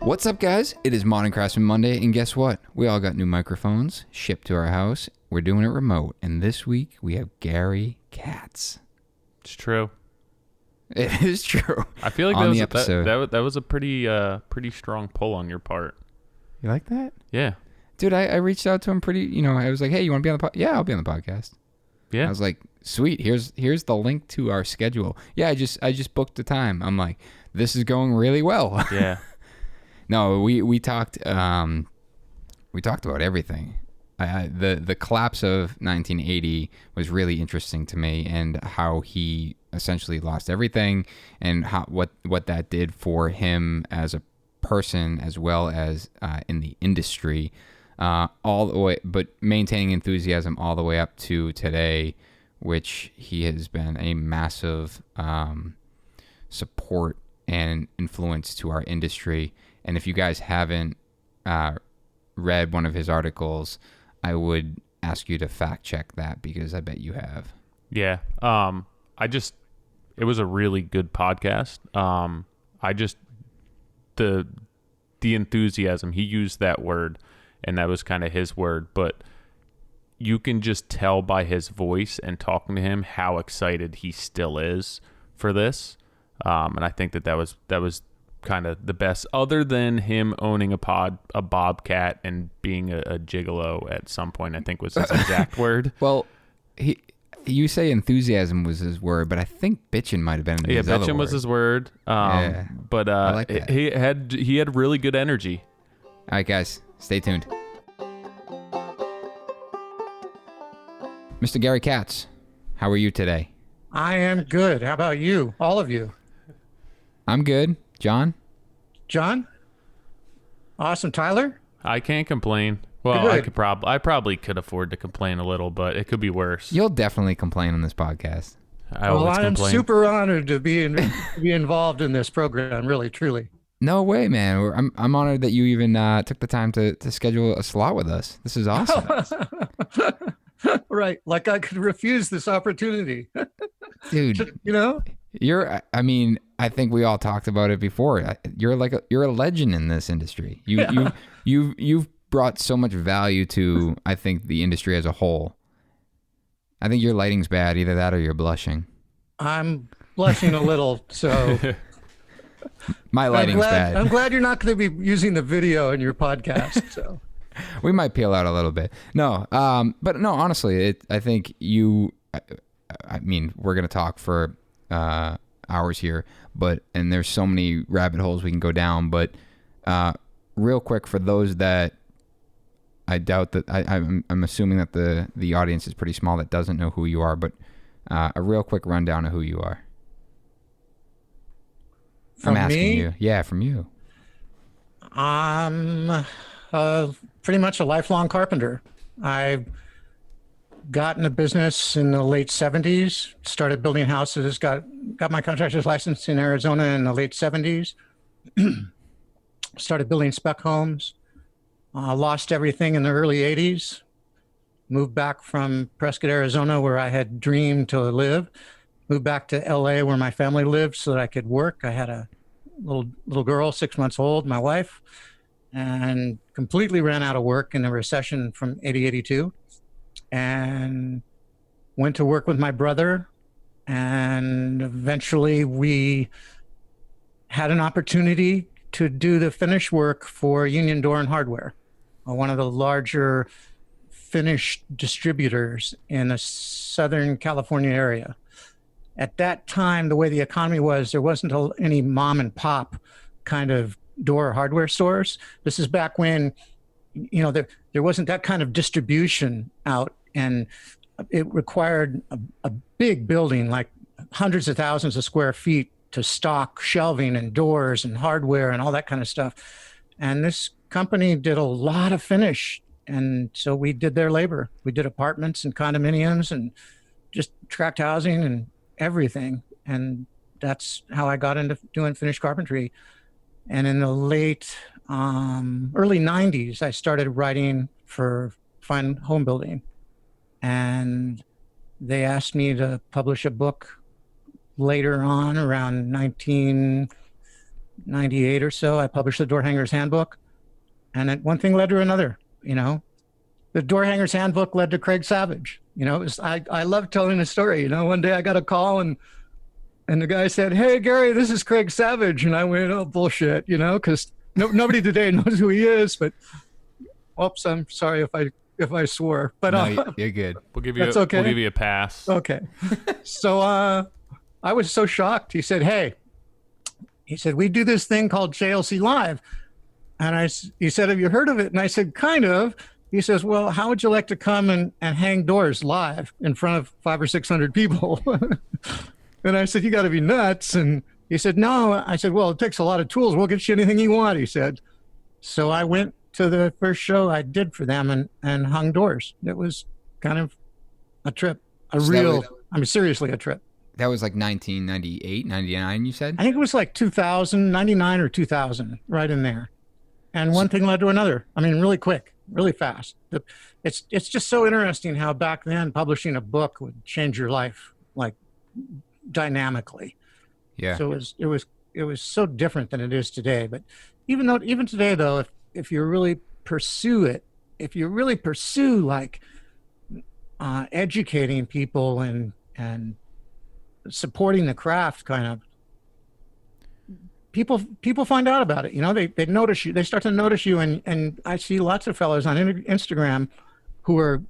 What's up, guys? It is Modern Craftsman Monday, and guess what? We all got new microphones shipped to our house. We're doing it remote, and this week we have Gary Katz. It's true. It is true. I feel like that was a pretty strong pull on your part. You like that? Yeah. Dude, I reached out to him I was like, hey, you want to be on the podcast? Yeah, I'll be on the podcast. Yeah. I was like, sweet, here's the link to our schedule. Yeah, I just booked the time. I'm like, this is going really well. Yeah. No, we talked about everything. The collapse of 1980 was really interesting to me, and how he essentially lost everything, and what that did for him as a person as well as in the industry, all the way, but maintaining enthusiasm all the way up to today, which he has been a massive support and influence to our industry. And if you guys haven't read one of his articles, I would ask you to fact check that, because I bet you have. Yeah. It was a really good podcast. The enthusiasm, he used that word, and that was kind of his word, but you can just tell by his voice and talking to him how excited he still is for this. And I think that was kind of the best, other than him owning a bobcat and being a gigolo at some point, I think was his exact word. Well, you say enthusiasm was his word, but I think bitchin' might have been his other word. Yeah, bitchin' was his word. But I like that. he had really good energy. All right, guys, stay tuned. Mr. Gary Katz, how are you today? I am good. How about you? All of you? I'm good. John? Awesome. Tyler? I can't complain. Well, Good. I probably could afford to complain a little, but it could be worse. You'll definitely complain on this podcast. I'm super honored to be involved in this program, really, truly. No way, man. I'm honored that you even took the time to schedule a slot with us. This is awesome. Right. Like I could refuse this opportunity. Dude, You know? I think we all talked about it before. You're a legend in this industry. You've brought so much value to, I think, the industry as a whole. I think your lighting's bad, either that or you're blushing. I'm blushing a little, so My lighting's bad. I'm glad you're not going to be using the video in your podcast. So We might peel out a little bit. No, but no, honestly, I think we're going to talk for hours here, and there's so many rabbit holes we can go down, but real quick, for those that I doubt that, I'm assuming that the audience is pretty small that doesn't know who you are, but a real quick rundown of who you are. From I'm asking me? you. Yeah, from you. I'm pretty much a lifelong carpenter. I got into business in the late 70s, started building houses, got my contractor's license in Arizona in the late 70s, started building spec homes, lost everything in the early 80s, moved back from Prescott, Arizona, where I had dreamed to live, moved back to LA where my family lived so that I could work. I had a little girl, 6 months old, my wife, and completely ran out of work in the recession from 82, and went to work with my brother. And eventually we had an opportunity to do the finish work for Union Door and Hardware, one of the larger finish distributors in the Southern California area. At that time, the way the economy was, there wasn't any mom and pop kind of door hardware stores. This is back when, there wasn't that kind of distribution out, and it required a big building, like hundreds of thousands of square feet, to stock shelving and doors and hardware and all that kind of stuff. And this company did a lot of finish. And so we did their labor. We did apartments and condominiums and just tract housing and everything. And that's how I got into doing finished carpentry. And in the early 90s, I started writing for Fine Home Building. And they asked me to publish a book later on, around 98 or so, I published the Door Hanger's Handbook. And then one thing led to another, you know. The Door Hanger's Handbook led to Craig Savage. You know, I love telling the story. You know, one day I got a call and the guy said, "Hey, Gary, this is Craig Savage." And I went, "Oh, bullshit," you know, because nobody today knows who he is. But, oops, I'm sorry if I swore. But No, you're good. That's okay. We'll give you a pass. Okay. So I was so shocked. He said, "Hey," he said, "we do this thing called JLC Live." And he said, "Have you heard of it?" And I said, "Kind of." He says, "Well, how would you like to come and hang doors live in front of 500 or 600 people?" And I said, "You got to be nuts." And he said, "No." I said, "Well, it takes a lot of tools. We'll get you anything you want," he said. So I went to the first show I did for them and hung doors. It was kind of a trip, seriously a trip. That was like 1998, 99, you said? I think it was like 2000, 99 or 2000, right in there. And one thing led to another. I mean, really quick, really fast. It's just so interesting how back then publishing a book would change your life, like dynamically. Yeah. So it was so different than it is today. But even today though, if you really pursue it, if you really pursue like educating people and supporting the craft, kind of, people find out about it. You know, they notice you. They start to notice you, and I see lots of fellows on Instagram who are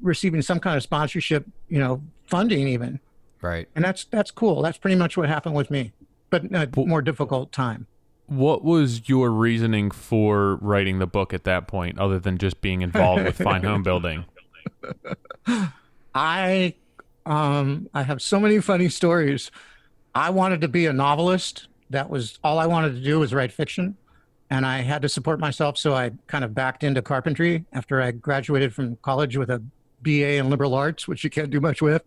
receiving some kind of sponsorship, you know, funding even. Right. And that's cool. That's pretty much what happened with me, but a more difficult time. What was your reasoning for writing the book at that point, other than just being involved with fine home building? I have so many funny stories. I wanted to be a novelist. That was all I wanted to do, was write fiction. And I had to support myself, so I kind of backed into carpentry after I graduated from college with a BA in liberal arts, which you can't do much with.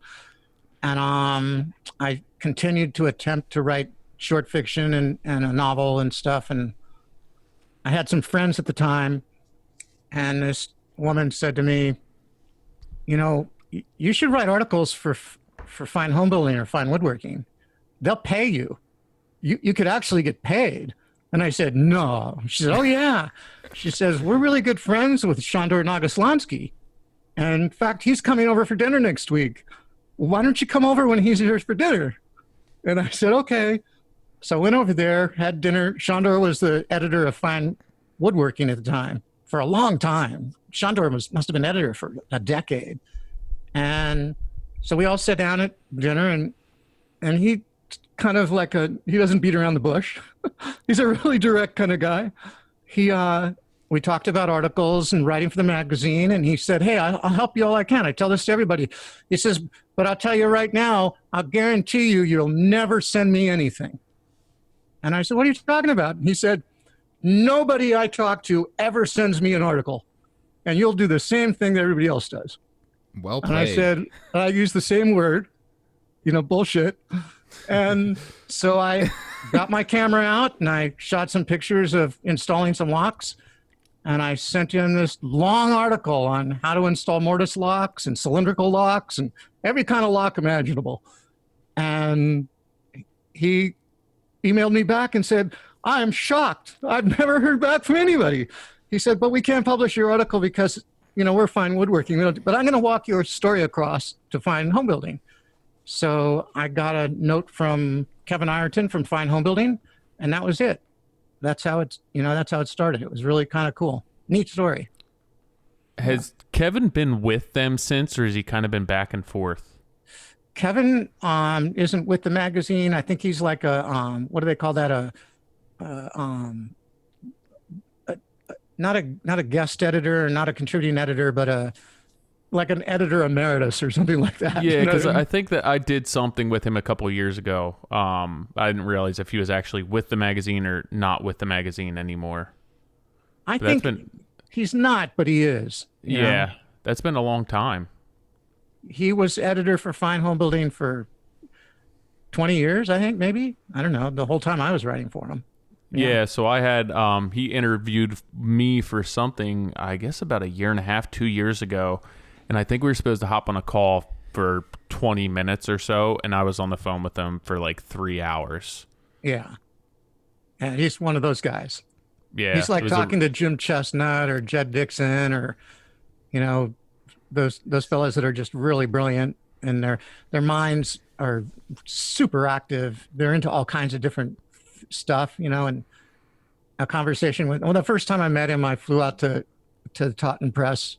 And I continued to attempt to write short fiction and a novel and stuff. And I had some friends at the time, and this woman said to me, "You know, you should write articles for fine home building or fine woodworking. They'll pay you. You could actually get paid." And I said, "No." She said, "Oh, yeah." She says, "We're really good friends with Shandor Nagoslansky. And in fact, he's coming over for dinner next week. Why don't you come over when he's here for dinner?" And I said, "Okay." So I went over there, had dinner. Shandor was the editor of Fine Woodworking at the time for a long time. Shandor must have been editor for a decade. And so we all sat down at dinner, and he kind of like he doesn't beat around the bush. He's a really direct kind of guy. We talked about articles and writing for the magazine, and he said, "Hey, I'll help you all I can. I tell this to everybody." He says, "But I'll tell you right now, I'll guarantee you'll never send me anything." And I said, "What are you talking about?" And he said, "Nobody I talk to ever sends me an article, and you'll do the same thing that everybody else does." Well played. And I said, I used the same word, you know, bullshit. And so I got my camera out and I shot some pictures of installing some locks. And I sent him this long article on how to install mortise locks and cylindrical locks and every kind of lock imaginable. And he emailed me back and said, "I'm shocked. I've never heard back from anybody." He said, "But we can't publish your article because, you know, we're fine woodworking. But I'm going to walk your story across to fine home building." So I got a note from Kevin Ireton from Fine Home Building, and that was it. That's how it started. It was really kind of cool. Neat story. Has Kevin been with them since, or has he kind of been back and forth? Kevin isn't with the magazine. I think he's like a what do they call that? Not a guest editor, not a contributing editor, but like an editor emeritus or something like that. Yeah, because I think that I did something with him a couple of years ago. I didn't realize if he was actually with the magazine or not with the magazine anymore. I think he's not, but he is. Yeah, know? That's been a long time. He was editor for Fine Home Building for 20 years, I think, maybe. I don't know, the whole time I was writing for him. Yeah, so I had, he interviewed me for something, I guess about 1.5 2 years ago. And I think we were supposed to hop on a call for 20 minutes or so. And I was on the phone with him for like 3 hours. Yeah. And he's one of those guys. Yeah. He's like talking to Jim Chestnut or Jed Dixon or, you know, those fellas that are just really brilliant, and their minds are super active. They're into all kinds of different stuff, you know. And a conversation with, well, the first time I met him, I flew out to the Taunton Press.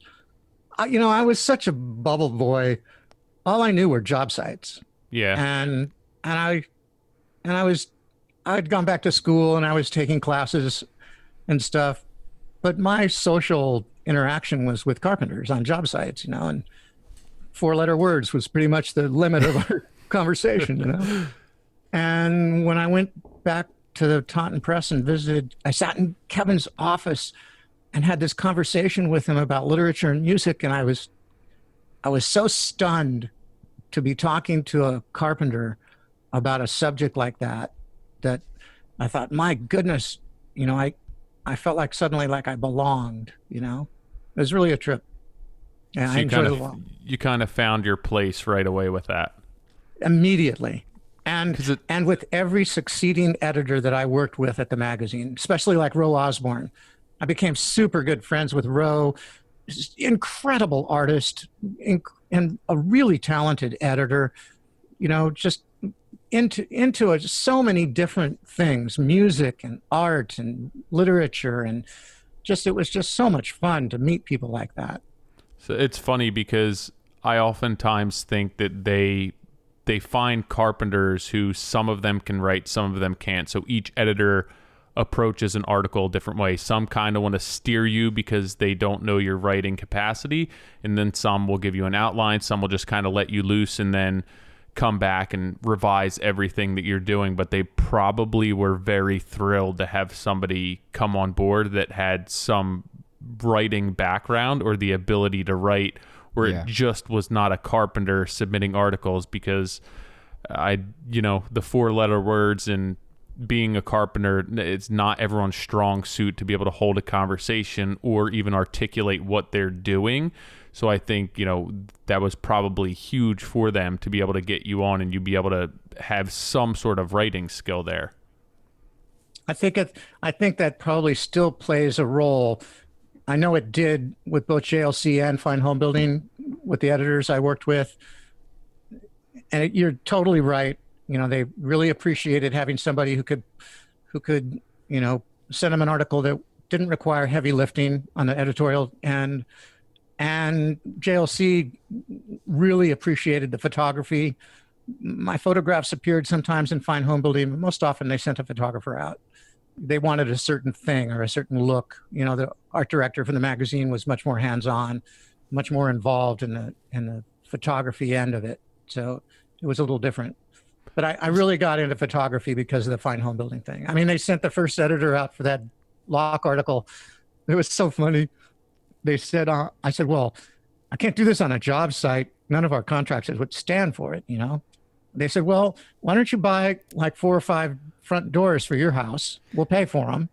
I was such a bubble boy. All I knew were job sites. Yeah. And I'd gone back to school and I was taking classes and stuff, but my social interaction was with carpenters on job sites, you know, and 4-letter words was pretty much the limit of our conversation, you know. And when I went back to the Taunton Press and visited, I sat in Kevin's office and had this conversation with him about literature and music, and I was so stunned to be talking to a carpenter about a subject like that I thought, my goodness, you know, I felt like suddenly like I belonged, you know. It was really a trip. Yeah, so I enjoyed it a lot. You kind of found your place right away with that. Immediately. And with every succeeding editor that I worked with at the magazine, especially like Roe Osborne, I became super good friends with Roe, incredible artist and a really talented editor, you know, just into so many different things, music and art and literature, and it was just so much fun to meet people like that. So it's funny because I oftentimes think that they find carpenters who some of them can write, some of them can't. So each editor approaches an article a different way. Some kind of want to steer you because they don't know your writing capacity, and then some will give you an outline. Some will just kind of let you loose and then come back and revise everything that you're doing. But they probably were very thrilled to have somebody come on board that had some writing background or the ability to write, where it just was not a carpenter submitting articles, because the 4-letter words and being a carpenter, it's not everyone's strong suit to be able to hold a conversation or even articulate what they're doing. So I think, you know, that was probably huge for them to be able to get you on and you be able to have some sort of writing skill there. I think that probably still plays a role. I know it did with both JLC and Fine Home Building with the editors I worked with. And you're totally right. You know, they really appreciated having somebody who could, you know, send them an article that didn't require heavy lifting on the editorial end. And JLC really appreciated the photography. My photographs appeared sometimes in Fine Home Building, but most often they sent a photographer out. They wanted a certain thing or a certain look. You know, the art director for the magazine was much more hands-on, much more involved in the photography end of it. So it was a little different. But I really got into photography because of the Fine Home Building thing. I mean, they sent the first editor out for that Locke article. It was so funny. They said, I said, well, I can't do this on a job site. None of our contracts would stand for it, you know. They said, well, why don't you buy like 4 or 5 front doors for your house? We'll pay for them.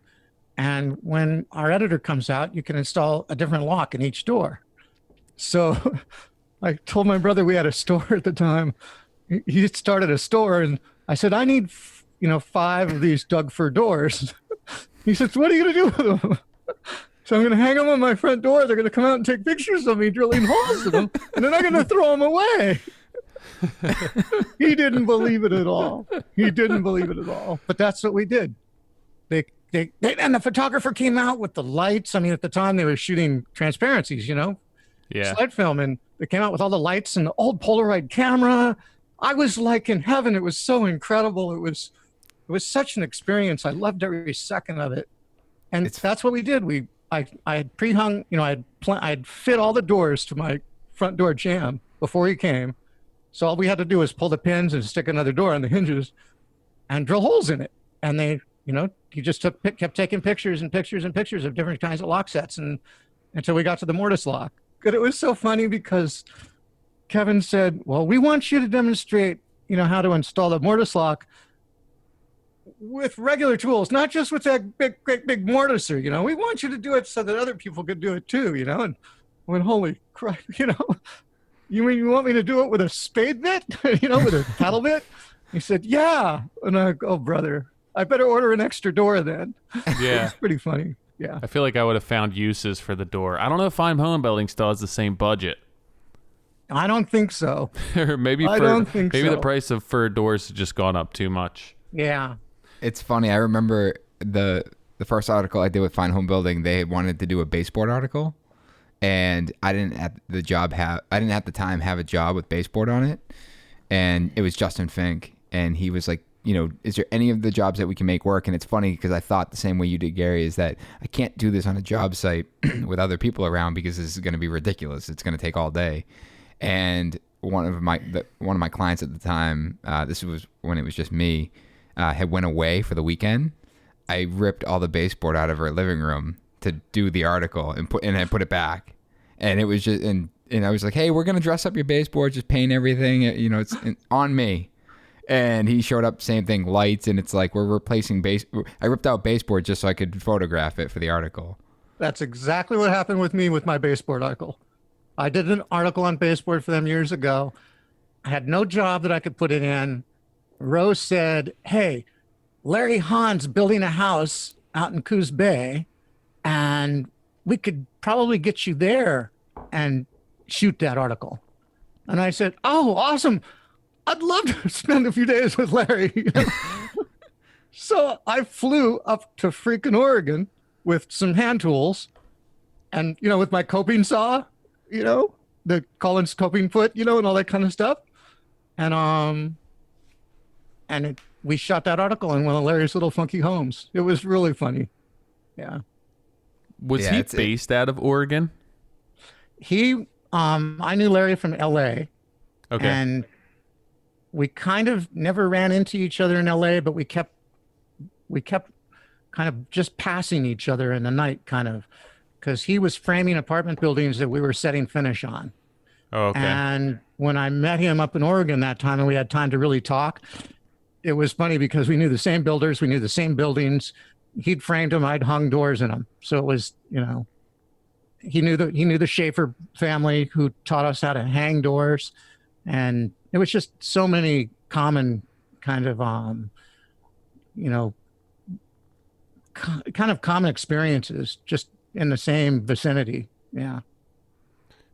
And when our editor comes out, you can install a different lock in each door. So I told my brother we had a store at the time. He started a store, and I said, I need, 5 of these Doug fir doors. He says, what are you going to do with them? So I'm going to hang them on my front door. They're going to come out and take pictures of me drilling holes in them, and then I'm going to throw them away. He didn't believe it at all. But that's what we did. They and the photographer came out with the lights. I mean, at the time they were shooting transparencies, slide film, and they came out with all the lights and the old Polaroid camera. I was like in heaven. It was so incredible. It was such an experience. I loved every second of it. And that's what we did. I had pre-hung, I'd fit all the doors to my front door jamb before he came. So all we had to do was pull the pins and stick another door on the hinges and drill holes in it. And they, he just kept taking pictures and pictures and pictures of different kinds of lock sets until we got to the mortise lock. But it was so funny because Kevin said, well, we want you to demonstrate, how to install the mortise lock with regular tools, not just with that great big mortiser, we want you to do it so that other people could do it too, and I went, holy crap, you mean you want me to do it with a spade bit, with a paddle bit? He said, yeah. And I go, oh, brother, I better order an extra door then. Yeah. It's pretty funny. Yeah. I feel like I would have found uses for the door. I don't know if Fine Home Building still has the same budget. I don't think so. Or maybe the price for doors has just gone up too much. Yeah. It's funny. I remember the first article I did with Fine Home Building, they wanted to do a baseboard article, and I didn't at the time have a job with baseboard on it, and it was Justin Fink, and he was like, is there any of the jobs that we can make work? And it's funny because I thought the same way you did, Gary, is that I can't do this on a job site with other people around because this is going to be ridiculous. It's going to take all day. And one of my clients at the time, this was when it was just me, had went away for the weekend. I ripped all the baseboard out of her living room to do the article and I put it back. And it was just and I was like, hey, we're gonna dress up your baseboard, just paint everything. It's on me. And he showed up, same thing, lights, and it's like we're replacing I ripped out baseboard just so I could photograph it for the article. That's exactly what happened with me with my baseboard article. I did an article on baseboard for them years ago. I had no job that I could put it in. Rose said, hey, Larry Hahn's building a house out in Coos Bay, and we could probably get you there and shoot that article. And I said, oh, awesome. I'd love to spend a few days with Larry. So I flew up to freaking Oregon with some hand tools and, with my coping saw, the Collins coping foot, and all that kind of stuff. And we shot that article in one of Larry's little funky homes. It was really funny. Yeah. Was he based out of Oregon? I knew Larry from LA. Okay. And we kind of never ran into each other in LA, but we kept kind of just passing each other in the night, kind of, because he was framing apartment buildings that we were setting finish on. Oh, okay. And when I met him up in Oregon that time and we had time to really talk, it was funny because we knew the same builders, we knew the same buildings. He'd framed them, I'd hung doors in them. So it was, he knew the Schaefer family who taught us how to hang doors. And it was just so many common kind of, kind of common experiences just in the same vicinity. Yeah.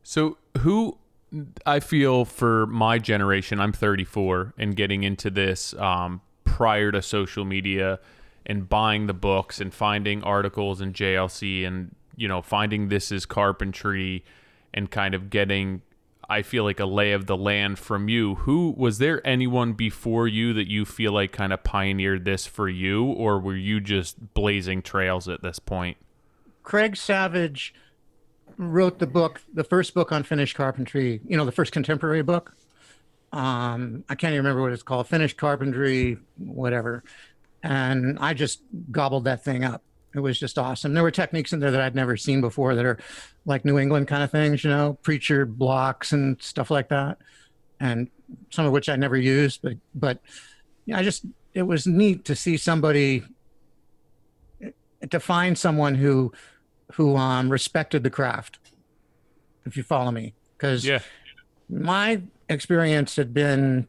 So who, I feel for my generation, I'm 34 and getting into this prior to social media and buying the books and finding articles in JLC and, finding This Is Carpentry and kind of getting, I feel like, a lay of the land from you. Was there anyone before you that you feel like kind of pioneered this for you, or were you just blazing trails at this point? Craig Savage wrote the first book on finished carpentry, the first contemporary book. I can't even remember what it's called, Finished Carpentry, whatever. And I just gobbled that thing up. It was just awesome. There were techniques in there that I'd never seen before that are like New England kind of things, preacher blocks and stuff like that. And some of which I never used, but it was neat to see to find someone who respected the craft, if you follow me. Because my experience had been,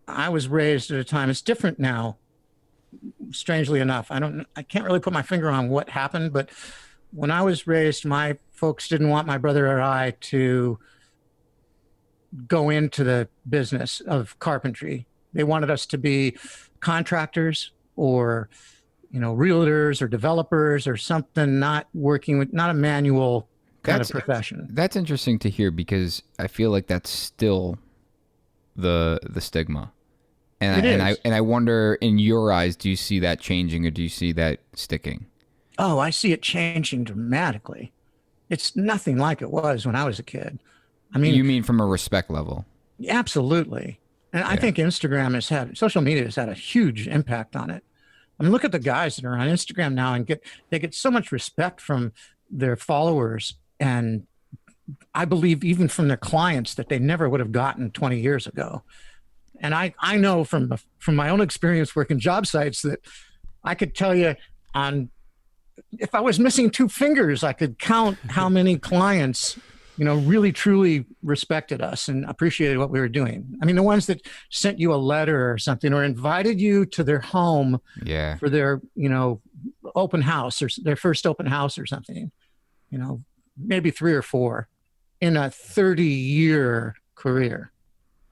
I was raised at a time, it's different now, strangely enough. I can't really put my finger on what happened, but when I was raised, my folks didn't want my brother or I to go into the business of carpentry. They wanted us to be contractors or, realtors or developers or something, not a manual kind of profession. That's interesting to hear because I feel like that's still the stigma. And I wonder, in your eyes, do you see that changing or do you see that sticking? Oh, I see it changing dramatically. It's nothing like it was when I was a kid. I mean, you mean from a respect level? Absolutely. And I think social media has had a huge impact on it. I mean, look at the guys that are on Instagram now and they get so much respect from their followers. And I believe even from their clients that they never would have gotten 20 years ago. And I know from my own experience working job sites that I could tell you if I was missing 2 fingers, I could count how many clients really truly respected us and appreciated what we were doing. I mean, the ones that sent you a letter or something or invited you to their home Yeah. for their, open house or their first open house or something, maybe 3 or 4 in a 30-year career.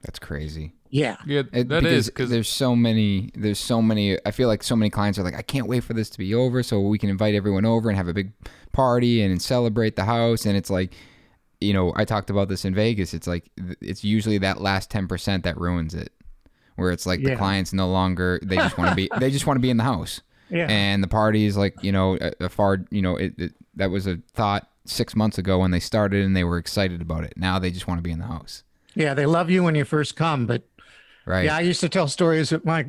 That's crazy. Yeah. Yeah, Because there's so many, I feel like so many clients are like, I can't wait for this to be over so we can invite everyone over and have a big party and celebrate the house. And it's like, I talked about this in Vegas. It's like, it's usually that last 10% that ruins it, where it's like the clients no longer, they just want to be in the house. Yeah. And the party is like, that was a thought 6 months ago when they started and they were excited about it. Now they just want to be in the house. Yeah. They love you when you first come, but right. Yeah, I used to tell stories at my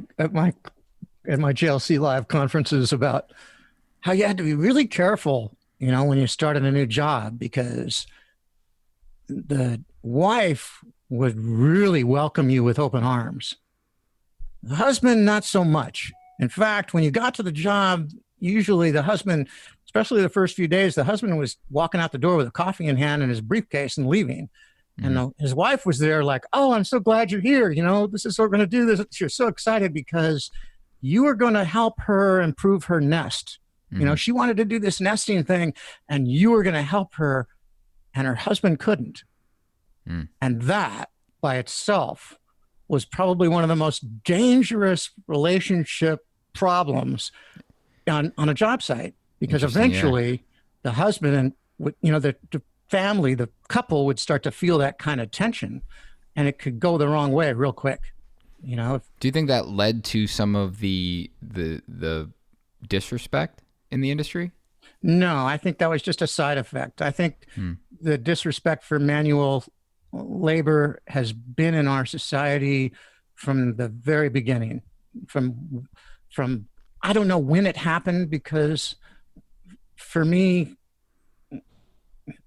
JLC Live conferences about how you had to be really careful, when you started a new job, because the wife would really welcome you with open arms. The husband, not so much. In fact, when you got to the job, usually the husband, especially the first few days, the husband was walking out the door with a coffee in hand and his briefcase and leaving. And his wife was there like, oh, I'm so glad you're here. This is what we're going to do. This. She was so excited because you were going to help her improve her nest. She wanted to do this nesting thing and you were going to help her, and her husband couldn't. And that by itself was probably one of the most dangerous relationship problems on a job site, because eventually the husband and, the family, the couple would start to feel that kind of tension, and it could go the wrong way real quick. Do you think that led to some of the disrespect in the industry? No, I think that was just a side effect. I think the disrespect for manual labor has been in our society from the very beginning. From I don't know when it happened, because for me,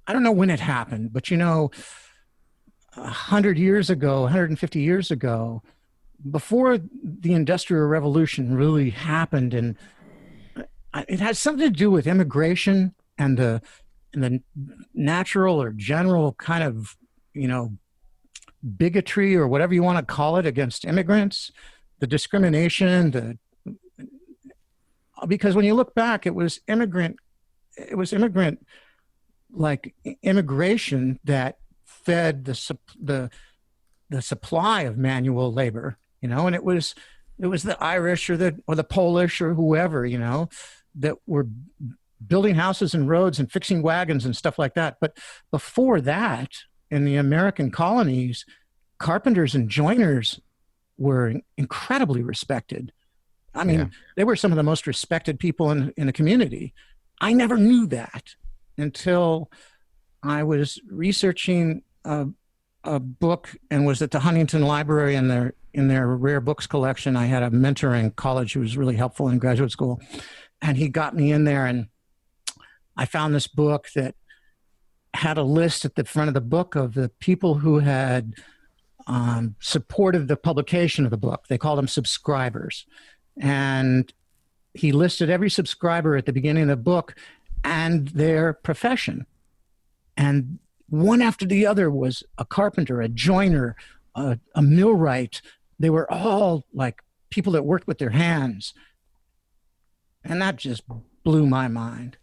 I don't know when it happened, but 100 years ago, 150 years ago, before the Industrial Revolution really happened, and it had something to do with immigration and the natural or general kind of, bigotry or whatever you want to call it against immigrants, the discrimination, because when you look back, it was immigrant like immigration that fed the supply of manual labor, and it was the Irish or the Polish or whoever, that were building houses and roads and fixing wagons and stuff like that. But before that, in the American colonies, carpenters and joiners were incredibly respected. I mean, they were some of the most respected people in the community. I never knew that until I was researching a book and was at the Huntington Library in their rare books collection. I had a mentor in college who was really helpful in graduate school, and he got me in there, and I found this book that had a list at the front of the book of the people who had supported the publication of the book. They called them subscribers. And he listed every subscriber at the beginning of the book and their profession. And one after the other was a carpenter, a joiner, a millwright. They were all like people that worked with their hands. And that just blew my mind.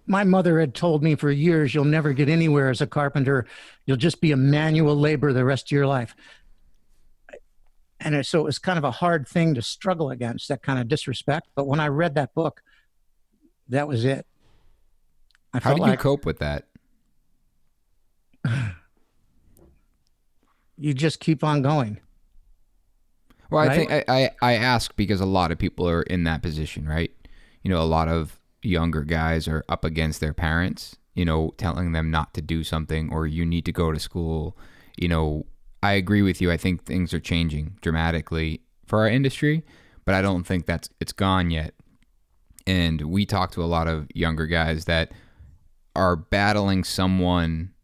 My mother had told me for years, you'll never get anywhere as a carpenter. You'll just be a manual laborer the rest of your life. And so it was kind of a hard thing to struggle against, that kind of disrespect. But when I read that book, that was it. How do you cope with that? You just keep on going. Well, right? I think I ask because a lot of people are in that position, right? A lot of younger guys are up against their parents, telling them not to do something, or you need to go to school. I agree with you. I think things are changing dramatically for our industry, but I don't think it's gone yet. And we talk to a lot of younger guys that are battling someone,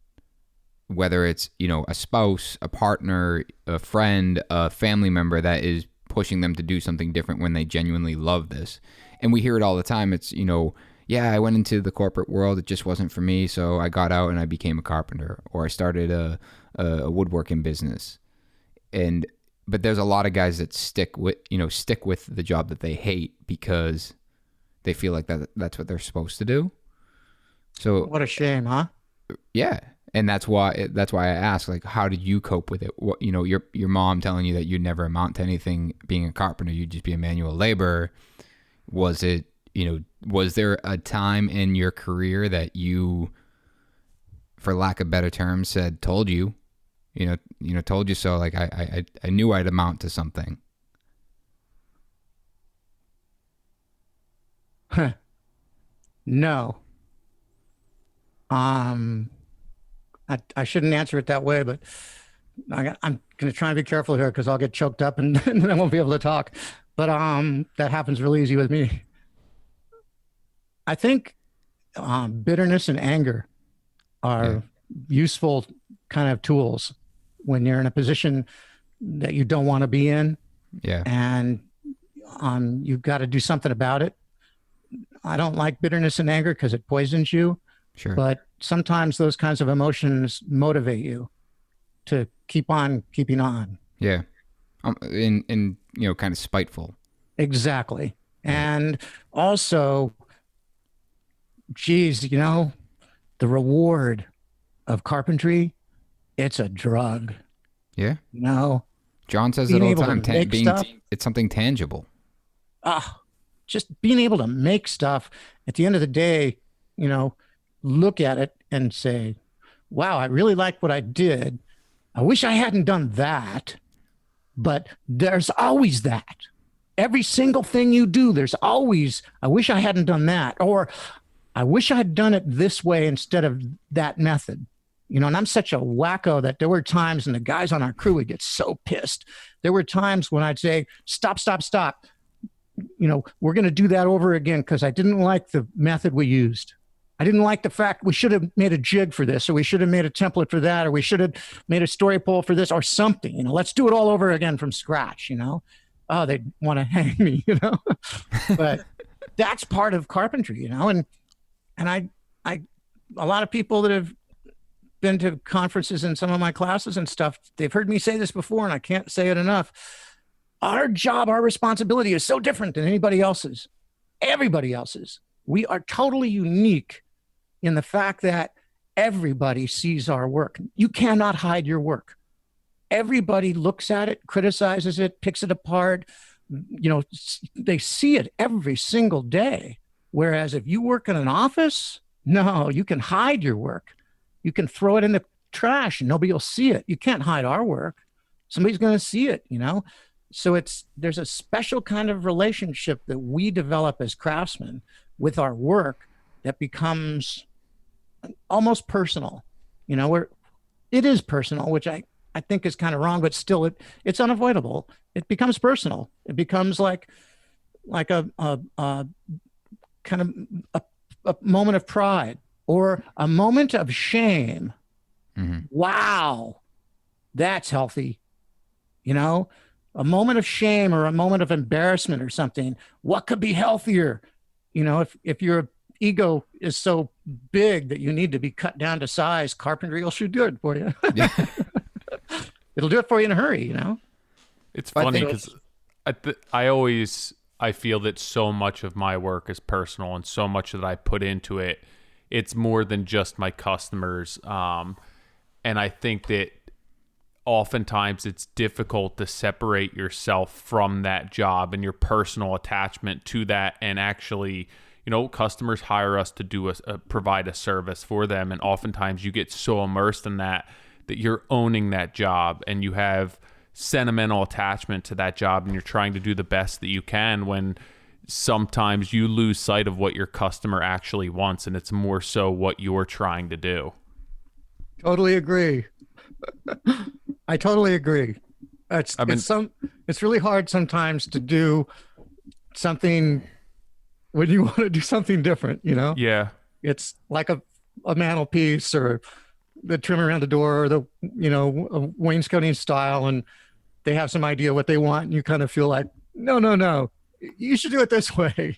whether it's, a spouse, a partner, a friend, a family member that is pushing them to do something different when they genuinely love this. And we hear it all the time. It's, yeah, I went into the corporate world. It just wasn't for me. So I got out and I became a carpenter, or I started a woodworking business. But there's a lot of guys that stick with the job that they hate because they feel like that's what they're supposed to do. So What a shame, huh? yeah. And that's why I asked, like, how did you cope with it? What, your mom telling you that you'd never amount to anything being a carpenter, you'd just be a manual laborer. Was it, was there a time in your career that you, for lack of better terms, said, told you so, like, I knew I'd amount to something? No. I shouldn't answer it that way, but I'm going to try and be careful here because I'll get choked up and then I won't be able to talk. But that happens really easy with me. I think bitterness and anger are useful kind of tools when you're in a position that you don't want to be in. Yeah. And you've got to do something about it. I don't like bitterness and anger because it poisons you. Sure. But sometimes those kinds of emotions motivate you to keep on keeping on. Yeah. And kind of spiteful. Exactly. And also, geez, the reward of carpentry, it's a drug. Yeah. John says being it all the able time. to make stuff, it's something tangible. Just being able to make stuff at the end of the day, look at it and say, wow, I really like what I did. I wish I hadn't done that, but there's always that. Every single thing you do, there's always, I wish I hadn't done that, or I wish I'd done it this way instead of that method. And I'm such a wacko that there were times, and the guys on our crew would get so pissed. There were times when I'd say, stop. We're going to do that over again because I didn't like the method we used. I didn't like the fact we should have made a jig for this, or we should have made a template for that, or we should have made a story pole for this or something. Let's do it all over again from scratch. Oh, they'd want to hang me, but that's part of carpentry, and I a lot of people that have been to conferences in some of my classes and stuff, they've heard me say this before, and I can't say it enough. Our job, our responsibility is so different than anybody else's, everybody else's. We are totally unique in the fact that everybody sees our work. You cannot hide your work. Everybody looks at it, criticizes it, picks it apart. They see it every single day. Whereas if you work in an office, no, you can hide your work. You can throw it in the trash and nobody will see it. You can't hide our work. Somebody's going to see it, So there's a special kind of relationship that we develop as craftsmen with our work that becomes almost personal, where it is personal, which I think is kind of wrong, but still it's unavoidable. It becomes personal. It becomes like a kind of a moment of pride or a moment of shame. Mm-hmm. Wow, that's healthy. A moment of shame or a moment of embarrassment or something. What could be healthier? If your ego is so big that you need to be cut down to size, carpentry will should do it for you. Yeah. It'll do it for you in a hurry, It's funny because I feel that so much of my work is personal and so much that I put into it, it's more than just my customers. And I think that oftentimes it's difficult to separate yourself from that job and your personal attachment to that. And actually, customers hire us to provide a service for them. And oftentimes you get so immersed in that you're owning that job and you have sentimental attachment to that job and you're trying to do the best that you can, when sometimes you lose sight of what your customer actually wants and it's more so what you're trying to do. Totally agree. I totally agree. It's really hard sometimes to do something when you want to do something different, Yeah. It's like a mantelpiece or the trim around the door or the, a wainscoting style, and they have some idea what they want. And you kind of feel like, no, you should do it this way,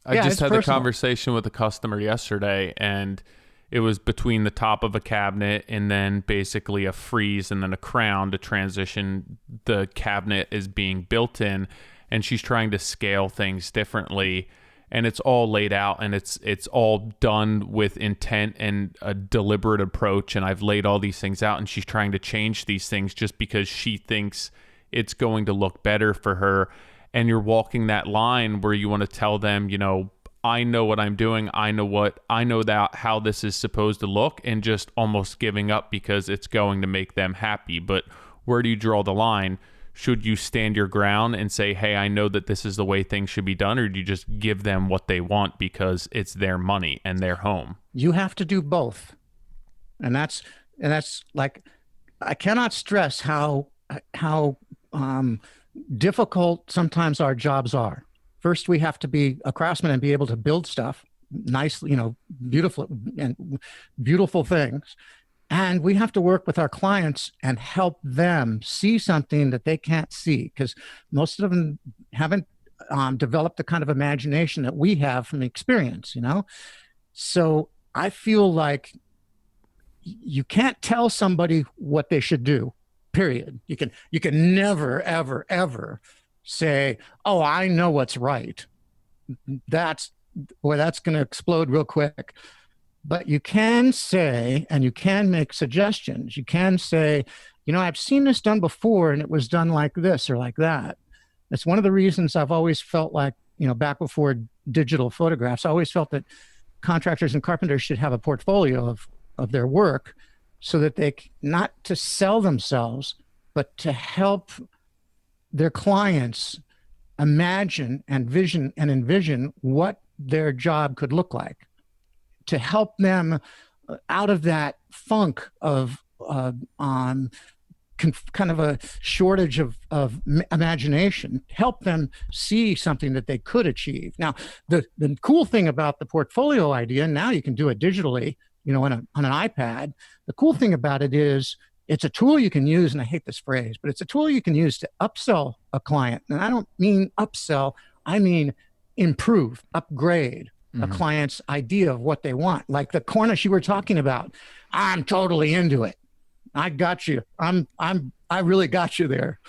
I Yeah, just it's had the personal. conversation with a customer yesterday, and it was between the top of a cabinet and then basically a frieze and then a crown to transition. The cabinet is being built in, and she's trying to scale things differently. And it's all laid out, and it's all done with intent and a deliberate approach. And I've laid all these things out, and she's trying to change these things just because she thinks it's going to look better for her. And you're walking that line where you want to tell them, you know, I know what I'm doing. I know that how this is supposed to look, and just almost giving up because it's going to make them happy. But where do you draw the line? Should you stand your ground and say, hey, I know that this is the way things should be done, or do you just give them what they want because it's their money and their home? You have to do both. And that's like, I cannot stress how difficult sometimes our jobs are. First, we have to be a craftsman and be able to build stuff nicely, beautiful things. And we have to work with our clients and help them see something that they can't see, because most of them haven't developed the kind of imagination that we have from experience, So I feel like you can't tell somebody what they should do, period. You can never, ever, ever say, oh, I know what's right. That's going to explode real quick. But you can say, and you can make suggestions. You can say, I've seen this done before and it was done like this or like that. That's one of the reasons I've always felt like, back before digital photographs, I always felt that contractors and carpenters should have a portfolio of their work, so that they, not to sell themselves, but to help their clients imagine and envision what their job could look like, to help them out of that funk of kind of a shortage of imagination, help them see something that they could achieve. Now, the cool thing about the portfolio idea, now you can do it digitally, on an iPad. The cool thing about it is it's a tool you can use, and I hate this phrase, but it's a tool you can use to upsell a client. And I don't mean upsell, I mean improve, upgrade a client's idea of what they want. Like the cornice you were talking about, I'm totally into it. I got you. I really got you there,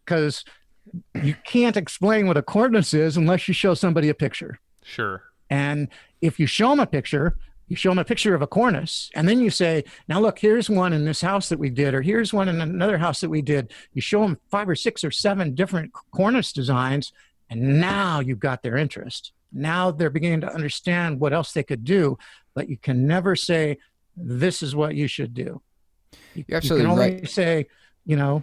because you can't explain what a cornice is unless you show somebody a picture. Sure. And if you show them a picture, you show them a picture of a cornice, and then you say, now look, here's one in this house that we did, or here's one in another house that we did. You show them 5 or 6 or 7 different cornice designs, and now you've got their interest. Now they're beginning to understand what else they could do, but you can never say, this is what you should do. You're absolutely you can only right. say, Yeah,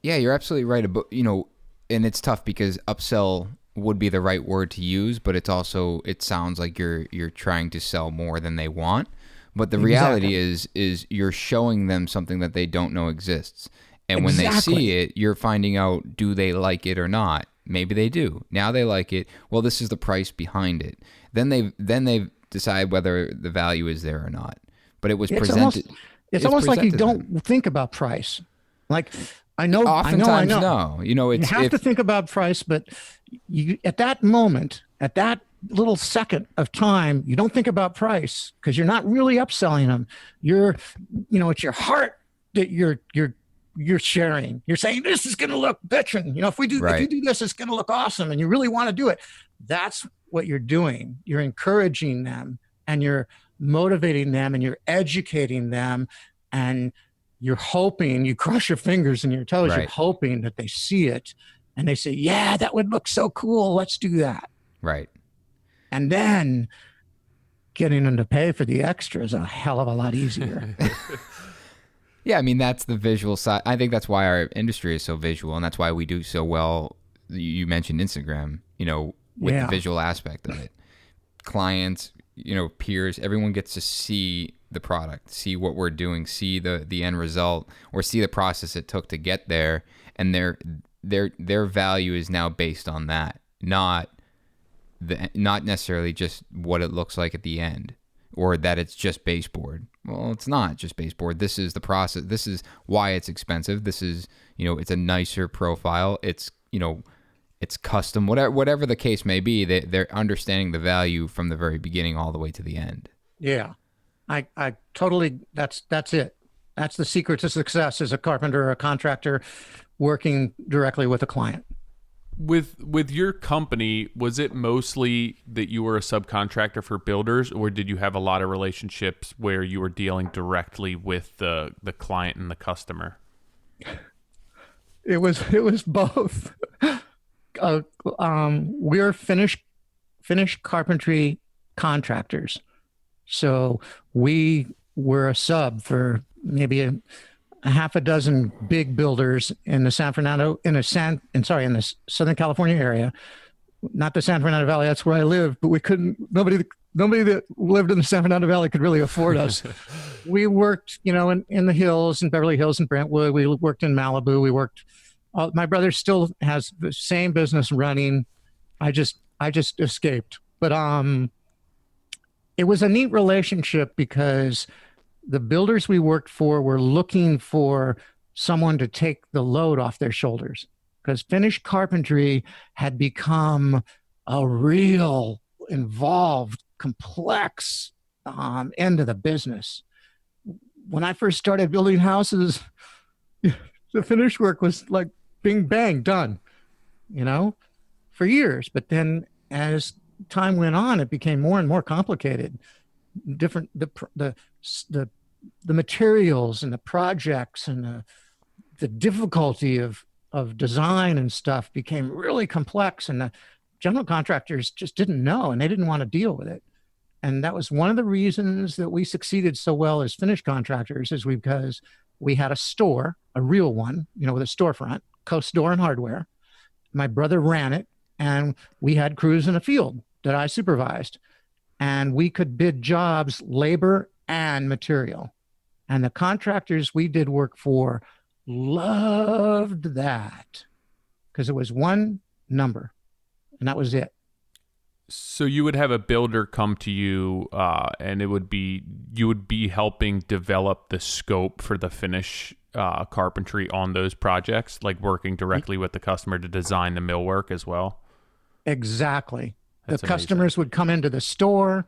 you're absolutely right. About, and it's tough because upsell would be the right word to use, but it's also, it sounds like you're trying to sell more than they want. But the reality is you're showing them something that they don't know exists. And when they see it, you're finding out, do they like it or not? Maybe they do. Now they like it. Well, this is the price behind it. Then they decide whether the value is there or not. But it was presented. It's almost like you don't think about price. Like, Oftentimes, no. You have to think about price, but you, at that moment, at that little second of time, you don't think about price, because you're not really upselling them. It's your heart that you're sharing. You're saying, this is going to look bitchin'. If you do this, it's going to look awesome, and you really want to do it. That's what you're doing. You're encouraging them, and you're motivating them, and you're educating them, and you're hoping, you cross your fingers and your toes, You're hoping that they see it and they say, yeah, that would look so cool. Let's do that. Right. And then getting them to pay for the extra is a hell of a lot easier. Yeah, I mean, that's the visual side. I think that's why our industry is so visual, and that's why we do so well. You mentioned Instagram, with the visual aspect of it. Clients, peers, everyone gets to see the product, see what we're doing, see the end result, or see the process it took to get there, and their value is now based on that, not necessarily just what it looks like at the end, or that it's just baseboard. Well, it's not just baseboard. This is the process. This is why it's expensive. This is, it's a nicer profile. It's, it's custom, whatever the case may be. They're understanding the value from the very beginning all the way to the end. Yeah, I totally. That's it. That's the secret to success as a carpenter or a contractor working directly with a client. With your company, was it mostly that you were a subcontractor for builders, or did you have a lot of relationships where you were dealing directly with the client and the customer? It was both. We're finished carpentry contractors, so we were a sub for maybe a half a dozen big builders in the in the Southern California area, not the San Fernando Valley. That's where I live, but we couldn't. Nobody that lived in the San Fernando Valley could really afford us. We worked, in the hills, in Beverly Hills and Brentwood. We worked in Malibu. We worked. My brother still has the same business running. I just escaped, but it was a neat relationship because the builders we worked for were looking for someone to take the load off their shoulders, because finished carpentry had become a real involved, complex end of the business. When I first started building houses, the finish work was like bing, bang, done, for years. But then as time went on, it became more and more complicated. The materials and the projects and the difficulty of design and stuff became really complex, and the general contractors just didn't know, and they didn't want to deal with it. And that was one of the reasons that we succeeded so well as finished contractors, is because we had a store, a real one, with a storefront, Coast Door and Hardware. My brother ran it, and we had crews in the field that I supervised, and we could bid jobs, labor and material. And the contractors we did work for loved that, because it was one number, and that was it. So you would have a builder come to you, and you would be helping develop the scope for the finish carpentry on those projects, like working directly with the customer to design the millwork as well. Exactly. That's the amazing. customers would come into the store.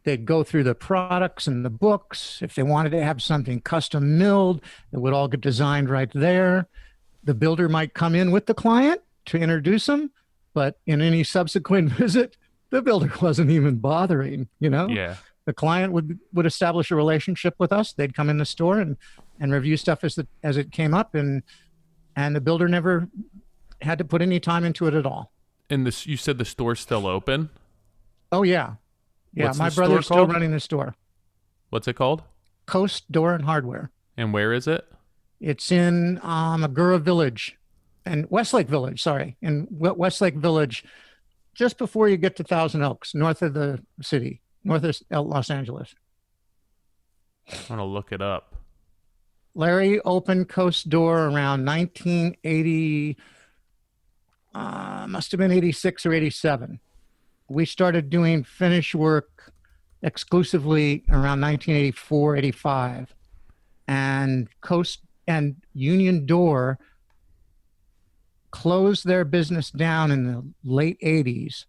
They'd go through the products and the books. If they wanted to have something custom milled, it would all get designed right there. The builder might come in with the client to introduce them, but in any subsequent visit, the builder wasn't even bothering, Yeah. The client would establish a relationship with us. They'd come in the store and review stuff as it came up, and the builder never had to put any time into it at all. And you said the store's still open? Oh, yeah. Yeah, What's my the store brother's still called? running the store. What's it called? Coast Door and Hardware. And where is it? It's in Agoura Village, and Westlake Village, in Westlake Village, just before you get to Thousand Oaks, north of the city, north of Los Angeles. I'm going to look it up. Larry opened Coast Door around 1980, must have been 86 or 87. We started doing finish work exclusively around 1984, 85. And Coast and Union Door closed their business down in the late 80s.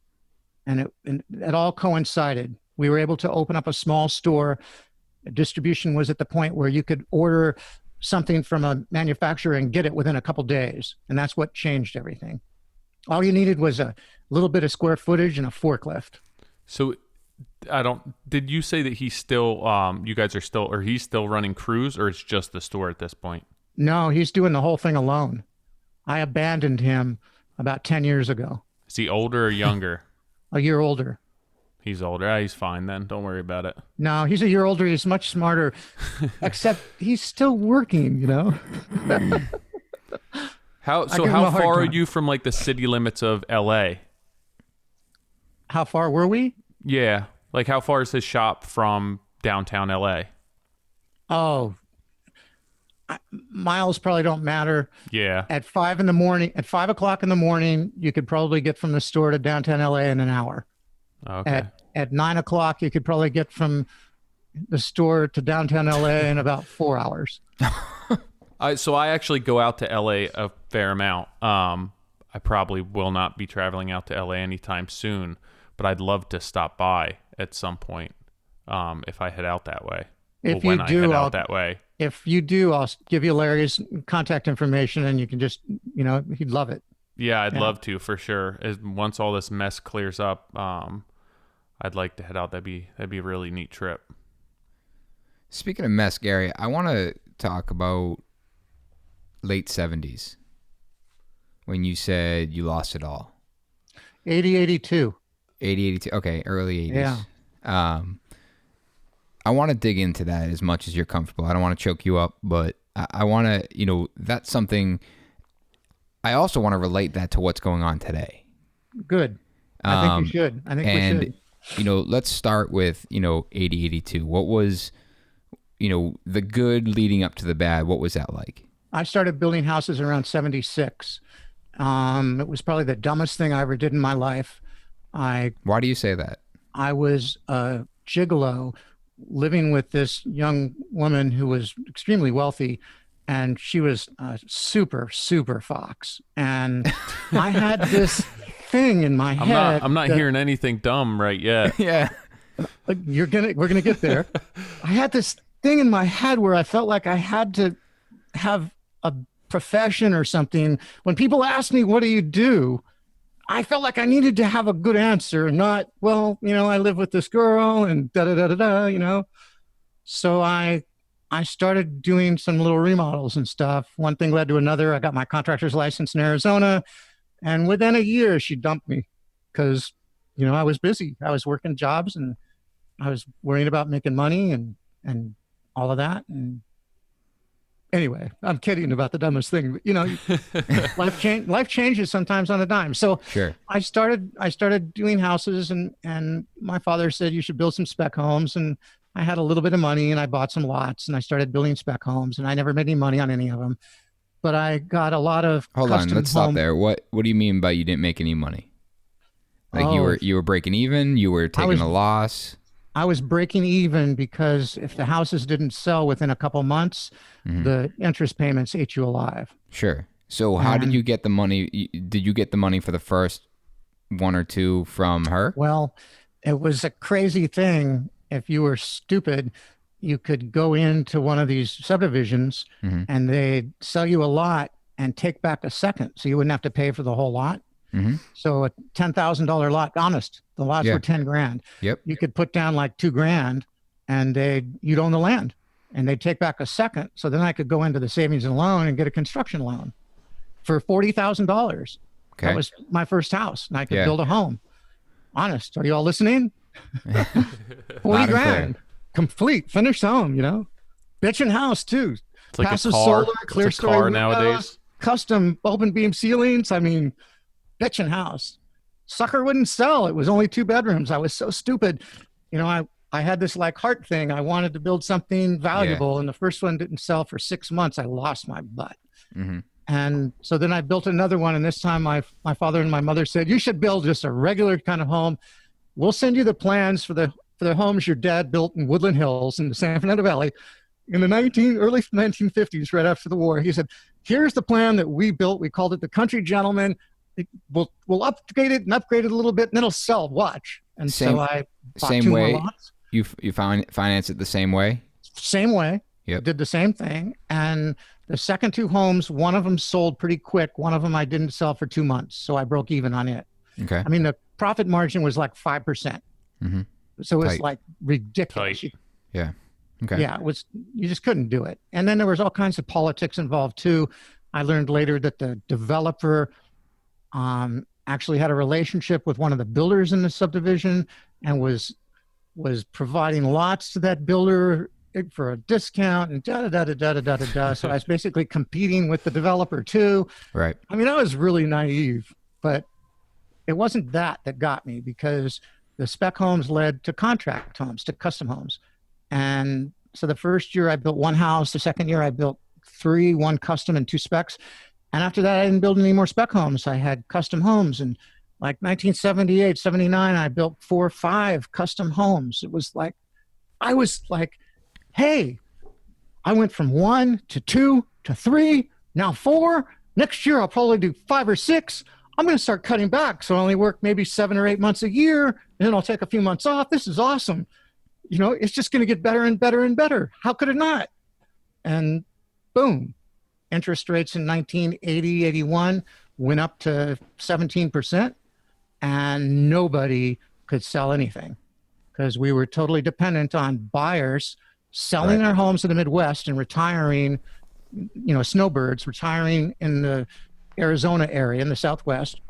And it all coincided. We were able to open up a small store. Distribution was at the point where you could order something from a manufacturer and get it within a couple days. And that's what changed everything. All you needed was a little bit of square footage and a forklift. So did you say that he's still, you guys are still, or he's still running crews, or it's just the store at this point? No, he's doing the whole thing alone. I abandoned him about 10 years ago. Is he older or younger? A year older. He's older. He's fine then. Don't worry about it. No, he's a year older. He's much smarter, except he's still working, How give him a hard far are time. you from like the city limits of LA? How far were we? Yeah. Like how far is his shop from downtown LA? Oh, miles probably don't matter. Yeah. At 5 o'clock in the morning, you could probably get from the store to downtown LA in an hour. Okay. At 9 o'clock, you could probably get from the store to downtown LA in about 4 hours. So I actually go out to LA a fair amount. I probably will not be traveling out to LA anytime soon, but I'd love to stop by at some point if I head out that way. If when you I do, head out that way. If you do, I'll give you Larry's contact information, and you can just, he'd love it. Yeah, I'd love to, for sure. Once all this mess clears up, I'd like to head out. That'd be a really neat trip. Speaking of mess, Gary, I want to talk about late 70s when you said you lost it all. 82. 82. Okay, early 80s. Yeah. I want to dig into that as much as you're comfortable. I don't want to choke you up, but I want to, that's something. I also want to relate that to what's going on today. Good. I think you should. We should. Let's start with, 82. What was, the good leading up to the bad? What was that like? I started building houses around 76. It was probably the dumbest thing I ever did in my life. Why do you say that? I was a gigolo living with this young woman who was extremely wealthy, and she was a super, super fox. And I had this thing in my head. I'm not hearing anything dumb right yet. Yeah. We're gonna get there. I had this thing in my head where I felt like I had to have a profession or something. When people ask me, what do you do? I felt like I needed to have a good answer, not, I live with this girl and da-da-da-da-da, So I started doing some little remodels and stuff. One thing led to another. I got my contractor's license in Arizona. And within a year, she dumped me because, I was busy. I was working jobs and I was worrying about making money and all of that. And anyway, I'm kidding about the dumbest thing. Life changes sometimes on a dime. So sure. I started doing houses, and my father said you should build some spec homes, and I had a little bit of money, and I bought some lots, and I started building spec homes, and I never made any money on any of them, but I got a lot of Hold on, let's stop there. What do you mean by you didn't make any money? Like you were breaking even, you were taking a loss? I was breaking even because if the houses didn't sell within a couple months, the interest payments ate you alive. Sure. So how did you get the money? Did you get the money for the first one or two from her? Well, it was a crazy thing. If you were stupid, you could go into one of these subdivisions and they'd sell you a lot and take back a second. So you wouldn't have to pay for the whole lot. So a $10,000 lot, honest, the lots were 10 grand. Yep. You could put down like 2 grand and you'd own the land and they'd take back a second. So then I could go into the savings and loan and get a construction loan for $40,000. Okay. That was my first house and I could build a home. Honest. Are you all listening? 40 grand, complete, finished home, bitchin' house too. It's like passive a car. solar, clear It's a story car windows, nowadays. Custom open beam ceilings. I mean, bitchin' house. Sucker wouldn't sell. It was only 2 bedrooms. I was so stupid. I had this like heart thing. I wanted to build something valuable, and the first one didn't sell for 6 months. I lost my butt. And so then I built another one, and this time my father and my mother said, you should build just a regular kind of home. We'll send you the plans for the homes your dad built in Woodland Hills in the San Fernando Valley in the early 1950s, right after the war. He said, here's the plan that we built. We called it the Country Gentleman. We'll upgrade it a little bit, and then it'll sell. Watch. And so I bought 2 more lots. You finance it the same way? Same way. Yep. Did the same thing. And the second 2 homes, one of them sold pretty quick. One of them I didn't sell for 2 months. So I broke even on it. Okay. I mean, the profit margin was like 5%. So it's like ridiculous. Yeah. Okay. Yeah, it was. You just couldn't do it. And then there was all kinds of politics involved too. I learned later that the developer actually had a relationship with one of the builders in the subdivision and was providing lots to that builder for a discount and da-da-da-da-da-da-da-da. So I was basically competing with the developer too. Right. I mean, I was really naive, but it wasn't that got me, because the spec homes led to contract homes, to custom homes. And so the first year I built 1 house. The second year I built 3, 1 custom and 2 specs. And after that, I didn't build any more spec homes. I had custom homes. And like 1978, 79, I built 4 or 5 custom homes. It was like, I was like, hey, I went from 1 to 2 to 3, now 4. Next year, I'll probably do 5 or 6. I'm going to start cutting back. So I only work maybe 7 or 8 months a year, and then I'll take a few months off. This is awesome. You know, it's just going to get better and better and better. How could it not? And boom, interest rates in 1980, 81 went up to 17%, and nobody could sell anything because we were totally dependent on buyers selling their homes in the Midwest and retiring, you know, snowbirds retiring in the Arizona area in the Southwest,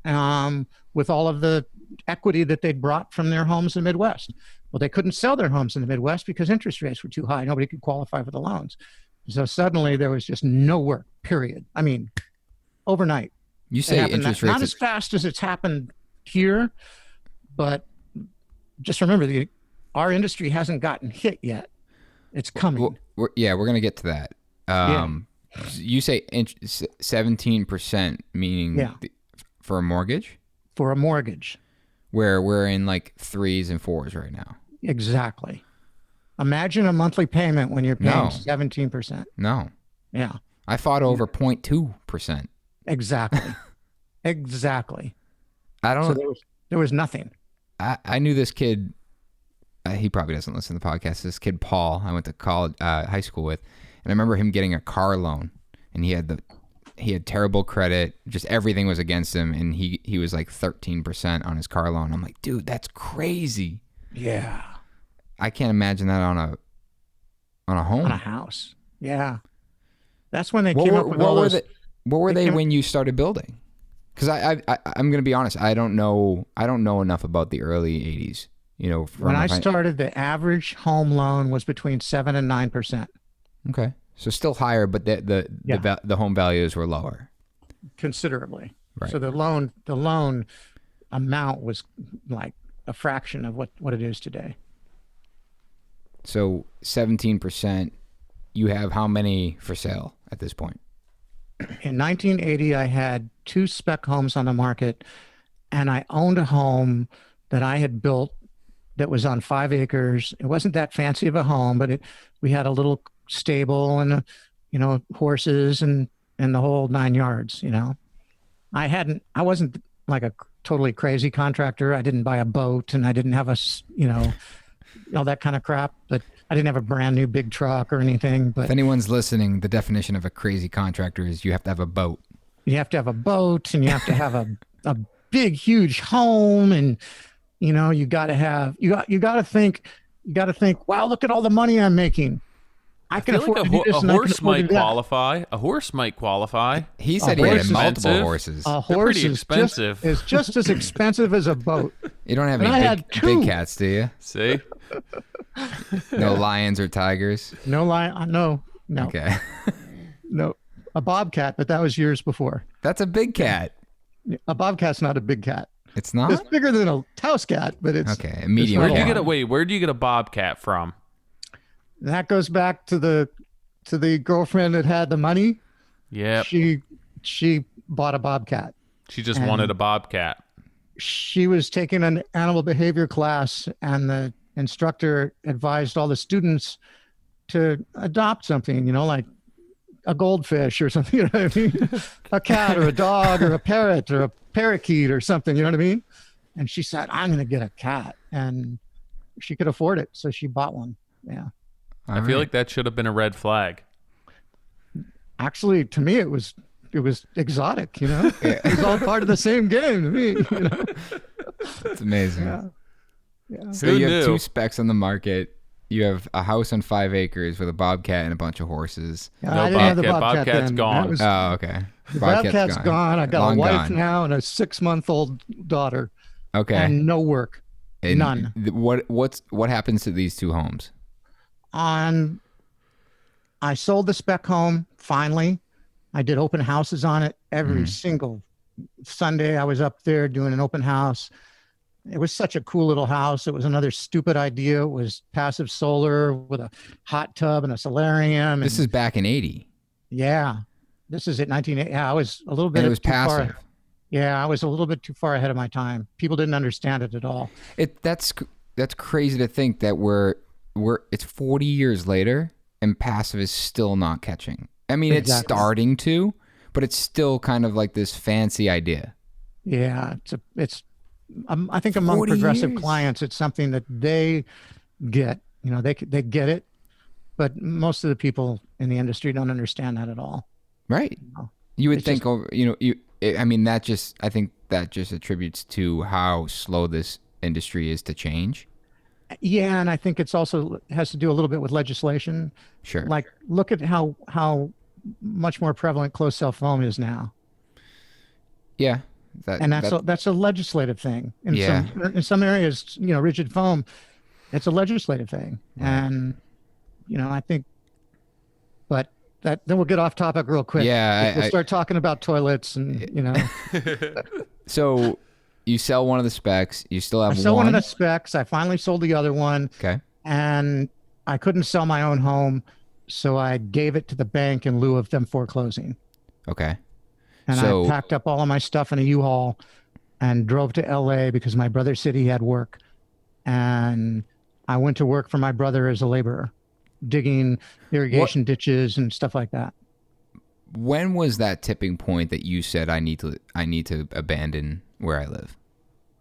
with all of the equity that they'd brought from their homes in the Midwest. Well, they couldn't sell their homes in the Midwest because interest rates were too high. Nobody could qualify for the loans. So suddenly there was just no work, period. I mean, overnight. You say interest rates. Not as fast as it's happened here, but just remember, our industry hasn't gotten hit yet. It's coming. Well, we're going to get to that. You say 17%, meaning for a mortgage? For a mortgage. Where we're in like 3s and 4s right now. Exactly. Imagine a monthly payment when you're paying 17%. No. Yeah. I fought over 0.2%. Exactly. Exactly. I don't. So there was nothing. I knew this kid. He probably doesn't listen to the podcast. This kid Paul, I went to college, high school with, and I remember him getting a car loan, and he had terrible credit. Just everything was against him, and he was like 13% on his car loan. I'm like, dude, that's crazy. Yeah. I can't imagine that on a home. On a house. Yeah. That's when they came up with all those. What were they when you started building? Because I'm going to be honest, I don't know enough about the early 80s. You know, when I started, the average home loan was between 7 and 9%. Okay, so still higher, but the home values were lower considerably. Right. So the loan amount was like a fraction of what it is today. So 17%. You have how many for sale at this point? In 1980, I had 2 spec homes on the market, and I owned a home that I had built that was on 5 acres. It wasn't that fancy of a home, but we had a little stable and, horses and the whole 9 yards, I wasn't like a totally crazy contractor. I didn't buy a boat, and I didn't have all that kind of crap, but I didn't have a brand new big truck or anything. But if anyone's listening, the definition of a crazy contractor is you have to have a boat. You have to have a boat, and you have to have a big, huge home, and you got to think, wow, look at all the money I'm making. I can afford to do this. A horse might qualify. A horse might qualify. He said he had multiple horses. A horse is expensive. Is just as expensive as a boat. You don't have any big cats, do you? See? No lions or tigers? No lion. No. Okay. No. A bobcat, but that was years before. That's a big cat. A bobcat's not a big cat. It's not? It's bigger than a house cat, but it's okay. A medium cat. Where do you get a bobcat from? That goes back to the girlfriend that had the money. Yeah. She bought a bobcat. She just wanted a bobcat. She was taking an animal behavior class, and the instructor advised all the students to adopt something, like a goldfish or something, you know what I mean? A cat or a dog or a parrot or a parakeet or something, you know what I mean? And she said, I'm going to get a cat. And she could afford it, so she bought one. Yeah. I feel like that should have been a red flag. Actually, to me, it was exotic, Yeah. It was all part of the same game to me, It's amazing. Yeah. So you have 2 specs on the market. You have a house on 5 acres with a bobcat and a bunch of horses. Yeah, I didn't have the bobcat Bobcat's then. gone. Oh, okay. The bobcat's gone. I got Long a wife gone. now and a 6-month-old daughter. Okay. And no work. And none. What happens to these 2 homes? I sold the spec home finally. I did open houses on it every single Sunday. I was up there doing an open house. It was such a cool little house. It was another stupid idea. It was passive solar with a hot tub and a solarium. This is back in 80. Yeah. This is at 1980. Yeah, I was a little bit And it was too passive. far. Yeah, I was a little bit too far ahead of my time. People didn't understand it at all. That's crazy to think that it's 40 years later and passive is still not catching. I mean, Exactly. It's starting to, but it's still kind of like this fancy idea. Yeah, I think among 40 progressive years. clients, it's something that they get. They get it, but most of the people in the industry don't understand that at all. Right. No. You would It's think, I think that just attributes to how slow this industry is to change. Yeah, and I think it's also has to do a little bit with legislation. Sure. Like, look at how much more prevalent closed cell foam is now, Yeah. and that's a legislative thing. Yeah. In some areas, rigid foam, it's a legislative thing, and I think, but then we'll get off topic real quick. Yeah, we'll start talking about toilets and So you sell one of the specs. You still have I sell one of the specs. I finally sold the other one. Okay. And I couldn't sell my own home, so I gave it to the bank in lieu of them foreclosing. Okay. And I packed up all of my stuff in a U-Haul and drove to LA because my brother said he had work. And I went to work for my brother as a laborer, digging irrigation ditches and stuff like that. When was that tipping point that you said I need to abandon where I live?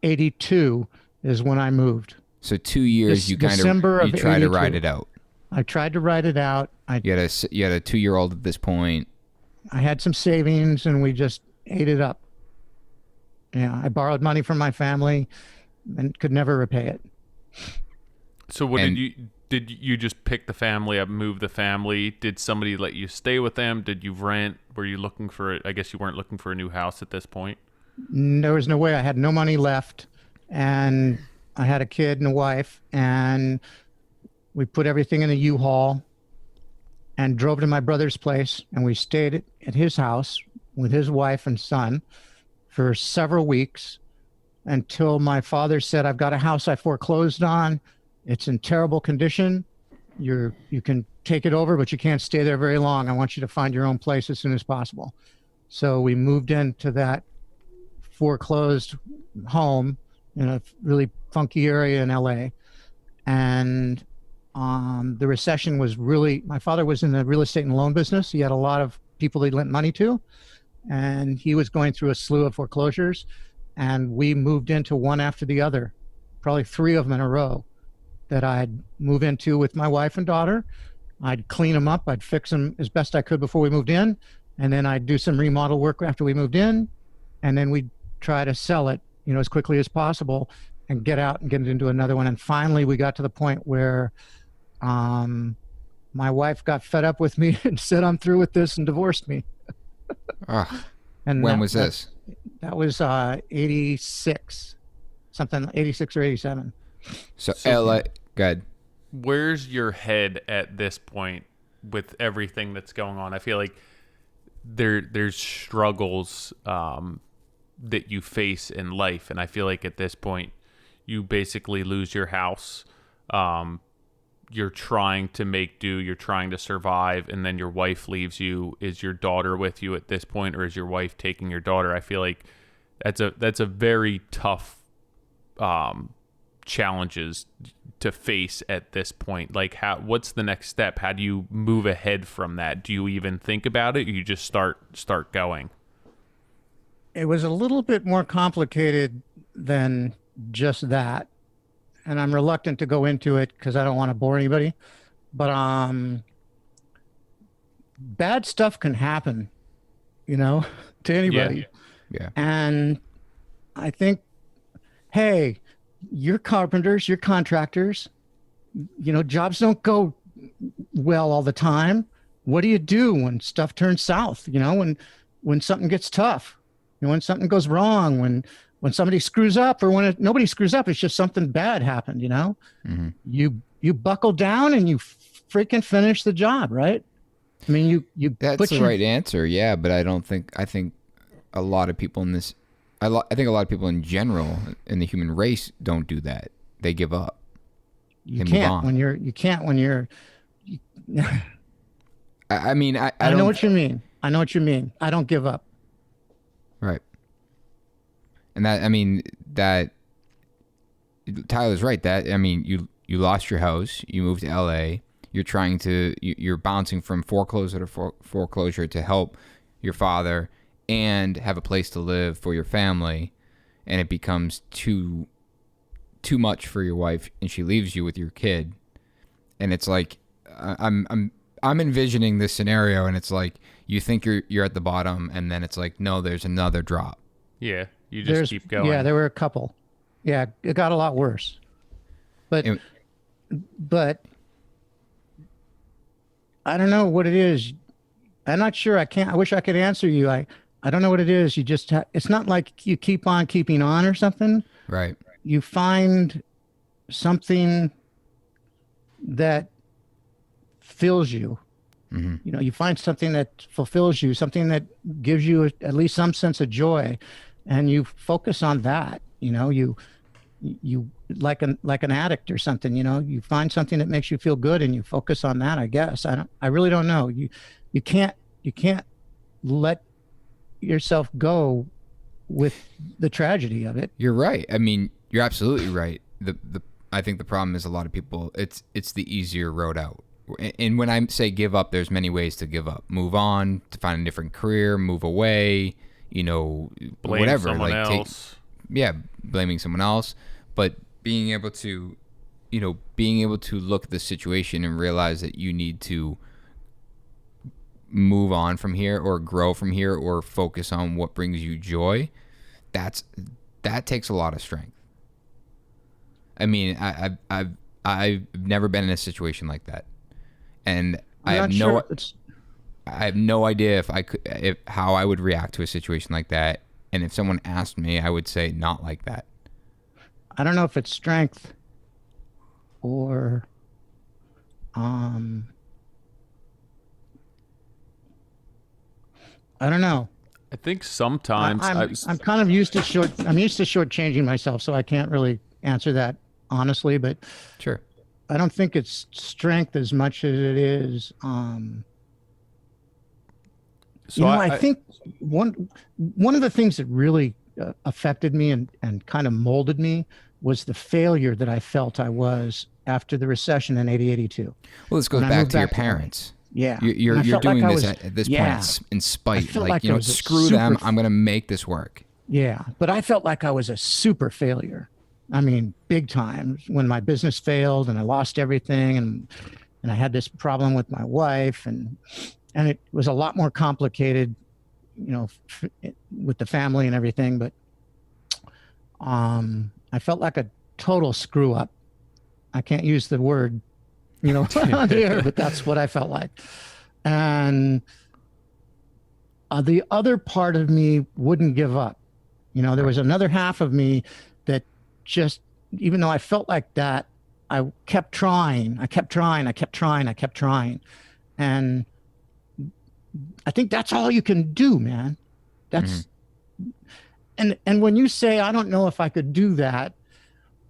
82 is when I moved. So 2 years you tried to ride it out. I tried to ride it out. You had a 2-year-old at this point. I had some savings and we just ate it up. Yeah, I borrowed money from my family and could never repay it. So did you just pick the family up, move the family? Did somebody let you stay with them? Did you rent? Were you looking for it? I guess you weren't looking for a new house at this point. There was no way. I had no money left, and I had a kid and a wife, and we put everything in a U-Haul and drove to my brother's place, and we stayed at his house with his wife and son for several weeks until my father said, I've got a house I foreclosed on. It's in terrible condition. You can take it over, but you can't stay there very long. I want you to find your own place as soon as possible. So we moved into that foreclosed home in a really funky area in LA. And the recession was my father was in the real estate and loan business. He had a lot of people he lent money to, and he was going through a slew of foreclosures. And we moved into one after the other, probably 3 of them in a row, that I'd move into with my wife and daughter. I'd clean them up. I'd fix them as best I could before we moved in. And then I'd do some remodel work after we moved in. And then we'd try to sell it, as quickly as possible and get out and get into another one. And finally we got to the point where my wife got fed up with me and said, I'm through with this, and divorced me. And when was this? That was 86, something 86 or 87. So LA, good. Where's your head at this point with everything that's going on? I feel like there's struggles that you face in life, and I feel like at this point you basically lose your house. You're trying to make do, you're trying to survive, and then your wife leaves you. Is your daughter with you at this point, or is your wife taking your daughter? I feel like that's a very tough challenges to face at this point. Like, what's the next step? How do you move ahead from that? Do you even think about it, or you just start going? It was a little bit more complicated than just that, and I'm reluctant to go into it because I don't want to bore anybody, but bad stuff can happen, to anybody. Yeah. And I think, hey, you're carpenters, you're contractors, jobs don't go well all the time. What do you do when stuff turns south? When something gets tough, when something goes wrong, when somebody screws up, or when nobody screws up, it's just something bad happened, Mm-hmm. You buckle down and you freaking finish the job, right? I mean, you That's the right answer. Yeah. But I think a lot of people in this, I think a lot of people in general in the human race don't do that. They give up. You can't when you're. I mean, I know what you mean. I know what you mean. I don't give up. Right. And that Tyler's right. You lost your house. You moved to LA. You're bouncing from foreclosure to foreclosure to help your father and have a place to live for your family, and it becomes too much for your wife, and she leaves you with your kid, and it's like I'm envisioning this scenario, and it's like you think you're at the bottom, and then it's like, no, there's another drop. Yeah, you just keep going. Yeah, there were a couple. Yeah, it got a lot worse. But I don't know what it is. I'm not sure. I wish I could answer you. I don't know what it is. You just it's not like you keep on keeping on or something. Right. You find something that fills you. Mm-hmm. You know, you find something that fulfills you, something that gives you at least some sense of joy, and you focus on that. You know, you like an addict or something. You know, you find something that makes you feel good, and you focus on that. I guess I really don't know. You can't let yourself go with the tragedy of it. You're right. I mean, you're absolutely right. I think the problem is a lot of people. It's the easier road out. And when I say give up, there's many ways to give up. Move on, to find a different career, move away, you know, Blame whatever. someone else. Blaming someone else. But being able to look at the situation and realize that you need to move on from here or grow from here or focus on what brings you joy, that takes a lot of strength. I mean, I've never been in a situation like that. And I have no idea how I would react to a situation like that. And if someone asked me, I would say not like that. I don't know if it's strength or I don't know. I think sometimes I'm kind of used to shortchanging myself, so I can't really answer that honestly, but Sure. I don't think it's strength as much as it is. I think one of the things that really affected me and kind of molded me was the failure that I felt I was after the recession in 80-82. Well, this goes back to your parents. Yeah. You're doing this at this point in spite. Like screw them. I'm going to make this work. Yeah. But I felt like I was a super failure. I mean, big time, when my business failed and I lost everything, and I had this problem with my wife, and it was a lot more complicated, you know, with the family and everything. But I felt like a total screw up. I can't use the word, you know, on here, but that's what I felt like. And the other part of me wouldn't give up. You know, there was another half of me that just, even though I felt like that, I kept trying. And I think that's all you can do, man. That's, and when you say, I don't know if I could do that,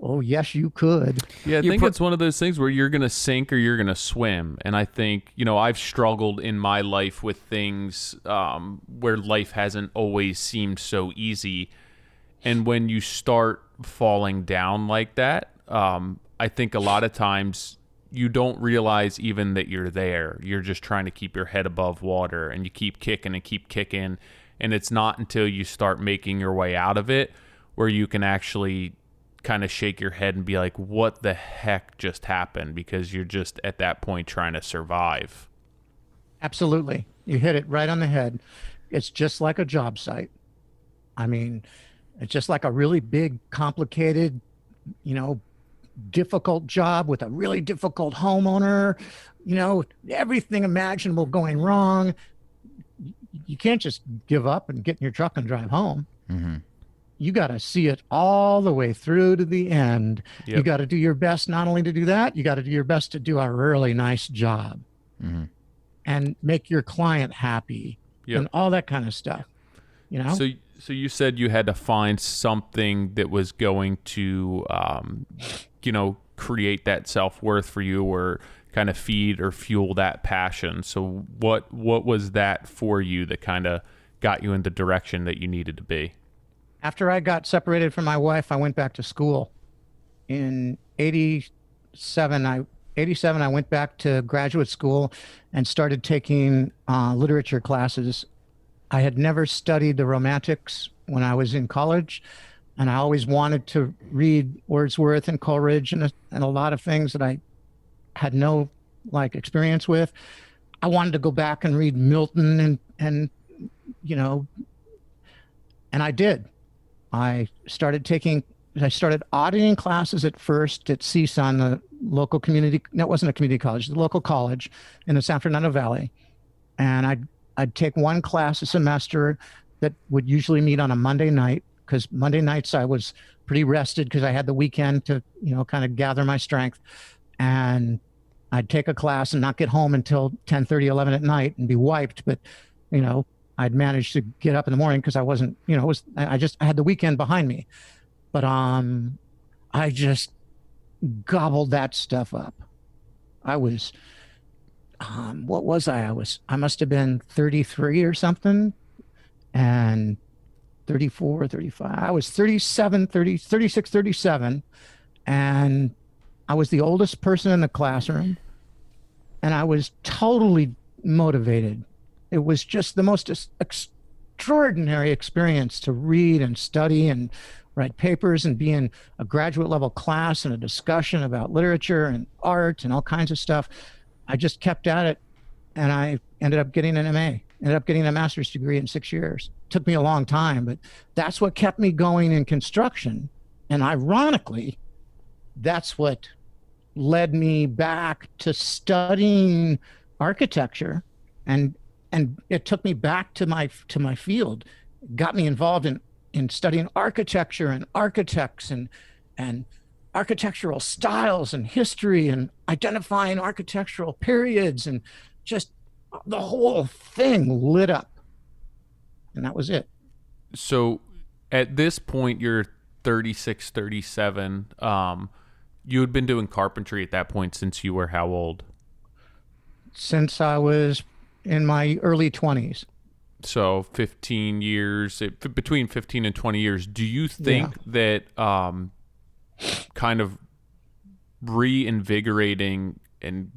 oh, yes, you could. Yeah, I think it's one of those things where you're going to sink or you're going to swim. And I think, you know, I've struggled in my life with things where life hasn't always seemed so easy. And when you start falling down like that, I think a lot of times you don't realize even that you're there. You're just trying to keep your head above water, and you keep kicking and keep kicking. And it's not until you start making your way out of it where you can actually kind of shake your head and be like, what the heck just happened? Because you're just at that point trying to survive. Absolutely. You hit it right on the head. It's just like a job site. I mean, it's just like a really big, complicated, you know, difficult job with a really difficult homeowner, you know, everything imaginable going wrong. You can't just give up and get in your truck and drive home. Mm-hmm. You got to see it all the way through to the end. Yep. You got to do your best not only to do that, you got to do your best to do a really nice job and make your client happy and all that kind of stuff, you know? So you said you had to find something that was going to, you know, create that self-worth for you, or kind of feed or fuel that passion. So what was that for you that kind of got you in the direction that you needed to be? After I got separated from my wife, I went back to school. In 87, I went back to graduate school and started taking literature classes. I had never studied the Romantics when I was in college, and I always wanted to read Wordsworth and Coleridge and a lot of things that I had no like experience with. I wanted to go back and read Milton and you know, and I did. I started auditing classes at first at CSUN, the local community. No, it wasn't a community college, the local college in the San Fernando Valley. And I'd take one class a semester that would usually meet on a Monday night, because Monday nights I was pretty rested because I had the weekend to, you know, kind of gather my strength. And I'd take a class and not get home until 10:30, 11 at night and be wiped. But, you know, I'd managed to get up in the morning because I wasn't, you know, I had the weekend behind me. But I just gobbled that stuff up. I was, what was I? I must have been 33 or something, and 34, 35. I was 37, 30, 36, 37, and I was the oldest person in the classroom, and I was totally motivated. It was just the most extraordinary experience to read and study and write papers and be in a graduate level class and a discussion about literature and art and all kinds of stuff. I just kept at it, and I ended up getting an MA, ended up getting a master's degree in 6 years. It took me a long time, but that's what kept me going in construction. And ironically, that's what led me back to studying architecture, and it took me back to my field. It got me involved in studying architecture and architects and architectural styles and history and identifying architectural periods, and just the whole thing lit up. And that was it. So at this point, you're 36, 37. You had been doing carpentry at that point since you were how old? Since I was in my early 20s. So 15 years, between 15 and 20 years. Do you think that kind of reinvigorating and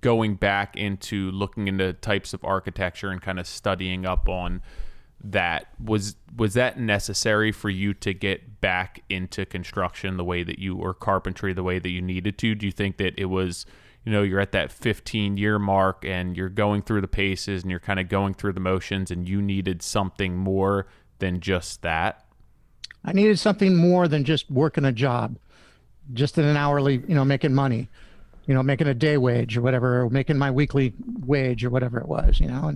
going back into looking into types of architecture and kind of studying up on that, was that necessary for you to get back into construction the way that you, or carpentry the way that you needed to? Do you think that it was, you know, you're at that 15-year mark and you're going through the paces and you're kind of going through the motions and you needed something more than just that? I needed something more than just working a job, just in an hourly, you know, making money, you know, making a day wage or whatever, or making my weekly wage or whatever it was, you know,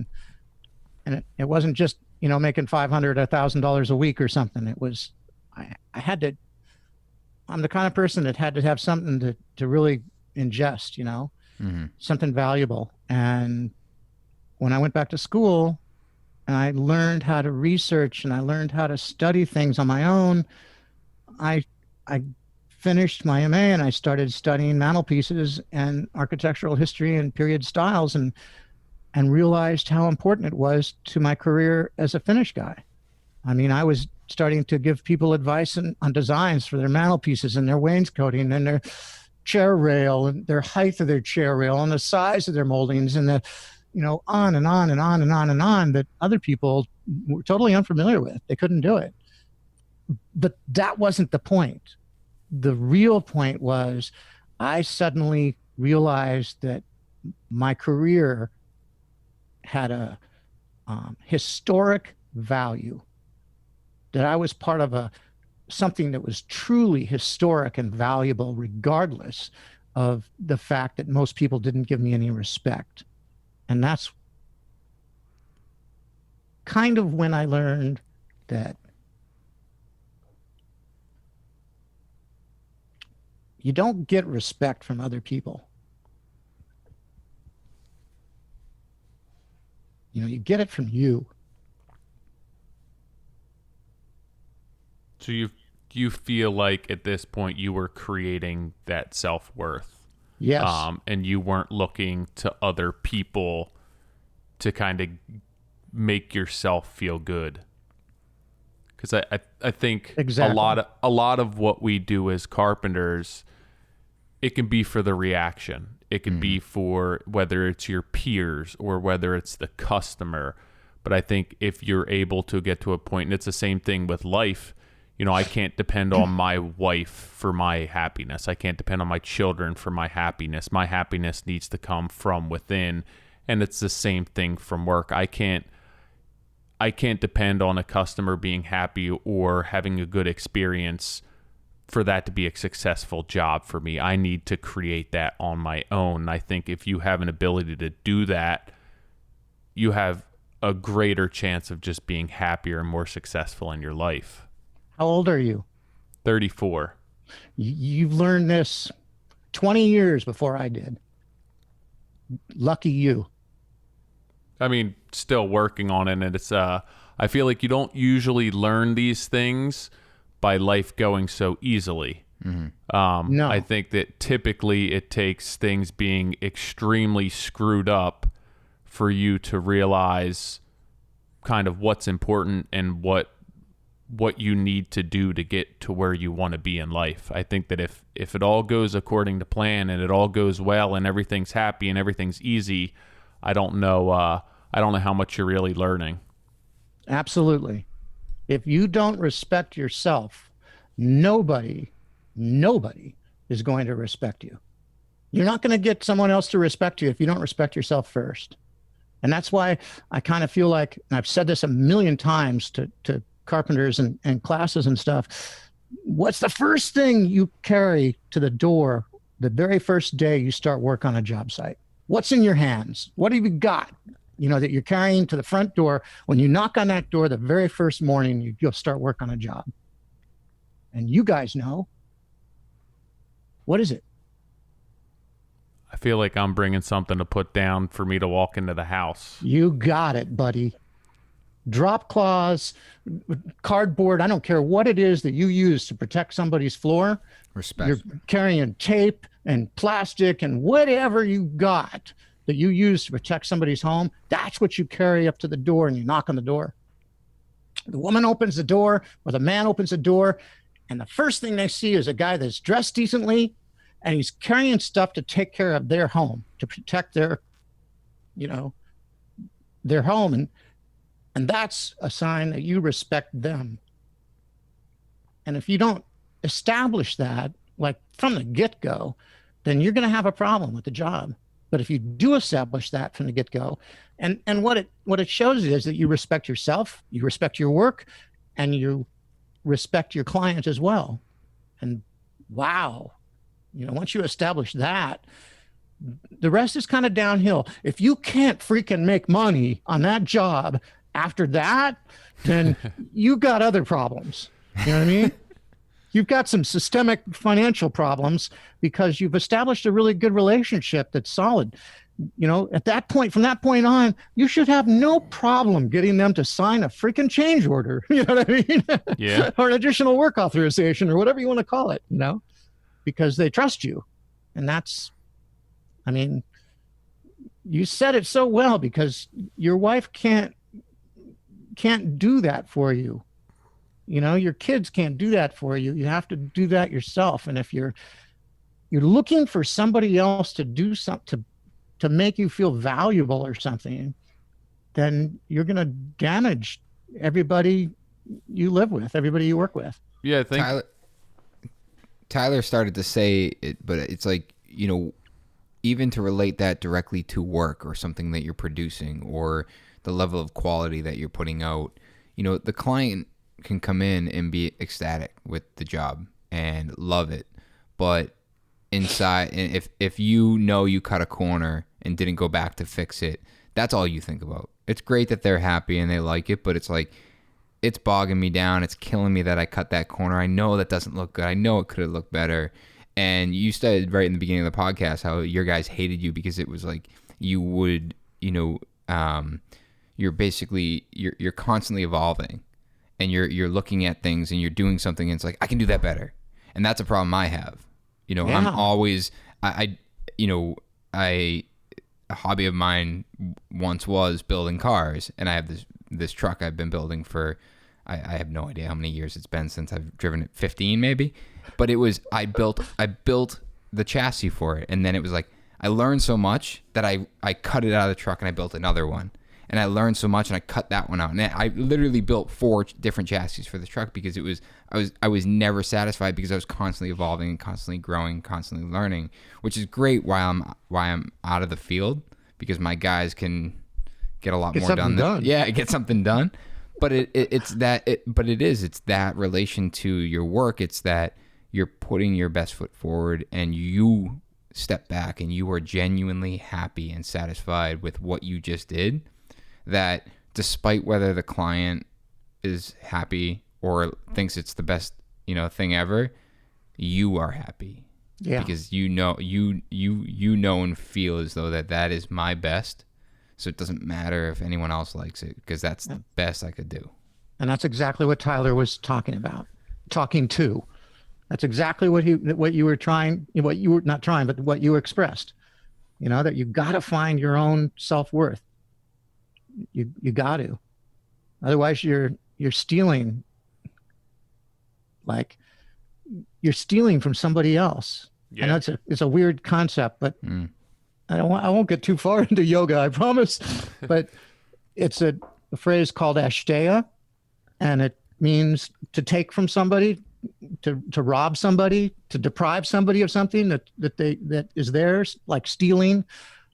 and it wasn't just, you know, making $500, $1,000 a week or something. It was, I'm the kind of person that had to have something to really ingest, you know, something valuable. And when I went back to school and I learned how to research and I learned how to study things on my own, I finished my MA and I started studying mantelpieces and architectural history and period styles, and realized how important it was to my career as a finish guy. I mean, I was starting to give people advice on designs for their mantelpieces and their wainscoting and their chair rail and their height of their chair rail and the size of their moldings and the, you know, on and on and on and on and on, that other people were totally unfamiliar with. They couldn't do it. But that wasn't the point. The real point was I suddenly realized that my career had a historic value, that I was part of something that was truly historic and valuable, regardless of the fact that most people didn't give me any respect. And that's kind of when I learned that you don't get respect from other people. You know, you get it from you. So you feel like at this point you were creating that self-worth. Yes. And you weren't looking to other people to kind of make yourself feel good. Because I think exactly. a lot of what we do as carpenters, it can be for the reaction. It can be for whether it's your peers or whether it's the customer. But I think if you're able to get to a point, and it's the same thing with life, you know, I can't depend on my wife for my happiness. I can't depend on my children for my happiness. My happiness needs to come from within. And it's the same thing from work. I can't depend on a customer being happy or having a good experience for that to be a successful job for me. I need to create that on my own. And I think if you have an ability to do that, you have a greater chance of just being happier and more successful in your life. How old are you? 34. You've learned this 20 years before I did. Lucky you. I mean, still working on it. And it's, I feel like you don't usually learn these things by life going so easily. Mm-hmm. No. I think that typically it takes things being extremely screwed up for you to realize kind of what's important and what you need to do to get to where you want to be in life. I think that if it all goes according to plan and it all goes well and everything's happy and everything's easy, I don't know how much you're really learning. Absolutely. If you don't respect yourself, nobody is going to respect you. You're not going to get someone else to respect you if you don't respect yourself first. And that's why I kind of feel like, and I've said this a million times to carpenters and classes and stuff, what's the first thing you carry to the door the very first day you start work on a job site? What's in your hands? What have you got, that you're carrying to the front door? When you knock on that door the very first morning, you'll start work on a job. And you guys know. What is it? I feel like I'm bringing something to put down for me to walk into the house. You got it, buddy. Drop cloths, cardboard, I don't care what it is that you use to protect somebody's floor. Respect. You're carrying tape and plastic and whatever you got that you use to protect somebody's home. That's what you carry up to the door and you knock on the door. The woman opens the door or the man opens the door, and the first thing they see is a guy that's dressed decently and he's carrying stuff to take care of their home, to protect their home. And that's a sign that you respect them. And if you don't establish that, like from the get-go, then you're going to have a problem with the job. But if you do establish that from the get-go, and what it shows is that you respect yourself, you respect your work, and you respect your client as well. And wow, once you establish that, the rest is kind of downhill. If you can't freaking make money on that job after that, then you got other problems. You know what I mean? You've got some systemic financial problems because you've established a really good relationship that's solid. At that point, from that point on, you should have no problem getting them to sign a freaking change order. You know what I mean? Yeah. Or an additional work authorization or whatever you want to call it, because they trust you. And that's, you said it so well, because your wife can't do that for you. Your kids can't do that for you. You have to do that yourself. And if you're looking for somebody else to do something to make you feel valuable or something, then you're going to damage everybody you live with, everybody you work with. Yeah, I think Tyler started to say it, but it's like, even to relate that directly to work or something that you're producing or the level of quality that you're putting out, the client can come in and be ecstatic with the job and love it. But inside, and if you cut a corner and didn't go back to fix it, that's all you think about. It's great that they're happy and they like it, but it's like, it's bogging me down. It's killing me that I cut that corner. I know that doesn't look good. I know it could have looked better. And you said right in the beginning of the podcast how your guys hated you because it was like you would, you're basically, you're constantly evolving and you're looking at things and you're doing something and it's like, I can do that better. And that's a problem I have. Yeah. I'm always, a hobby of mine once was building cars, and I have this truck I've been building for, I have no idea how many years it's been since I've driven it, 15 maybe. But it was, I built the chassis for it, and then it was like, I learned so much that I cut it out of the truck and I built another one. and I learned so much, and I cut that one out. And I literally built 4 different chassis for the truck because I was never satisfied because I was constantly evolving and constantly growing, constantly learning, which is great while I'm out of the field because my guys can get a lot more done. Yeah, get something done. But it's that relation to your work. It's that you're putting your best foot forward and you step back and you are genuinely happy and satisfied with what you just did, that despite whether the client is happy or thinks it's the best, thing ever, you are happy. Yeah. Because you know and feel as though that is my best. So it doesn't matter if anyone else likes it because that's the best I could do. And that's exactly what Tyler was talking about. That's exactly what you were expressed. That you got to find your own self-worth. You got to. Otherwise you're stealing. Like you're stealing from somebody else. Yeah. I know it's a weird concept, but I won't get too far into yoga, I promise. But it's a phrase called ashdeya, and it means to take from somebody, to rob somebody, to deprive somebody of something that is theirs, like stealing,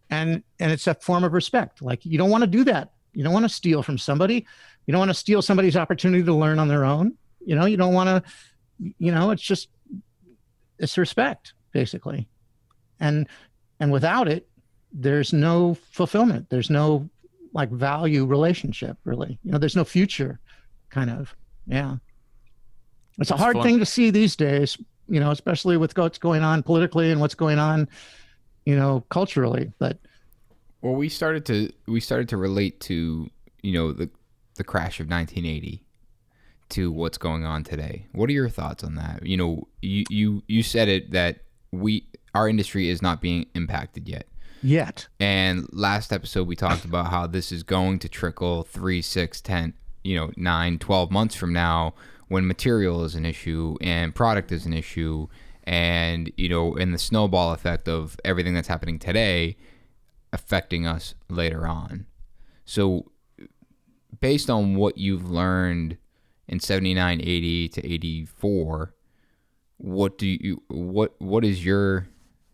and it's a form of respect. Like you don't want to do that. You don't want to steal from somebody. You don't want to steal somebody's opportunity to learn on their own. You don't want to. It's respect basically, and without it, there's no fulfillment. There's no like value relationship really. There's no future, kind of. Yeah. It's a hard thing to see these days, especially with what's going on politically and what's going on, culturally. But we started to relate to, the crash of 1980 to what's going on today. What are your thoughts on that? You said it that our industry is not being impacted yet. And last episode we talked about how this is going to trickle 3, 6, 10, 9, 12 months from now, when material is an issue and product is an issue, and and the snowball effect of everything that's happening today affecting us later on. So based on what you've learned in 79, 80 to 84, what is your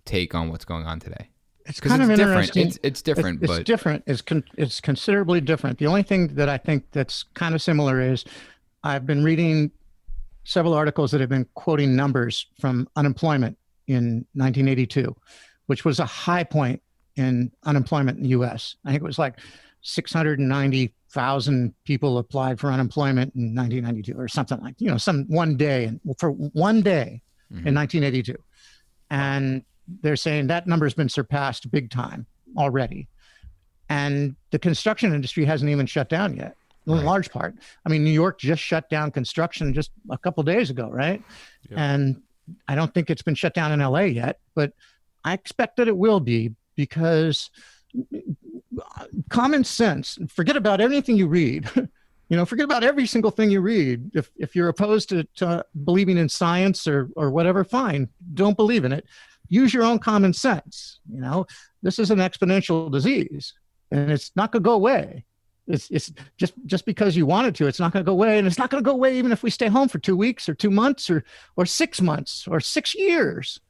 take on what's going on today? It's kind of interesting. It's different, but it's different. It's considerably different. The only thing that I think that's kind of similar is I've been reading several articles that have been quoting numbers from unemployment in 1982, which was a high point in unemployment in the U.S. I think it was like 690,000 people applied for unemployment in 1992 or something like, one day in 1982. And they're saying that number has been surpassed big time already. And the construction industry hasn't even shut down yet. In large part. I mean, New York just shut down construction just a couple of days ago, right? Yep. And I don't think it's been shut down in LA yet, but I expect that it will be, because common sense, forget about anything you read, forget about every single thing you read. If you're opposed to believing in science or whatever, fine, don't believe in it. Use your own common sense. This is an exponential disease and it's not going to go away. It's just because you want it to, it's not going to go away. And it's not going to go away even if we stay home for 2 weeks or 2 months or 6 months or 6 years.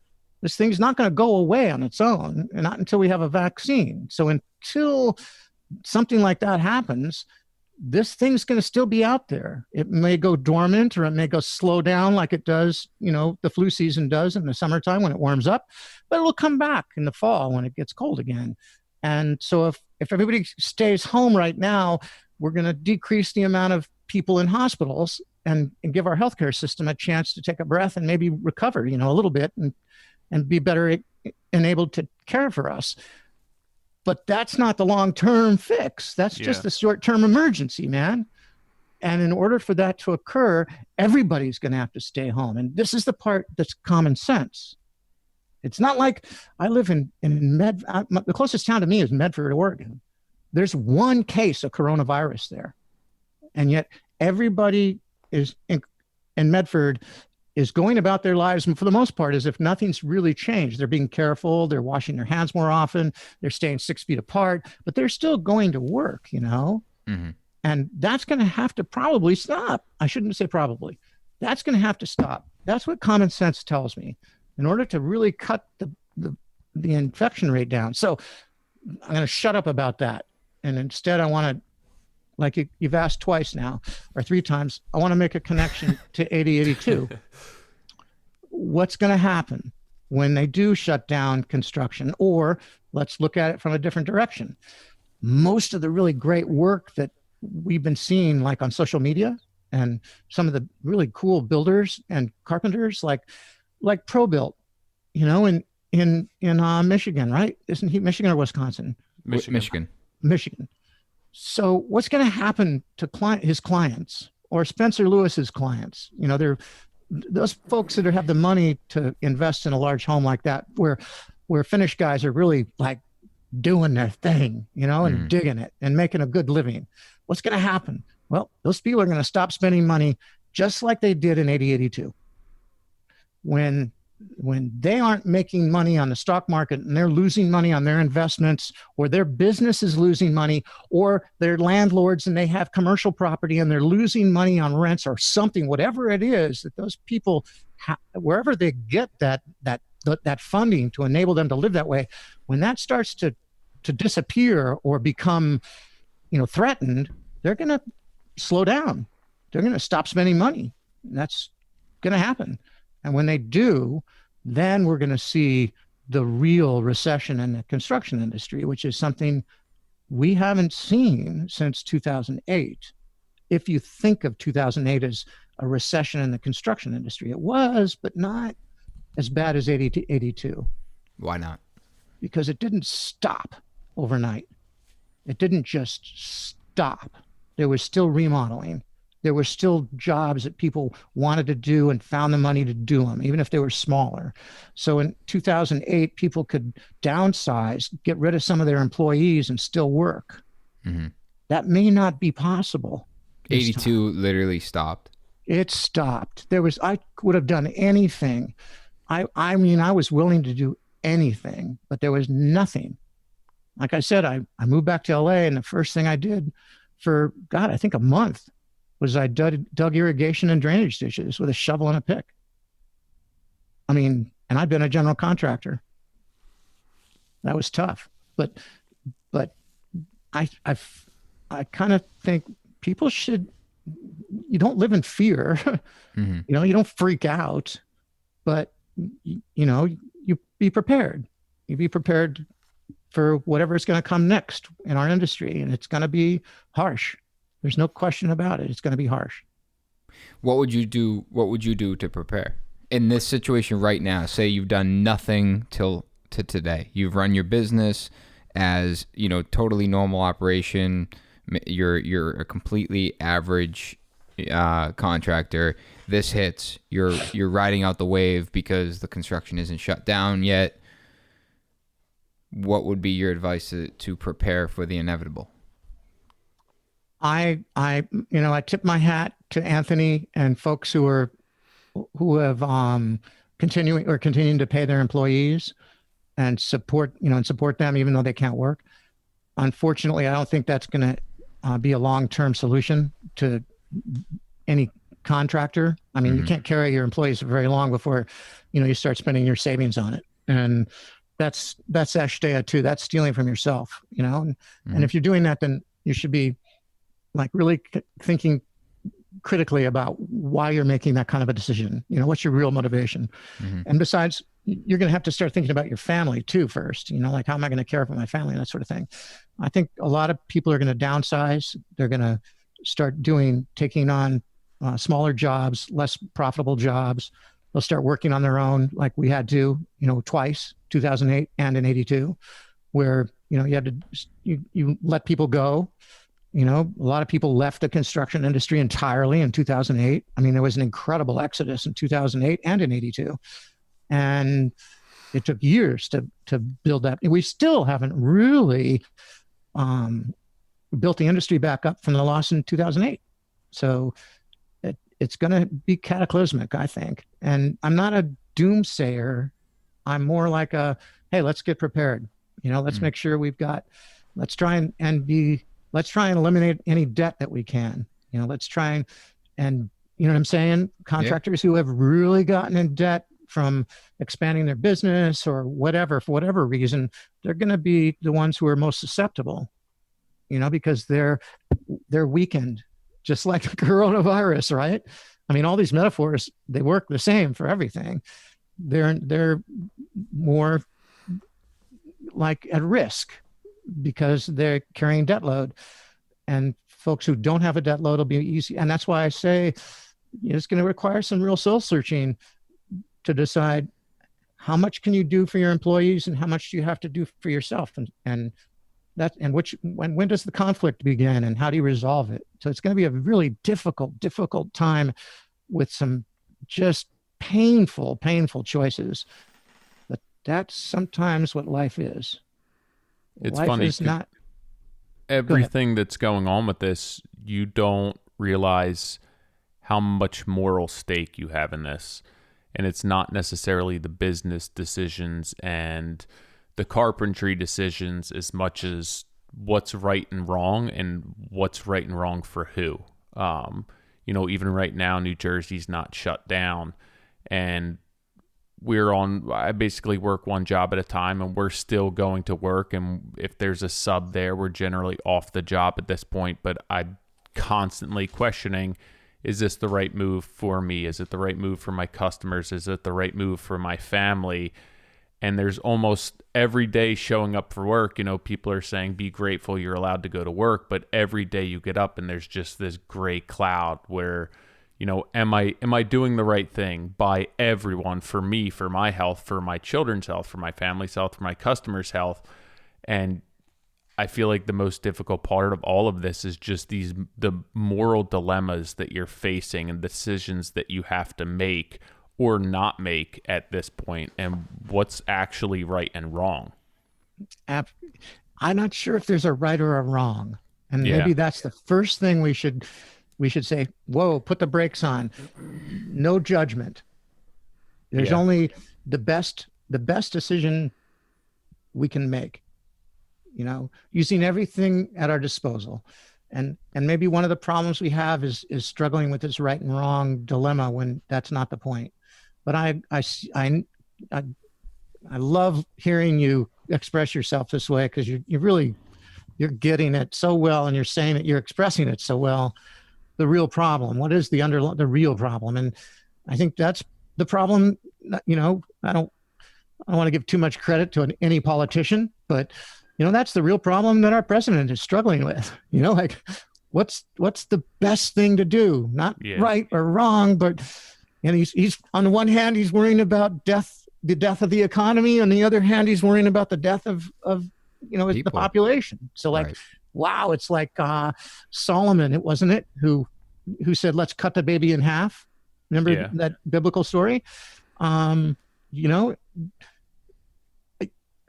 This thing's not going to go away on its own, and not until we have a vaccine. So until something like that happens, this thing's going to still be out there. It may go dormant, or it may go slow down like it does, the flu season does in the summertime when it warms up, but it'll come back in the fall when it gets cold again. And so if everybody stays home right now, we're going to decrease the amount of people in hospitals and give our healthcare system a chance to take a breath and maybe recover, a little bit and be better enabled to care for us. But that's not the long-term fix. That's just the short-term emergency, man. And in order for that to occur, everybody's going to have to stay home. And this is the part that's common sense. It's not like I live in the closest town to me is Medford, Oregon. There's one case of coronavirus there. And yet everybody is in Medford is going about their lives, and for the most part, as if nothing's really changed. They're being careful. They're washing their hands more often. They're staying 6 feet apart, but they're still going to work, Mm-hmm. and that's going to have to probably stop. I shouldn't say probably. That's going to have to stop. That's what common sense tells me in order to really cut the infection rate down. So I'm going to shut up about that. And instead, I want to, like you've asked twice now or 3 times, I want to make a connection to 8082. What's going to happen when they do shut down construction? Or let's look at it from a different direction. Most of the really great work that we've been seeing, like on social media, and some of the really cool builders and carpenters, like ProBuilt, in Michigan, right? Isn't he Michigan or Wisconsin? Michigan. So what's going to happen to his clients or Spencer Lewis's clients? They're those folks that have the money to invest in a large home like that, where Finnish guys are really like doing their thing, and digging it and making a good living. What's going to happen? Well, those people are going to stop spending money just like they did in 8082. When they aren't making money on the stock market and they're losing money on their investments, or their business is losing money, or they're landlords and they have commercial property and they're losing money on rents or something, whatever it is that those people, wherever they get that funding to enable them to live that way, when that starts to disappear or become, threatened, they're going to slow down. They're going to stop spending money. That's going to happen. And when they do, then we're going to see the real recession in the construction industry, which is something we haven't seen since 2008. If you think of 2008 as a recession in the construction industry, it was, but not as bad as 82. Why not? Because it didn't stop overnight. It didn't just stop. There was still remodeling. There were still jobs that people wanted to do and found the money to do them, even if they were smaller. So in 2008, people could downsize, get rid of some of their employees and still work. Mm-hmm. That may not be possible. 82 literally stopped. It stopped. I would have done anything. I mean, I was willing to do anything, but there was nothing. Like I said, I moved back to LA, and the first thing I did for, I think a month, was I dug irrigation and drainage ditches with a shovel and a pick. I mean, and I'd been a general contractor. That was tough, but I kind of think people should. You don't live in fear. Mm-hmm. You don't freak out, but you be prepared. You be prepared for whatever is going to come next in our industry, and it's going to be harsh. There's no question about it. It's going to be harsh. What would you do? What would you do to prepare in this situation right now? Say you've done nothing till to today. You've run your business as totally normal operation. You're a completely average contractor. This hits. You're riding out the wave because the construction isn't shut down yet. What would be your advice to prepare for the inevitable? I tip my hat to Anthony and folks who have continuing to pay their employees and support them even though they can't work. Unfortunately, I don't think that's going to be a long-term solution to any contractor. I mean, You can't carry your employees for very long before you start spending your savings on it, and that's ashdaya too. That's stealing from yourself, and if you're doing that, then you should be like really thinking critically about why you're making that kind of a decision. What's your real motivation? Mm-hmm. And besides, you're going to have to start thinking about your family too first, like how am I going to care for my family and that sort of thing. I think a lot of people are going to downsize. They're going to start taking on smaller jobs, less profitable jobs. They'll start working on their own, like we had to, twice, 2008 and in 82, where, you had to, you let people go. A lot of people left the construction industry entirely in 2008. I mean, there was an incredible exodus in 2008 and in 82. And it took years to build that. We still haven't really built the industry back up from the loss in 2008. So it's going to be cataclysmic, I think. And I'm not a doomsayer. I'm more like a, hey, let's get prepared. Let's make sure let's try and eliminate any debt that we can. Let's try and you know what I'm saying? Contractors who have really gotten in debt from expanding their business or whatever, for whatever reason, they're going to be the ones who are most susceptible, because they're weakened, just like the coronavirus, right? I mean, all these metaphors, they work the same for everything. They're more like at risk because they're carrying debt load, and folks who don't have a debt load will be easy. And that's why I say it's going to require some real soul searching to decide how much can you do for your employees and how much do you have to do for yourself, when does the conflict begin and how do you resolve it? So it's going to be a really difficult time with some just painful choices. But that's sometimes what life is. It's life funny. Is not everything that's going on with this, you don't realize how much moral stake you have in this. And it's not necessarily the business decisions and the carpentry decisions as much as what's right and wrong and what's right and wrong for who. Even right now, New Jersey's not shut down, and I basically work one job at a time, and we're still going to work. And if there's a sub there, we're generally off the job at this point, but I'm constantly questioning, is this the right move for me? Is it the right move for my customers? Is it the right move for my family? And there's almost every day showing up for work, people are saying, be grateful you're allowed to go to work. But every day you get up and there's just this gray cloud where, am I doing the right thing by everyone, for me, for my health, for my children's health, for my family's health, for my customers' health? And I feel like the most difficult part of all of this is just the moral dilemmas that you're facing and decisions that you have to make or not make at this point, and what's actually right and wrong. I'm not sure if there's a right or a wrong. And maybe that's the first thing we should say, whoa, put the brakes on. No judgment. There's only the best decision we can make, using everything at our disposal. And maybe one of the problems we have is struggling with this right and wrong dilemma when that's not the point. But I love hearing you express yourself this way, because you're getting it so well, and you're saying it, you're expressing it so well. The real problem. What is the real problem? And I think that's the problem. I don't want to give too much credit to any politician, but that's the real problem that our president is struggling with. What's the best thing to do? Not right or wrong, but he's on the one hand, he's worrying about the death of the economy. On the other hand, he's worrying about the death of the population. So right. Wow, it's like Solomon, wasn't it, who said, let's cut the baby in half. Remember that biblical story?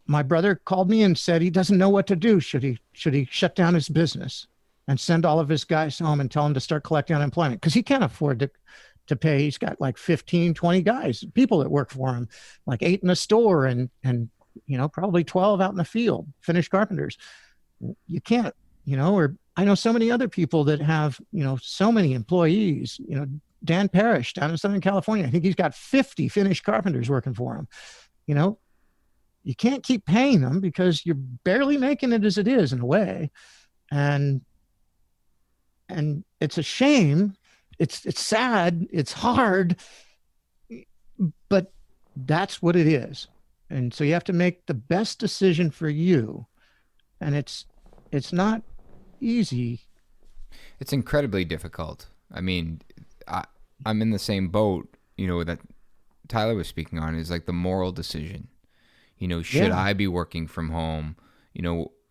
My brother called me and said he doesn't know what to do. Should he shut down his business and send all of his guys home and tell them to start collecting unemployment? Because he can't afford to pay. He's got like 15, 20 guys, people that work for him, like 8 in the store and probably 12 out in the field, finished carpenters. You can't, or I know so many other people that have, so many employees, Dan Parrish down in Southern California. I think he's got 50 finished carpenters working for him. You can't keep paying them because you're barely making it as it is, in a way. And it's a shame. It's sad. It's hard, but that's what it is. And so you have to make the best decision for you. And it's not easy. It's incredibly difficult. I mean, I'm in the same boat, that Tyler was speaking on, is like the moral decision. Should I be working from home?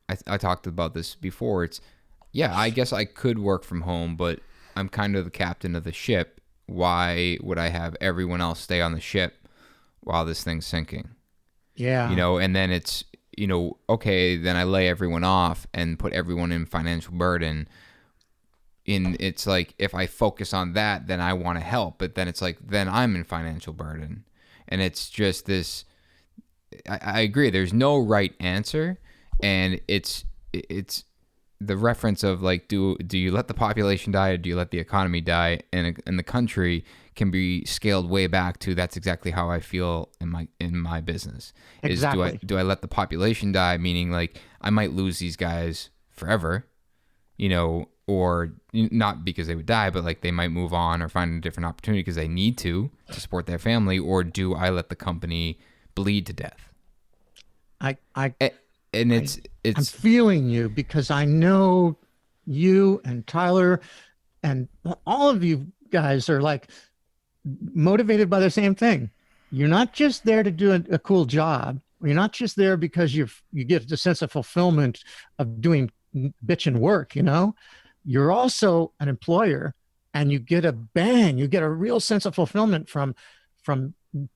I talked about this before. I guess I could work from home, but I'm kind of the captain of the ship. Why would I have everyone else stay on the ship while this thing's sinking? Yeah. And then it's, okay, then I lay everyone off and put everyone in financial burden. it's like, if I focus on that, then I want to help, but then it's like, then I'm in financial burden. And it's just this, I agree, there's no right answer. And it's the reference of like, do you let the population die, or do you let the economy die? And the country can be scaled way back to, that's exactly how I feel in my business. Exactly. Do I let the population die, meaning like I might lose these guys forever, or not because they would die, but like they might move on or find a different opportunity because they need to support their family, or do I let the company bleed to death? I'm feeling you, because I know you and Tyler and all of you guys are like motivated by the same thing. You're not just there to do a cool job. You're not just there because you get the sense of fulfillment of doing bitchin' work, You're also an employer, and you get a real sense of fulfillment from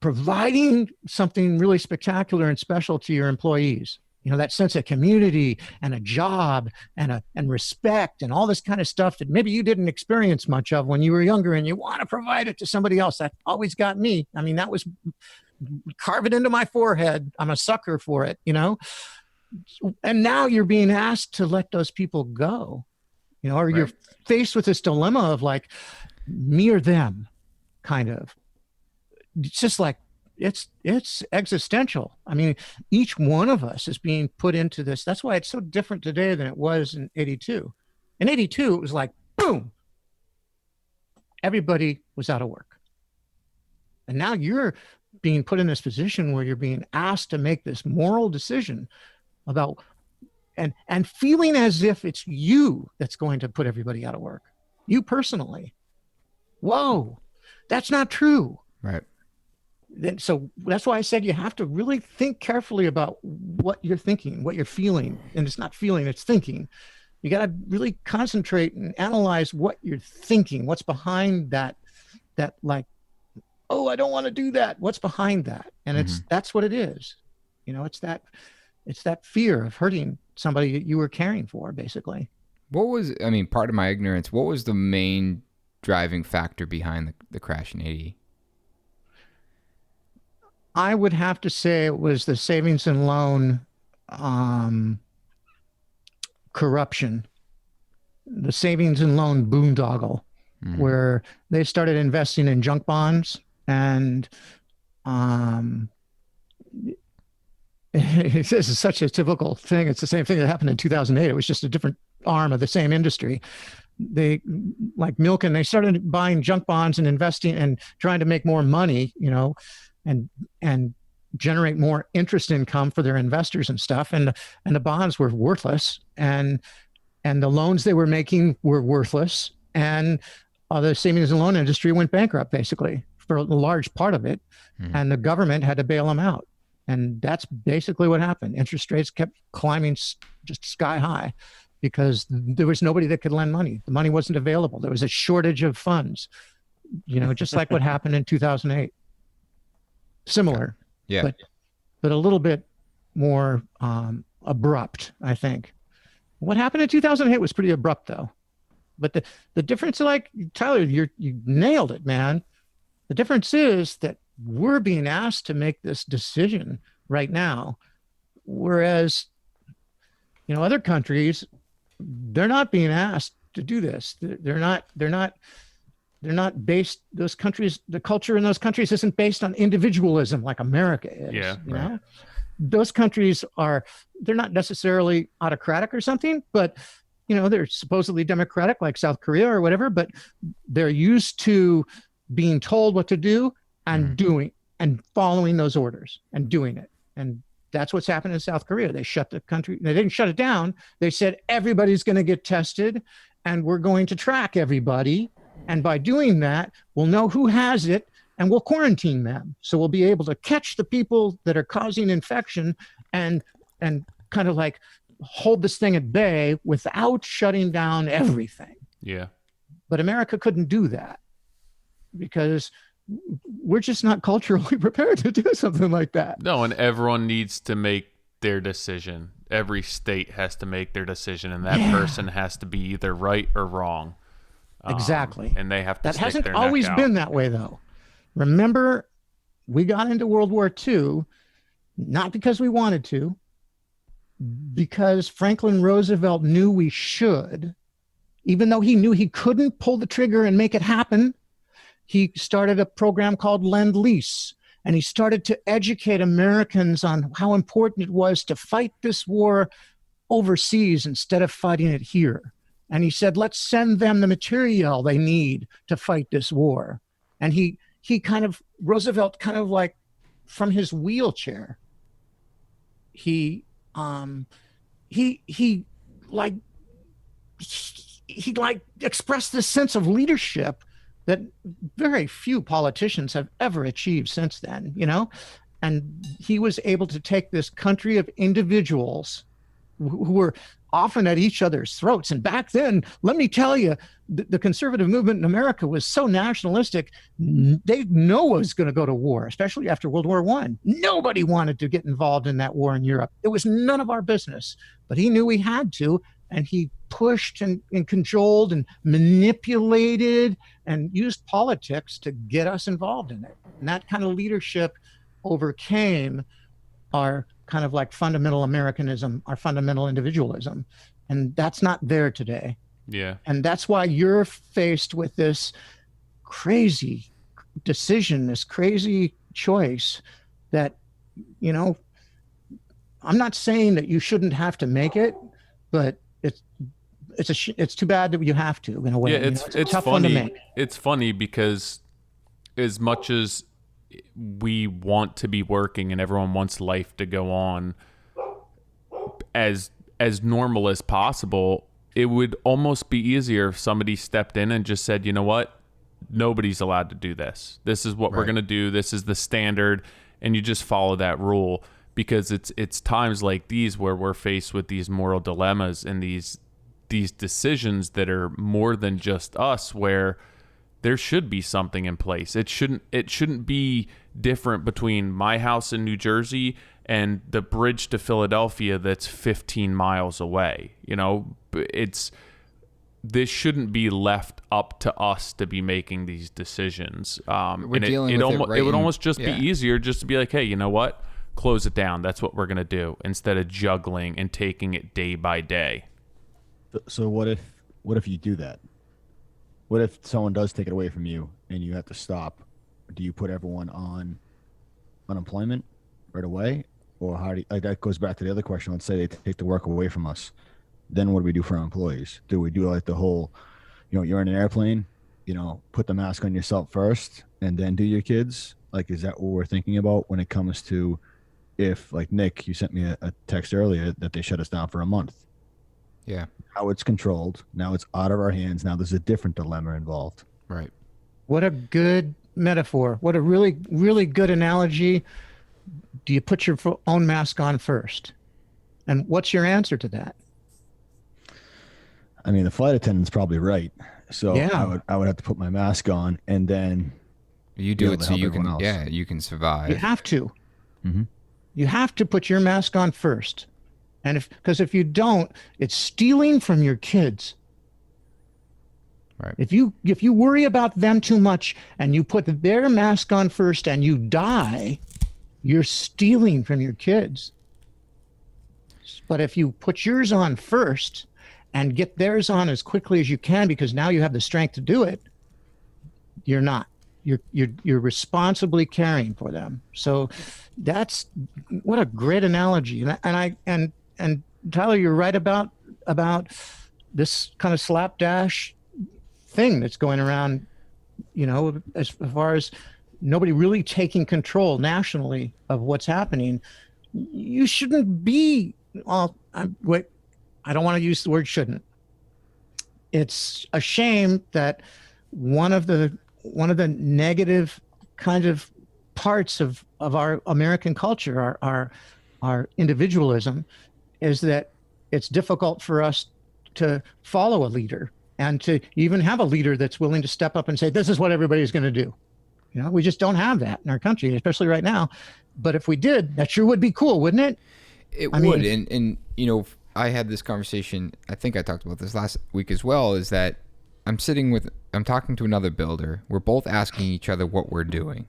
providing something really spectacular and special to your employees. That sense of community and a job and respect and all this kind of stuff that maybe you didn't experience much of when you were younger, and you want to provide it to somebody else. That always got me. I mean, that was carve it into my forehead. I'm a sucker for it, And now you're being asked to let those people go, or right. You're faced with this dilemma of like, me or them, kind of. It's just like, it's existential. I mean, each one of us is being put into this. That's why it's so different today than it was in 82. In 82, it was like, boom, everybody was out of work. And now you're being put in this position where you're being asked to make this moral decision about, and feeling as if it's you that's going to put everybody out of work. You personally. Whoa, that's not true. Right. So that's why I said you have to really think carefully about what you're thinking, what you're feeling. And it's not feeling, it's thinking. You got to really concentrate and analyze what you're thinking, what's behind that like, oh, I don't want to do that. What's behind that? And that's what it is. It's that fear of hurting somebody that you were caring for, basically. Part of my ignorance, what was the main driving factor behind the crash in 80? I would have to say it was the savings and loan corruption, the savings and loan boondoggle, where they started investing in junk bonds, and this is such a typical thing. It's the same thing that happened in 2008. It was just a different arm of the same industry. They, like milking, they started buying junk bonds and investing and trying to make more money, and generate more interest income for their investors and stuff. And the bonds were worthless, and the loans they were making were worthless. And the savings and loan industry went bankrupt, basically, for a large part of it. And the government had to bail them out. And that's basically what happened. Interest rates kept climbing just sky high because there was nobody that could lend money. The money wasn't available. There was a shortage of funds, just like what happened in 2008. Similar, yeah, but a little bit more abrupt, I think. What happened in 2008 was pretty abrupt, though. But the difference, like Tyler, you nailed it, man. The difference is that we're being asked to make this decision right now, whereas, other countries, they're not being asked to do this. They're not based, those countries, the culture in those countries isn't based on individualism like America is. Yeah, you know? Those countries they're not necessarily autocratic or something, but they're supposedly democratic like South Korea or whatever, but they're used to being told what to do and doing and following those orders and doing it. And that's what's happened in South Korea. They shut the country. They didn't shut it down. They said, everybody's going to get tested and we're going to track everybody. And by doing that, we'll know who has it and we'll quarantine them. So we'll be able to catch the people that are causing infection and kind of like hold this thing at bay without shutting down everything. Yeah. But America couldn't do that because we're just not culturally prepared to do something like that. No, and everyone needs to make their decision. Every state has to make their decision, and that person has to be either right or wrong. Exactly. And they have to That stick hasn't their neck always out. been that way, though. Remember, we got into World War II, not because we wanted to, because Franklin Roosevelt knew we should, even though he knew he couldn't pull the trigger and make it happen. He started a program called Lend-Lease, and he started to educate Americans on how important it was to fight this war overseas instead of fighting it here. And he said, let's send them the material they need to fight this war. And Roosevelt kind of like from his wheelchair, he expressed this sense of leadership that very few politicians have ever achieved since then, and he was able to take this country of individuals who were often at each other's throats. And back then, let me tell you, the conservative movement in America was so nationalistic, they know was going to go to war, especially after World War I. Nobody wanted to get involved in that war in Europe. It was none of our business, but he knew we had to, and he pushed and cajoled and manipulated and used politics to get us involved in it. And that kind of leadership overcame our kind of like fundamental Americanism, our fundamental individualism. And that's not there today. Yeah. And that's why you're faced with this crazy decision, this crazy choice that, I'm not saying that you shouldn't have to make it, but it's too bad that you have to, in a way. Yeah, it's a tough funny. one to make. It's funny because as much as we want to be working and everyone wants life to go on as normal as possible, it would almost be easier if somebody stepped in and just said, you know what, nobody's allowed to do this. This is what we're going to do. This is the standard. And you just follow that rule, because it's times like these where we're faced with these moral dilemmas and these decisions that are more than just us, where there should be something in place. It shouldn't be different between my house in New Jersey and the bridge to Philadelphia that's 15 miles away. This shouldn't be left up to us to be making these decisions. We're dealing with it right it would in- almost just yeah. be easier just to be like, hey, you know what? Close it down. That's what we're going to do, instead of juggling and taking it day by day. So what if you do that? What if someone does take it away from you and you have to stop? Do you put everyone on unemployment right away? Or how do you, that goes back to the other question. Let's say they take the work away from us. Then what do we do for our employees? Do we do like the whole, you're in an airplane, put the mask on yourself first and then do your kids? Like, is that what we're thinking about when it comes to, if like Nick, you sent me a text earlier that they shut us down for a month? Yeah. Now it's controlled. Now it's out of our hands. Now there's a different dilemma involved. Right. What a good metaphor. What a really, really good analogy. Do you put your own mask on first? And what's your answer to that? I mean, the flight attendant's probably right. So Yeah. I would have to put my mask on and then You be do able it to so help you can, everyone else. you can survive. You have to. Mm-hmm. You have to put your mask on first. And because if you don't, it's stealing from your kids. Right. If you worry about them too much and you put their mask on first and you die, you're stealing from your kids. But if you put yours on first and get theirs on as quickly as you can, because now you have the strength to do it, you're not. You're responsibly caring for them. So that's what a great analogy. And Tyler, you're right about this kind of slapdash thing that's going around, as far as nobody really taking control nationally of what's happening. You shouldn't be, I don't want to use the word shouldn't. It's a shame that one of the negative kind of parts of our American culture, our individualism, is that it's difficult for us to follow a leader and to even have a leader that's willing to step up and say, this is what everybody's going to do. We just don't have that in our country, especially right now. But if we did, that sure would be cool, wouldn't it? It would. And I had this conversation, I think I talked about this last week as well, is that I'm talking to another builder. We're both asking each other what we're doing.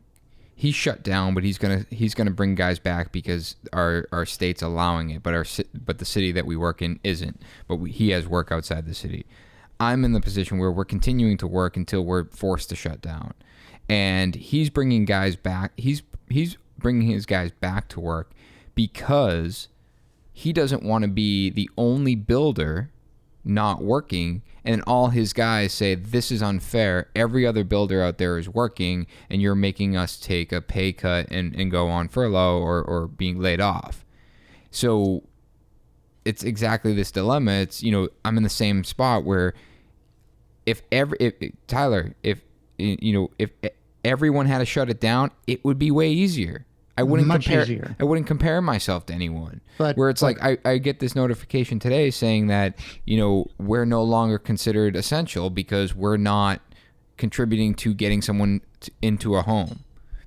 He's shut down, but he's gonna bring guys back because our state's allowing it, but the city that we work in isn't. But he has work outside the city. I'm in the position where we're continuing to work until we're forced to shut down, and he's bringing guys back. He's bringing his guys back to work because he doesn't want to be the only builder not working, and all his guys say, this is unfair. Every other builder out there is working, and you're making us take a pay cut and go on furlough or being laid off. So it's exactly this dilemma. It's, I'm in the same spot where if everyone had to shut it down, it would be way easier. I wouldn't compare myself to anyone. But like I get this notification today saying that, we're no longer considered essential because we're not contributing to getting someone into a home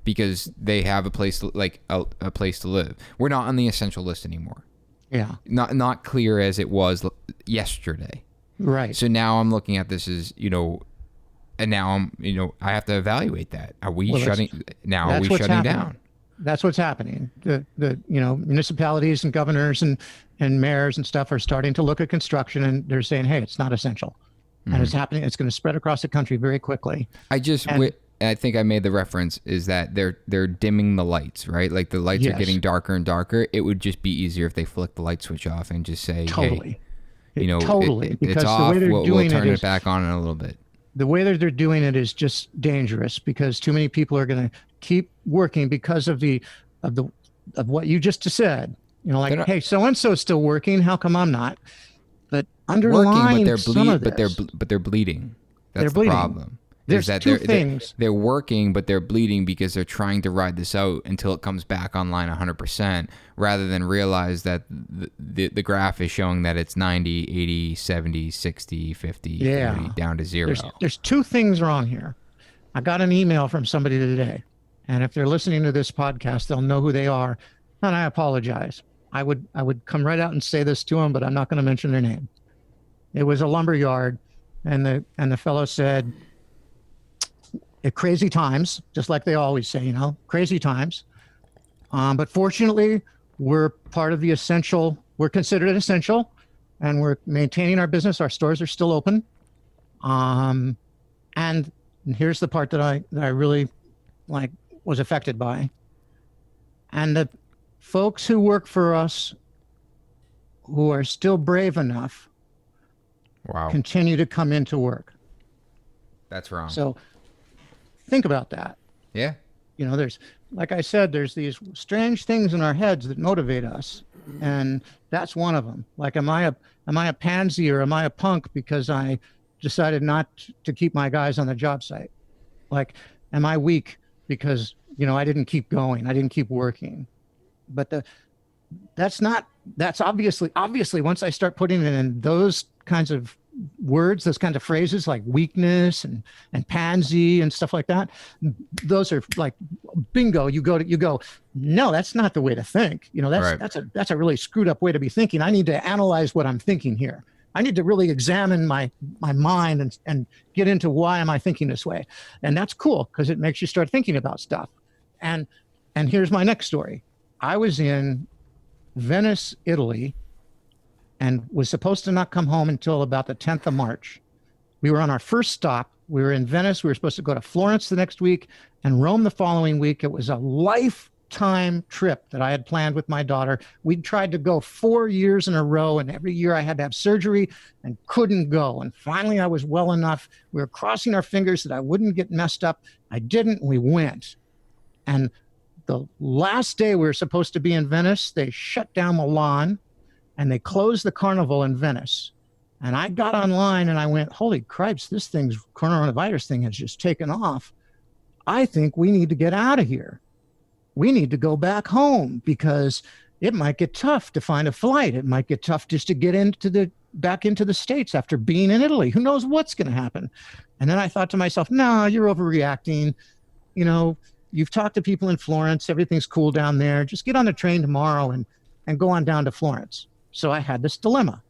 because they have a place a place to live. We're not on the essential list anymore. Yeah. Not clear as it was yesterday. Right. So now I'm looking at this as, and now I'm, I have to evaluate that. Are we shutting down? That's what's happening. The municipalities and governors and mayors and stuff are starting to look at construction, and they're saying, hey, it's not essential. Mm-hmm. And it's happening. It's going to spread across the country very quickly. I think I made the reference is that they're dimming the lights, right? Like the lights are getting darker and darker. It would just be easier if they flick the light switch off and just say, totally. Hey, totally. It's off. We'll turn it back on in a little bit. The way that they're doing it is just dangerous because too many people are going to keep working because of what you just said. Hey, so and so is still working. How come I'm not? But underlying but they're bleeding. That's the problem. There's two things. They're working, but they're bleeding because they're trying to ride this out until it comes back online 100%, rather than realize that the graph is showing that it's 90, 80, 70, 60, 50, 30, down to zero. There's two things wrong here. I got an email from somebody today, and if they're listening to this podcast, they'll know who they are, and I apologize. I would come right out and say this to them, but I'm not going to mention their name. It was a lumber yard, and the fellow said, crazy times, just like they always say, crazy times. But fortunately, we're part of the essential. We're considered essential, and we're maintaining our business. Our stores are still open. And here's the part that I really was affected by. And the folks who work for us who are still brave enough continue to come into work. That's wrong. So think about that. Yeah. There's, like I said, there's these strange things in our heads that motivate us. And that's one of them. Like, am I a pansy or am I a punk because I decided not to keep my guys on the job site? Like, am I weak because, I didn't keep going. I didn't keep working. But that's obviously once I start putting it in those kinds of words, those kinds of phrases like weakness and pansy and stuff like that, those are like bingo. You go, no, that's not the way to think. That's a really screwed up way to be thinking. I need to analyze what I'm thinking here. I need to really examine my mind and get into why am I thinking this way. And that's cool because it makes you start thinking about stuff. And here's my next story. I was in Venice, Italy, and was supposed to not come home until about the 10th of March. We were on our first stop. We were in Venice. We were supposed to go to Florence the next week and Rome the following week. It was a lifetime trip that I had planned with my daughter. We'd tried to go 4 years in a row, and every year I had to have surgery and couldn't go. And finally, I was well enough. We were crossing our fingers that I wouldn't get messed up. I didn't. We went. And the last day we were supposed to be in Venice, they shut down Milan, and they closed the carnival in Venice. And I got online and I went, holy cripes, this coronavirus thing has just taken off. I think we need to get out of here. We need to go back home because it might get tough to find a flight. It might get tough just to get back into the States after being in Italy. Who knows what's going to happen? And then I thought to myself, no, you're overreacting. You've talked to people in Florence. Everything's cool down there. Just get on the train tomorrow and go on down to Florence. So I had this dilemma.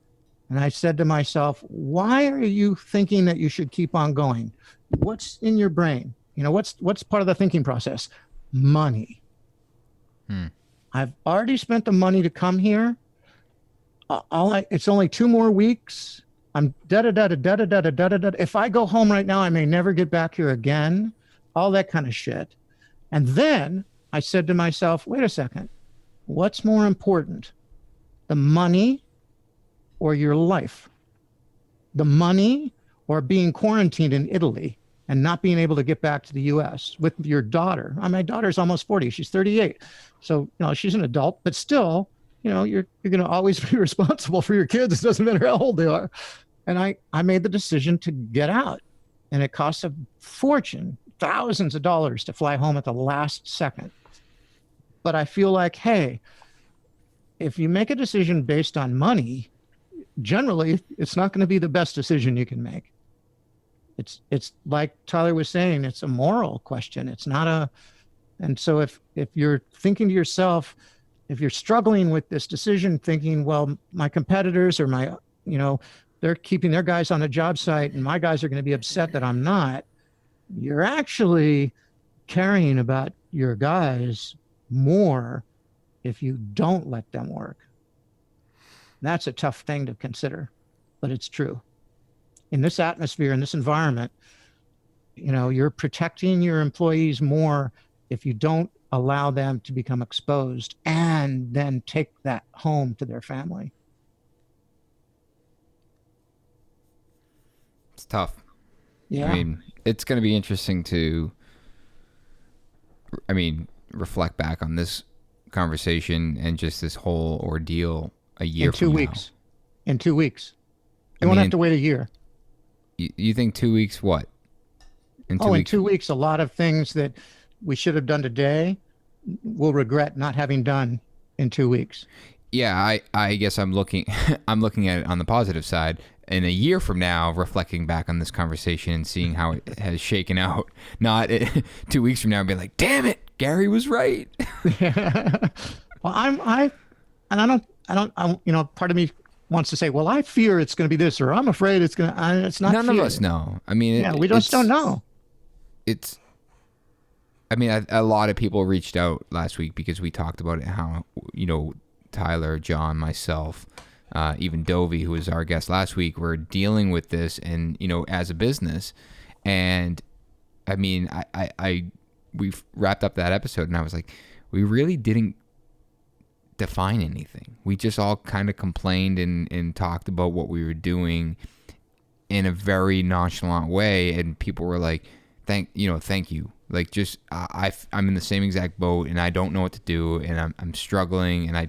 And I said to myself, why are you thinking that you should keep on going? What's in your brain? You know, what's part of the thinking process? Money. I've already spent the money to come here. It's only 2 more weeks. I'm da-da-da-da-da-da-da-da-da. If I go home right now, I may never get back here again. All that kind of shit. And then I said to myself, wait a second. What's more important? The money or your life? The money or being quarantined in Italy and not being able to get back to the U.S. with your daughter? My daughter's almost 40. She's 38. So, she's an adult, but still, you're going to always be responsible for your kids. It doesn't matter how old they are. And I made the decision to get out. And it costs a fortune, thousands of dollars to fly home at the last second. But I feel like, hey, if you make a decision based on money, generally, it's not going to be the best decision you can make. It's like Tyler was saying, it's a moral question. It's not a, and so if you're thinking to yourself, if you're struggling with this decision, thinking, well, my competitors or they're keeping their guys on a job site and my guys are going to be upset that I'm not, you're actually caring about your guys more if you don't let them work. That's a tough thing to consider, but it's true. In this atmosphere, in this environment, you're protecting your employees more if you don't allow them to become exposed and then take that home to their family. It's tough. Yeah. I mean, it's going to be interesting to, reflect back on this conversation and just this whole ordeal a year from now. In 2 weeks. You won't have to wait a year. You think 2 weeks what? In 2 weeks, a lot of things that we should have done today we'll regret not having done in 2 weeks. Yeah, I guess I'm looking at it on the positive side. In a year from now, reflecting back on this conversation and seeing how it has shaken out, not 2 weeks from now and be like, damn it, Gary was right. Well, I don't, part of me wants to say, well, I fear it's going to be this, or I'm afraid it's going to, it's not. None of us know. I mean, we just don't know. A lot of people reached out last week because we talked about it, how, Tyler, John, myself, even Dovey, who was our guest last week, were dealing with this and, as a business. And we've wrapped up that episode and I was like, we really didn't define anything. We just all kind of complained and talked about what we were doing in a very nonchalant way. And people were like, thank you. Like, just, I'm in the same exact boat and I don't know what to do and I'm struggling and I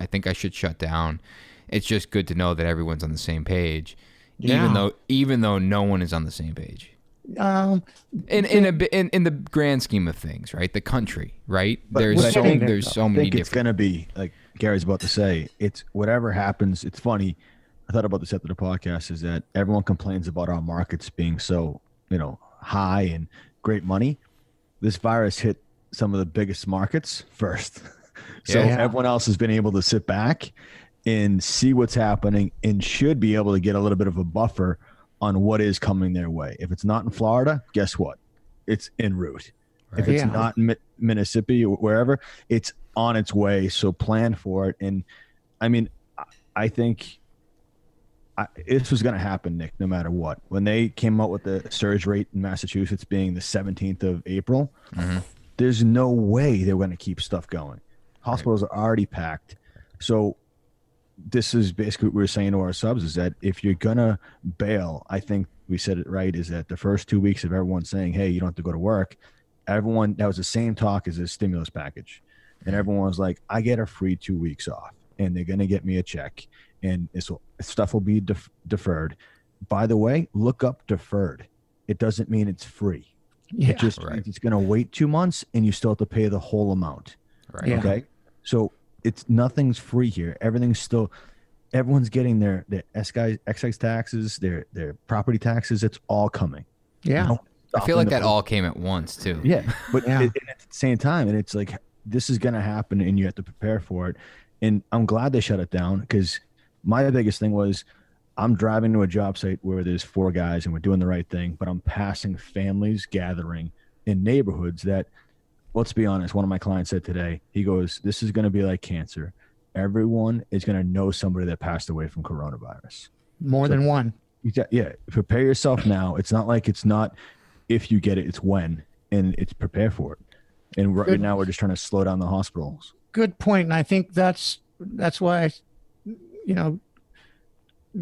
think I should shut down. It's just good to know that everyone's on the same page, even though no one is on the same page. In the grand scheme of things, right? The country, right? There's so many different. It's gonna be like Gary's about to say. It's whatever happens. It's funny. I thought about this after the podcast. Is that everyone complains about our markets being so high and great money. This virus hit some of the biggest markets first, so everyone else has been able to sit back and see what's happening and should be able to get a little bit of a buffer on what is coming their way. If it's not in Florida, guess what? It's en route. Right. If it's not in Mississippi or wherever, it's on its way. So plan for it. And I think this was going to happen, Nick, no matter what. When they came out with the surge rate in Massachusetts being the 17th of April, there's no way they're going to keep stuff going. Hospitals are already packed. So this is basically what we're saying to our subs is that if you're going to bail, I think we said it right, is that the first 2 weeks of everyone saying, hey, you don't have to go to work, everyone, that was the same talk as a stimulus package. And everyone was like, I get a free 2 weeks off and they're going to get me a check and stuff will be deferred. By the way, look up deferred. It doesn't mean it's free. Yeah, it just means it's going to wait 2 months and you still have to pay the whole amount. Right. Yeah. Okay. So nothing's free here. Everyone's getting their excise taxes, their property taxes. It's all coming. Yeah. I feel like that all came at once too. Yeah. But at the same time, and it's like, this is going to happen and you have to prepare for it. And I'm glad they shut it down because my biggest thing was I'm driving to a job site where there's 4 guys and we're doing the right thing, but I'm passing families gathering in neighborhoods that, let's be honest, one of my clients said today, he goes, this is going to be like cancer. Everyone is going to know somebody that passed away from coronavirus. More than one. Yeah. Prepare yourself now. It's not like it's not if you get it, it's when, and it's prepare for it. And right now we're just trying to slow down the hospitals. Good point. And I think that's why, you know,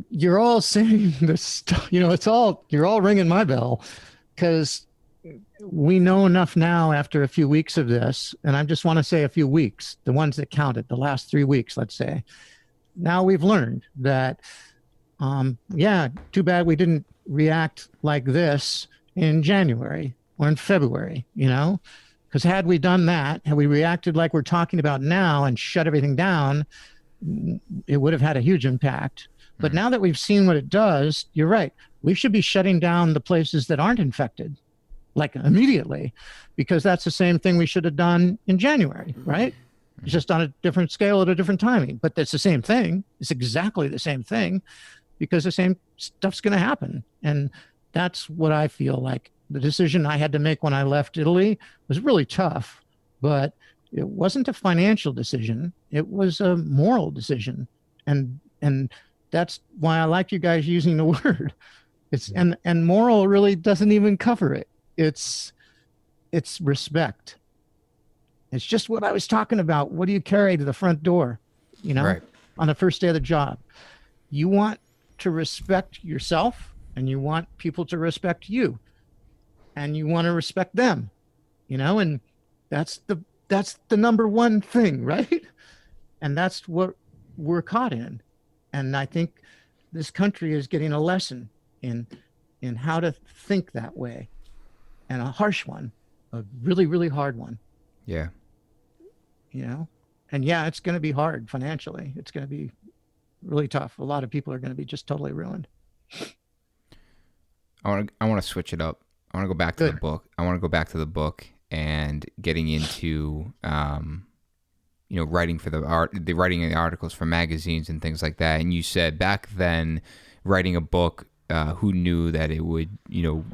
you're all saying this stuff, you know, you're all ringing my bell, because we know enough now after a few weeks of this, and I just want to say a few weeks, the ones that counted, the last 3 weeks, let's say. Now we've learned that, yeah, too bad we didn't react like this in January or in February, you know, because had we done that, had we reacted like we're talking about now and shut everything down, it would have had a huge impact. But now that we've seen what it does, you're right. We should be shutting down the places that aren't infected, like immediately, because that's the same thing we should have done in January, right? It's just on a different scale at a different timing, but it's the same thing. It's exactly the same thing, because the same stuff's going to happen. And that's what I feel like. The decision I had to make when I left Italy was really tough, but it wasn't a financial decision. It was a moral decision. And that's why I like you guys using the word. It's and moral really doesn't even cover it. It's respect. It's just what I was talking about. What do you carry to the front door, you know, Right. on the first day of the job? You want to respect yourself, and you want people to respect you, and you want to respect them, you know, and that's the number one thing, right? And that's what we're caught in. And I think this country is getting a lesson in how to think that way, and a harsh one, a really, really hard one. Yeah. You know, and yeah, it's going to be hard financially. It's going to be really tough. A lot of people are going to be just totally ruined. I want to switch it up. I want to go back to the book. I want to go back to the book and getting into, you know, writing for the writing of the articles for magazines and things like that. And you said back then, writing a book, who knew that it would, you know,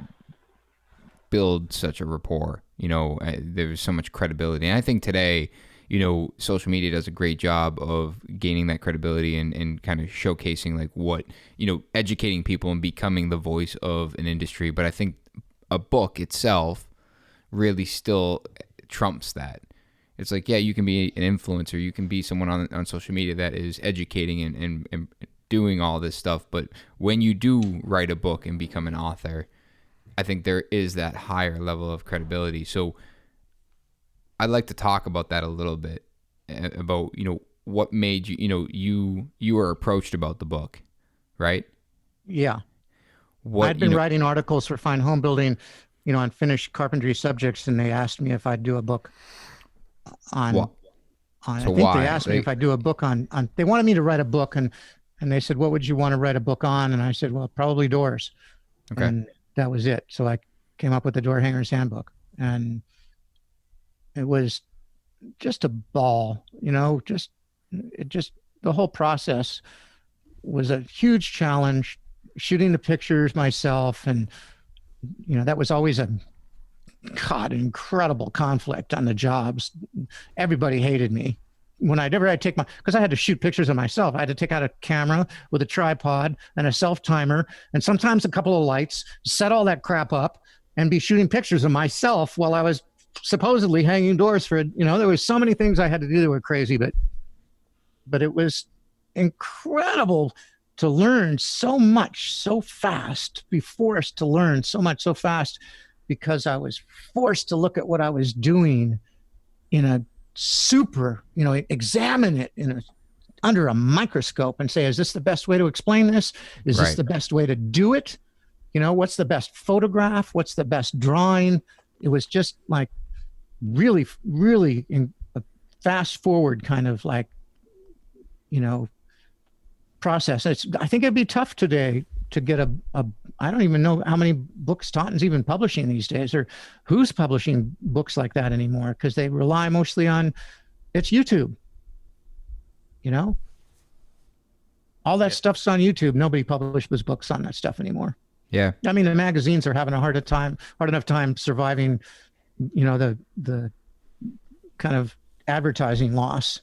build such a rapport? You know, there was so much credibility. And I think today, you know, social media does a great job of gaining that credibility and kind of showcasing like what, you know, educating people and becoming the voice of an industry. But I think a book itself really still trumps that. It's like, yeah, you can be an influencer, you can be someone on social media that is educating and doing all this stuff. But when you do write a book and become an author, I think there is that higher level of credibility. So I'd like to talk about that a little bit, about, you know, what made you, you know, you were approached about the book, right? Yeah. What, I'd been writing articles for Fine Home Building, you know, on finished carpentry subjects, and they asked me if I'd do a book on, so I think why? they asked me if I'd do a book on, they wanted me to write a book, and they said, what would you want to write a book on? And I said, well, probably doors. Okay. And that was it. So I came up with the Door Hanger's Handbook, and it was just a ball, you know, the whole process was a huge challenge, shooting the pictures myself. And, you know, that was always incredible conflict on the jobs. Everybody hated me. Whenever I take because I had to shoot pictures of myself, I had to take out a camera with a tripod and a self timer, and sometimes a couple of lights, set all that crap up, and be shooting pictures of myself while I was supposedly hanging doors for, you know, there was so many things I had to do that were crazy, but it was incredible to learn so much so fast, be forced to learn so much so fast, because I was forced to look at what I was doing in a super, you know, examine it under a microscope and say, is this the best way to explain this? Is this the best way to do it? You know, what's the best photograph? What's the best drawing? It was just like really, really in a fast forward kind of like, you know, process. I think it'd be tough today to get I don't even know how many books Taunton's even publishing these days, or who's publishing books like that anymore, because they rely mostly on, it's YouTube, you know? All that stuff's on YouTube. Nobody publishes books on that stuff anymore. Yeah. I mean, the magazines are having a hard enough time surviving, the kind of advertising loss.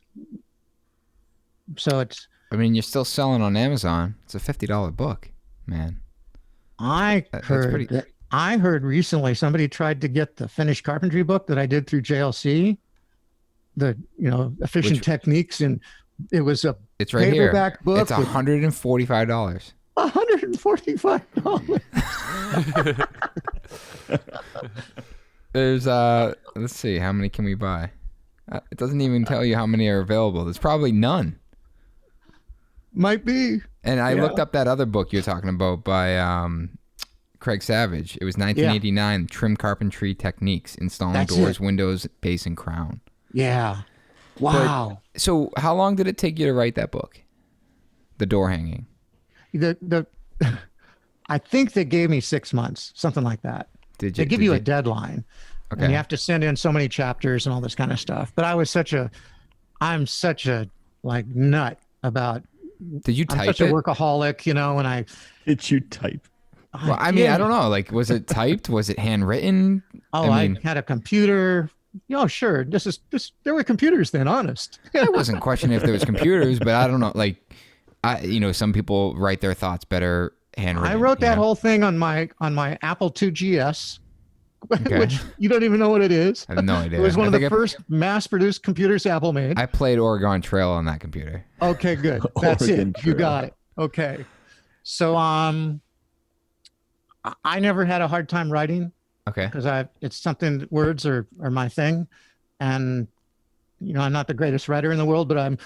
So I mean, you're still selling on Amazon. It's a $50 book, man. I heard recently somebody tried to get the finished carpentry book that I did through JLC, efficient techniques, and it was it's right here. Paperback book. It's $145. $145. There's let's see, how many can we buy? It doesn't even tell you how many are available. There's probably none. Might be. And I looked up that other book you're talking about by Craig Savage. It was 1989, Trim Carpentry Techniques, Installing Doors, Windows, Base, and Crown. Yeah. Wow. So how long did it take you to write that book? The door hanging. I think they gave me 6 month, something like that. They give you a deadline. Okay. And you have to send in so many chapters and all this kind of stuff. But I'm such a nut about. Did you type it? I'm such a workaholic, and Did you type? Well, I mean, I don't know. Like, was it typed? Was it handwritten? Oh, I had a computer. Sure. There were computers then, honest. I wasn't questioning if there was computers, but I don't know. Like, some people write their thoughts better handwritten. I wrote that whole thing on my Apple II GS, which you don't even know what it is. I have no idea. It was one of the first mass-produced computers Apple made. I played Oregon Trail on that computer. Okay, good. That's it. You got it. Okay. So, I never had a hard time writing. Okay. Because it's something, words are my thing. And, I'm not the greatest writer in the world, but I'm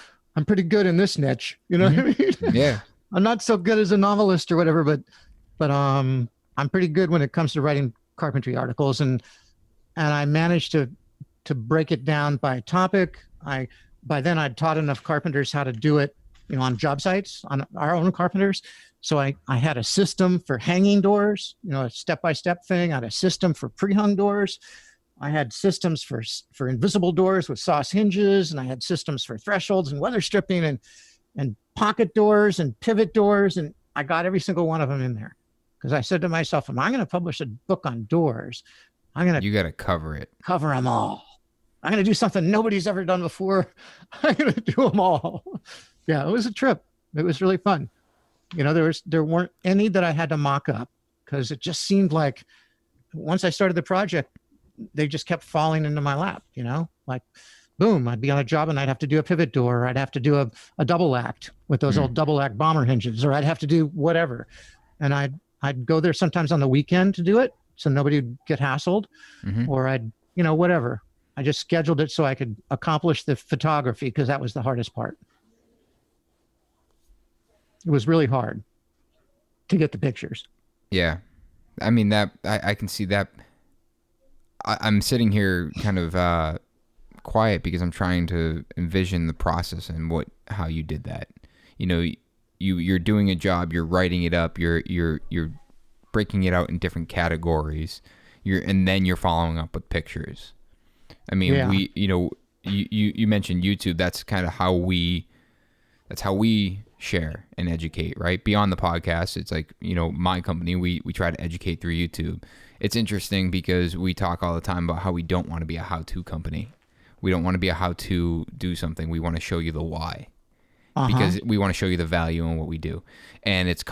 pretty good in this niche. You know what I mean? Yeah. I'm not so good as a novelist or whatever, but I'm pretty good when it comes to writing carpentry articles. And I managed to break it down by topic. By then I'd taught enough carpenters how to do it, on job sites, on our own carpenters. So I had a system for hanging doors, a step-by-step thing. I had a system for pre-hung doors. I had systems for invisible doors with sauce hinges, and I had systems for thresholds and weather stripping and pocket doors and pivot doors. And I got every single one of them in there because I said to myself, if I'm going to publish a book on doors, you got to cover them all. I'm going to do something nobody's ever done before. I'm going to do them all. Yeah, it was a trip. It was really fun. There weren't any that I had to mock up because it just seemed like once I started the project, they just kept falling into my lap, like boom, I'd be on a job and I'd have to do a pivot door, or I'd have to do a double act with those old double act bomber hinges, or I'd have to do whatever. And I'd go there sometimes on the weekend to do it so nobody would get hassled, or I'd, whatever. I just scheduled it so I could accomplish the photography because that was the hardest part. It was really hard to get the pictures. Yeah. I mean, that I can see that. I'm sitting here kind of quiet because I'm trying to envision the process and how you did that. You're doing a job, you're writing it up, you're breaking it out in different categories, and then you're following up with pictures. I mean, you mentioned YouTube. That's kind of how we share and educate, right? Beyond the podcast, it's like, my company, we try to educate through YouTube. It's interesting because we talk all the time about how we don't want to be a how-to company. We don't want to be a how-to do something. We want to show you the why, because we want to show you the value in what we do. And it's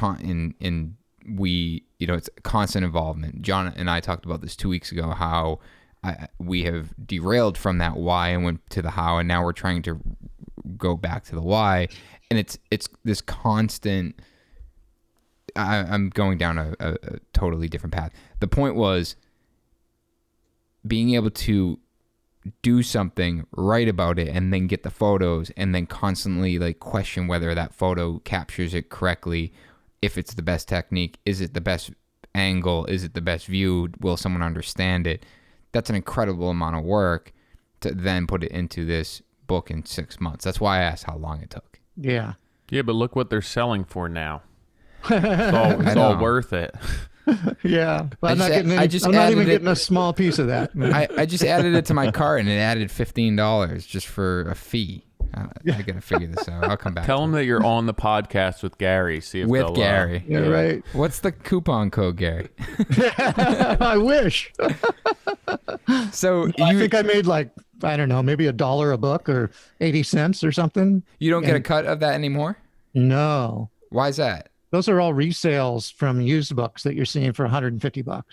it's constant involvement. John and I talked about this 2 weeks ago, how we have derailed from that why and went to the how, and now we're trying to go back to the why. And it's this constant. I'm going down a totally different path. The point was being able to do something, write about it, and then get the photos, and then constantly question whether that photo captures it correctly, if it's the best technique, is it the best angle, is it the best view, will someone understand it? That's an incredible amount of work to then put it into this book in 6 months. That's why I asked how long it took. Yeah. Yeah, but look what they're selling for now. It's all worth it. Yeah, but I'm not even getting a small piece of that. I just added it to my cart, and it added $15 just for a fee. I gotta figure this out. I'll come back. Tell to them it. that you're on the podcast with Gary. See if With they'll, Gary. Yeah, right. What's the coupon code, Gary? I wish. So I think I made like, I don't know, maybe $1 a book or 80 cents or something. you don't get a cut of that anymore? No, Why is that? those are all resales from used books that you're seeing for $150.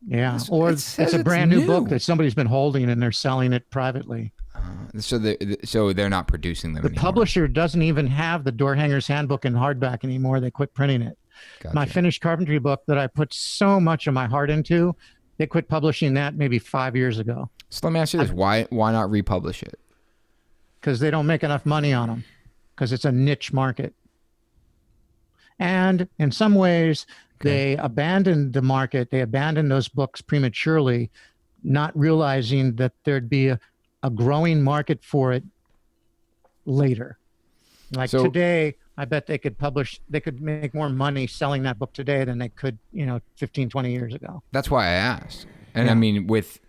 Yeah, or it says it's a it's brand new new. book that somebody's been holding and they're selling it privately. So they're not producing them The anymore. publisher doesn't even have the Door Hanger's Handbook in hardback anymore. They quit printing it. Gotcha. My finished carpentry book that I put so much of my heart into, they quit publishing that maybe 5 years ago So let me ask you this: why not republish it? because they don't make enough money on them because it's a niche market. And in some ways, they abandoned the market. They abandoned those books prematurely, not realizing that there'd be a growing market for it later. Like So- today, I bet they could make more money selling that book today than they could, 15, 20 years ago. That's why I asked. And I Yeah. mean, with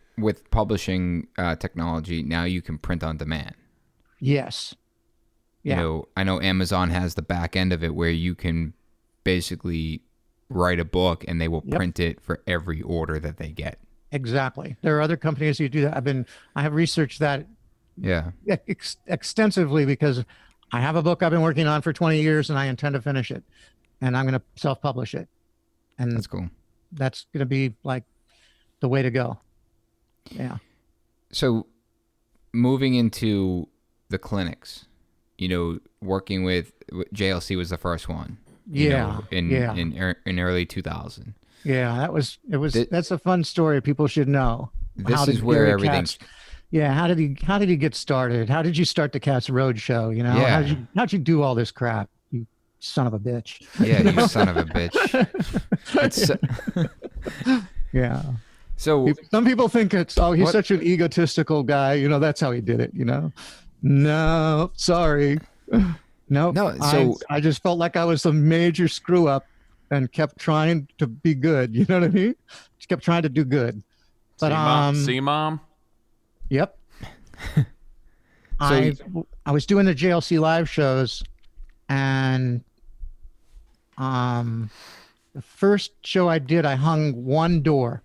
technology, now you can print on demand. Yes. Yeah. I know Amazon has the back end of it where you can basically write a book and they will Yep. print it for every order that they get. Exactly. There are other companies who do that. I have researched that Yeah. extensively because I have a book I've been working on for 20 years and I intend to finish it and I'm going to self-publish it. And That's cool. that's going to be like the way to go. Yeah. So moving into the clinics, working with JLC was the first one. Yeah. In early 2000. Yeah. Th- That's a fun story people should know. This How did is where Gary everything's. Katz- Yeah. How did he get started? How did you start the Katz Road Show? Yeah. How'd you do all this crap? You son of a bitch. Yeah, you son of a bitch. Yeah. So Some people think he's What- such an egotistical guy. That's how he did it. No, sorry. No, so- I just felt like I was a major screw up and kept trying to be good. You know what I mean? Just kept trying to do good. But See, Mom? yep. I was doing the JLC live shows, and the first show I did, I hung one door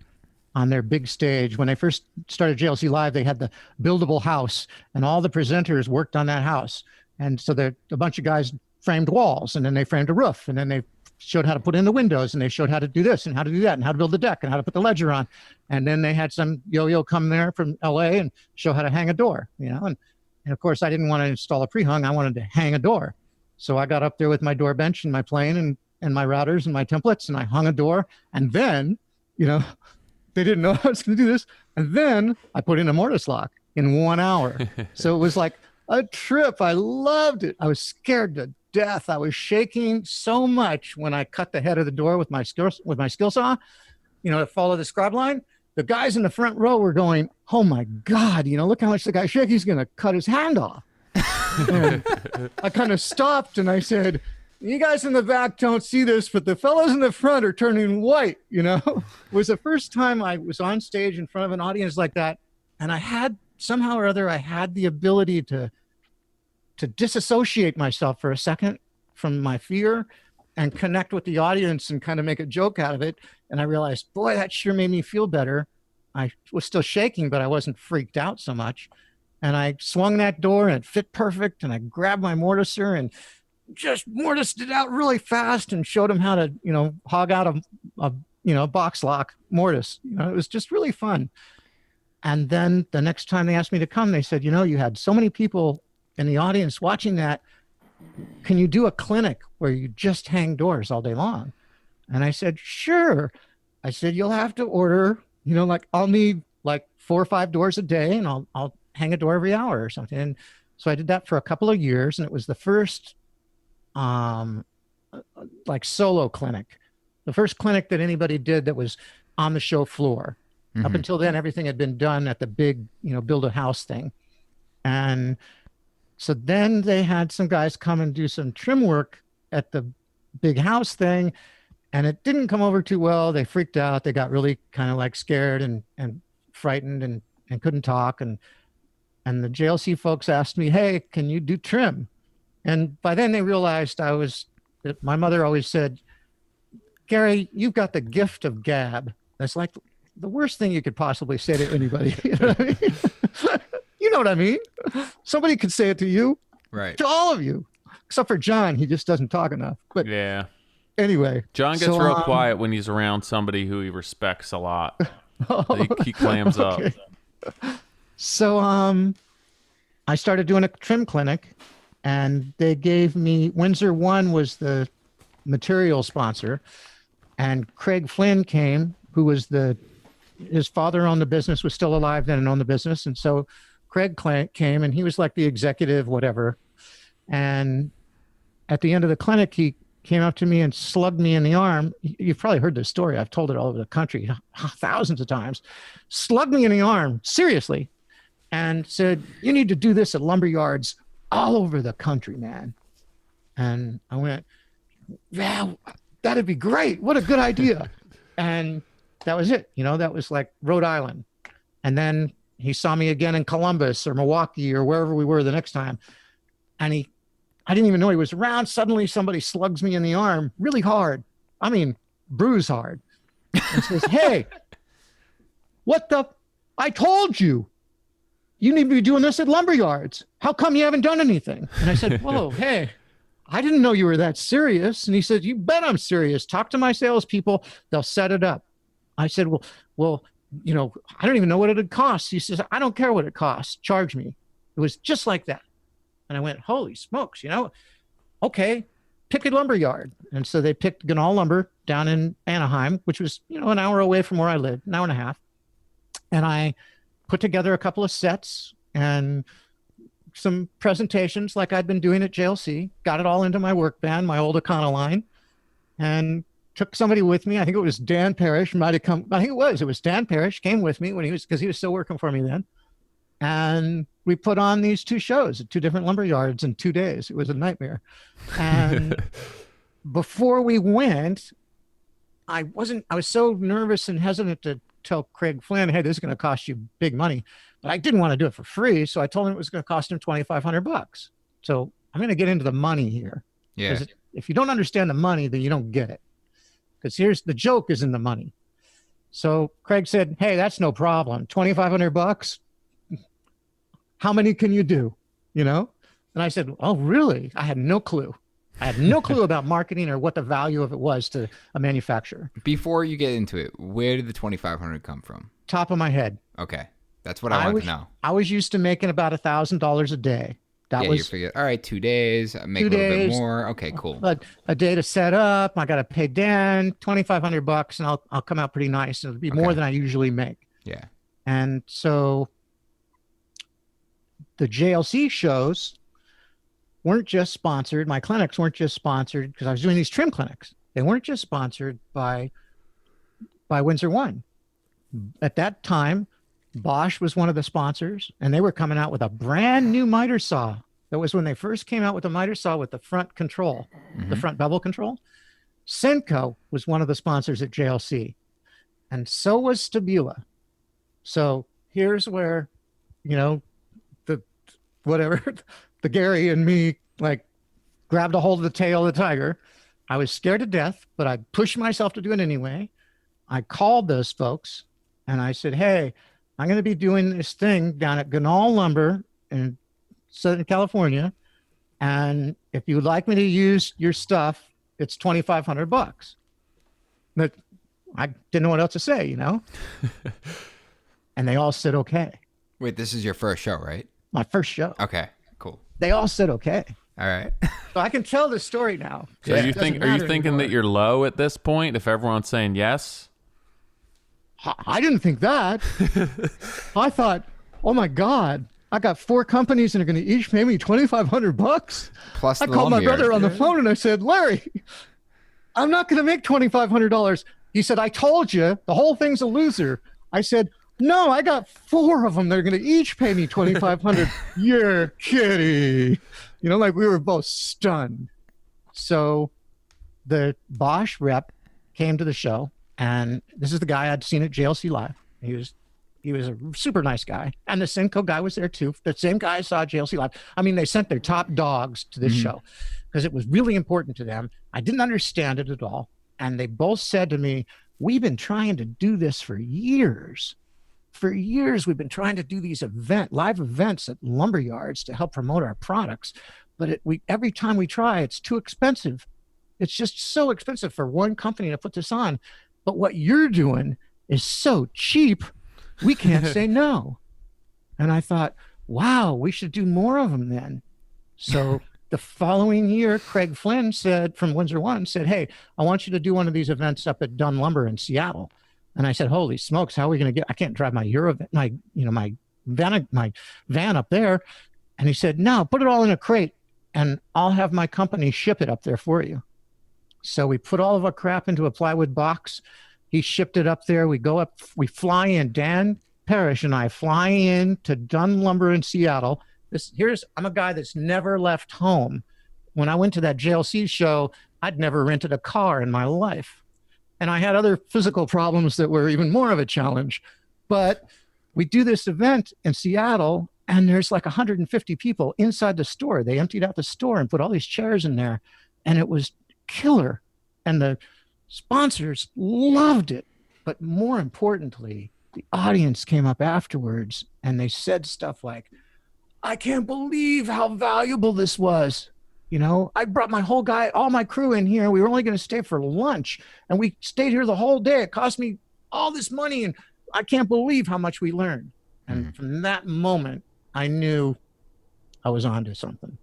on their big stage. When they first started JLC Live, they had the buildable house, and all the presenters worked on that house. And so a bunch of guys framed walls, and then they framed a roof, and then they showed how to put in the windows, and they showed how to do this and how to do that and how to build the deck and how to put the ledger on. And then they had some yo-yo come there from LA and show how to hang a door, and of course I didn't want to install a pre-hung. I wanted to hang a door. So I got up there with my door bench and my plane and my routers and my templates, and I hung a door. And then, they didn't know I was going to do this. And then I put in a mortise lock in 1 hour. So it was like a trip. I loved it. I was scared to death. I was shaking so much when I cut the head of the door with my skill saw, to follow the scribe line. The guys in the front row were going, "Oh my God, look how much the guy shook. He's going to cut his hand off." And I kind of stopped and I said, "You guys in the back don't see this, but the fellows in the front are turning white." It was the first time I was on stage in front of an audience like that. And I had somehow or other, I had the ability to disassociate myself for a second from my fear and connect with the audience and kind of make a joke out of it. And I realized, boy, that sure made me feel better. I was still shaking, but I wasn't freaked out so much. And I swung that door and it fit perfect. And I grabbed my mortiser and just mortised it out really fast and showed them how to, hog out a box lock mortise. It was just really fun. And then the next time they asked me to come, they said, you had so many people in the audience watching that. Can you do a clinic where you just hang doors all day long? And I said, sure. I said, you'll have to order, I'll need like 4 or 5 doors a day and I'll hang a door every hour or something. And so I did that for a couple of years. And it was the first solo clinic, the first clinic that anybody did that was on the show floor. Mm-hmm. Up until then, everything had been done at the big, build a house thing. And so then they had some guys come and do some trim work at the big house thing. And it didn't come over too well. They freaked out. They got really kind of like scared and frightened and couldn't talk. And And the JLC folks asked me, hey, can you do trim? And by then they realized my mother always said, Gary, you've got the gift of gab. That's like the worst thing you could possibly say to anybody. You know what I mean? You know what I mean? Somebody could say it to you, Right. to all of you, except for John. He just doesn't talk enough. But Yeah. anyway. John gets real quiet when he's around somebody who he respects a lot. He clams up. So I started doing a trim clinic, and they gave me, Windsor One was the material sponsor, and Craig Flynn came, who was his father owned the business, was still alive then and owned the business. And so Craig came, and he was like the executive, whatever. And at the end of the clinic, he came up to me and slugged me in the arm. You've probably heard this story. I've told it all over the country thousands of times. Slugged me in the arm, seriously, and said, you need to do this at lumber yards all over the country, man. And I went, yeah, that'd be great. What a good idea. And that was it. You know, that was like Rhode Island. And then he saw me again in Columbus or Milwaukee or wherever we were the next time. And I didn't even know he was around. Suddenly somebody slugs me in the arm really hard. I mean, bruise hard. And says, hey, I told you need to be doing this at lumber yards. How come you haven't done anything? And I said, whoa, hey, I didn't know you were that serious. And he said, you bet I'm serious. Talk to my salespeople. They'll set it up. I said, well, you know, I don't even know what it'd cost. He says, I don't care what it costs. Charge me. It was just like that. And I went, holy smokes, you know, okay, pick a lumber yard. And so they picked Ganal Lumber down in Anaheim, which was, you know, an hour away from where I lived, an hour and a half. And I put together a couple of sets and some presentations like I'd been doing at JLC, got it all into my work band, my old Econoline, and took somebody with me. I think it was Dan Parrish might have come. I think it was Dan Parrish came with me because he was still working for me then. And we put on these 2 shows at 2 different lumber yards in 2 days. It was a nightmare. And before we went, I was so nervous and hesitant to tell Craig Flynn, hey, this is going to cost you big money. But I didn't want to do it for free. So I told him it was going to cost him $2,500. So I'm going to get into the money here. Yeah. If you don't understand the money, then you don't get it. Because here's the joke is in the money. So Craig said, hey, that's no problem. $2,500. How many can you do? You know? And I said, oh, really? I had no clue. I had no clue about marketing or what the value of it was to a manufacturer. Before you get into it, where did the $2,500 come from? Top of my head. Okay. That's what I wanted to know. I was used to making about $1,000 a day. That was you figured, all right, 2 days, make 2 a little days, bit more. Okay, cool. But a day to set up. I got to pay Dan $2,500, and I'll come out pretty nice. It'll be more than I usually make. Yeah. And so the JLC shows weren't just sponsored. My clinics weren't just sponsored because I was doing these trim clinics. They weren't just sponsored by Windsor One. At that time, Bosch was one of the sponsors, and they were coming out with a brand new miter saw. That was when they first came out with the miter saw with the front control, the front bevel control. Senco was one of the sponsors at JLC, and so was Stabila. So here's where, you know, the Gary and me like grabbed a hold of the tail of the tiger. I was scared to death, but I pushed myself to do it anyway. I called those folks and I said, hey, I'm going to be doing this thing down at Ganal Lumber in Southern California. And if you would like me to use your stuff, it's $2,500. But I didn't know what else to say, you know? And they all said, okay. Wait, this is your first show, right? My first show. Okay, cool. They all said, okay. All right. So I can tell this story now. So are you thinking that you're low at this point if everyone's saying yes? I didn't think that. I thought, oh my God, I got 4 companies and they're going to each pay me $2,500. Plus I called my brother on the phone and I said, Larry, I'm not going to make $2,500. He said, I told you the whole thing's a loser. I said, no, I got 4 of them. They're going to each pay me $2,500. You're kidding. You know, like we were both stunned. So the Bosch rep came to the show, and this is the guy I'd seen at JLC Live. He was He was a super nice guy. And the Cinco guy was there too. The same guy I saw at JLC Live. I mean, they sent their top dogs to this show because it was really important to them. I didn't understand it at all. And they both said to me, we've been trying to do this for years. For years, we've been trying to do these live events at lumber yards to help promote our products. But every time we try, it's too expensive. It's just so expensive for one company to put this on. But what you're doing is so cheap, we can't say no. And I thought, wow, we should do more of them then. So the following year, Craig Flynn from Windsor One said, hey, I want you to do one of these events up at Dunn Lumber in Seattle. And I said, holy smokes, how are we going to I can't drive my my van up there. And he said, no, put it all in a crate and I'll have my company ship it up there for you. So we put all of our crap into a plywood box. He shipped it up there. We go up, we fly in. Dan Parrish and I fly in to Dunn Lumber in Seattle. I'm a guy that's never left home. When I went to that JLC show, I'd never rented a car in my life. And I had other physical problems that were even more of a challenge. But we do this event in Seattle, and there's like 150 people inside the store. They emptied out the store and put all these chairs in there, and it was killer. And the sponsors loved it. But more importantly, the audience came up afterwards and they said stuff like, I can't believe how valuable this was. You know, I brought all my crew in here. We were only going to stay for lunch and we stayed here the whole day. It cost me all this money and I can't believe how much we learned. And from that moment, I knew I was onto something.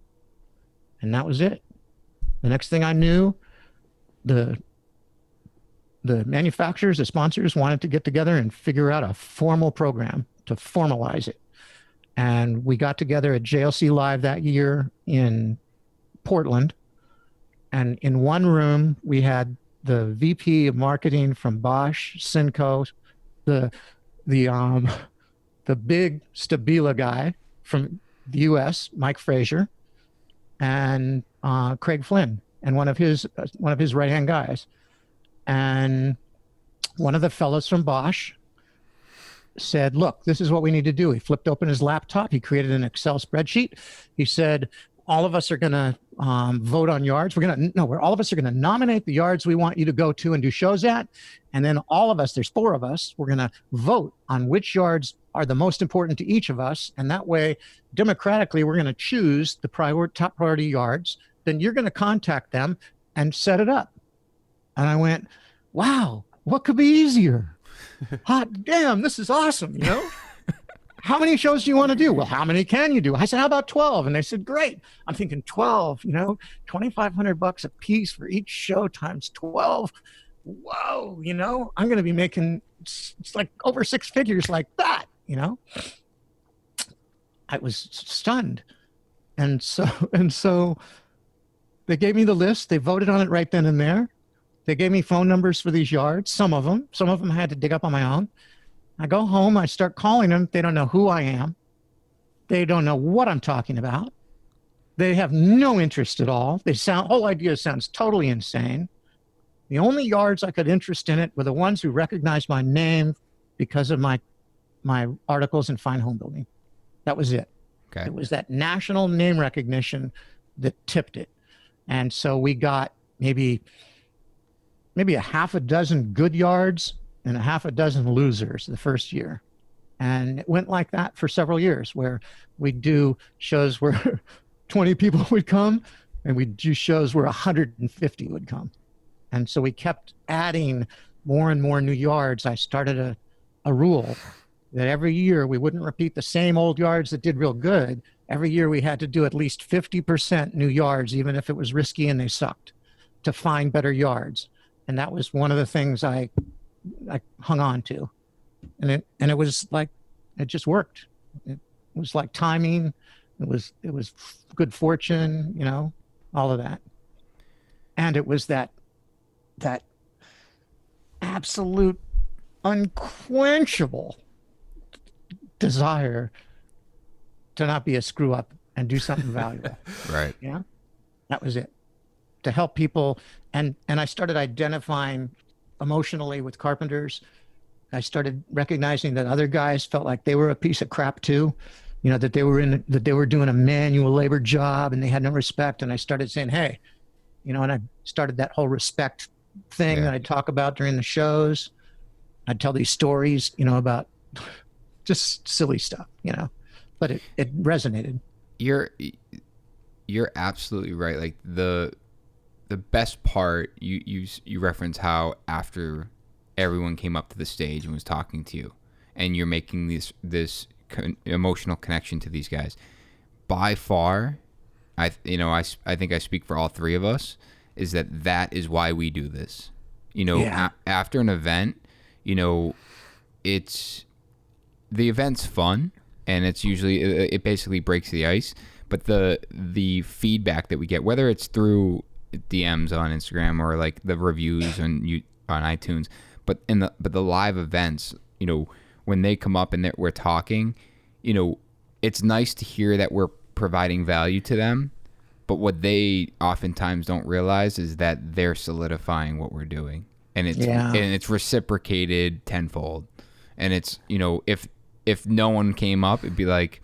And that was it. The next thing I knew, the manufacturers, the sponsors wanted to get together and figure out a formal program to formalize it. And we got together at JLC Live that year in Portland. And in one room, we had the VP of marketing from Bosch, Cinco, the big Stabila guy from the US, Mike Frazier, and Craig Flynn, and one of his right-hand guys. And one of the fellows from Bosch said, look, this is what we need to do. He flipped open his laptop. He created an Excel spreadsheet. He said, all of us are going to vote on yards. All of us are going to nominate the yards we want you to go to and do shows at. And then all of us, there's 4 of us, we're going to vote on which yards are the most important to each of us. And that way, democratically, we're going to choose the top priority yards. Then you're going to contact them and set it up. And I went, wow, what could be easier? Hot damn, this is awesome, you know? How many shows do you want to do? Well, how many can you do? I said, how about 12? And they said, great. I'm thinking 12, you know, $2,500 a piece for each show times 12. Whoa, you know, I'm going to be making, it's like over 6 figures like that, you know? I was stunned. And so they gave me the list. They voted on it right then and there. They gave me phone numbers for these yards, some of them I had to dig up on my own. I go home, I start calling them. They don't know who I am. They don't know what I'm talking about. They have no interest at all. Whole idea sounds totally insane. The only yards I could interest in it were the ones who recognized my name because of my articles in Fine Home Building. That was it. Okay. It was that national name recognition that tipped it. And so we got maybe a half a dozen good yards and a half a dozen losers the first year. And it went like that for several years, where we'd do shows where 20 people would come and we'd do shows where 150 would come. And so we kept adding more and more new yards. I started a rule that every year we wouldn't repeat the same old yards that did real good. Every year we had to do at least 50% new yards, even if it was risky and they sucked, to find better yards. And that was one of the things I hung on to. And it was like, it just worked. It was like timing. It was good fortune, you know, all of that. And it was that absolute unquenchable desire to not be a screw up and do something valuable. Right. Yeah. That was it. To help people. And I started identifying emotionally with carpenters I started recognizing that other guys felt like they were a piece of crap too. That they were doing a manual labor job and they had no respect. And I started saying, hey, and I started that whole respect thing that I talk about during the shows. I'd tell these stories, about just silly stuff, but it resonated. You're absolutely right. Like the best part, you reference how after everyone came up to the stage and was talking to you, and you're making this emotional connection to these guys. By far, I think I speak for all three of us, is that is why we do this. After an event, it's the event's fun, and it's usually it basically breaks the ice. But the feedback that we get, whether it's through DMs on Instagram or like the reviews on iTunes, but the live events, when they come up and we're talking, it's nice to hear that we're providing value to them. But what they oftentimes don't realize is that they're solidifying what we're doing, and it's reciprocated tenfold. And it's if no one came up, it'd be like,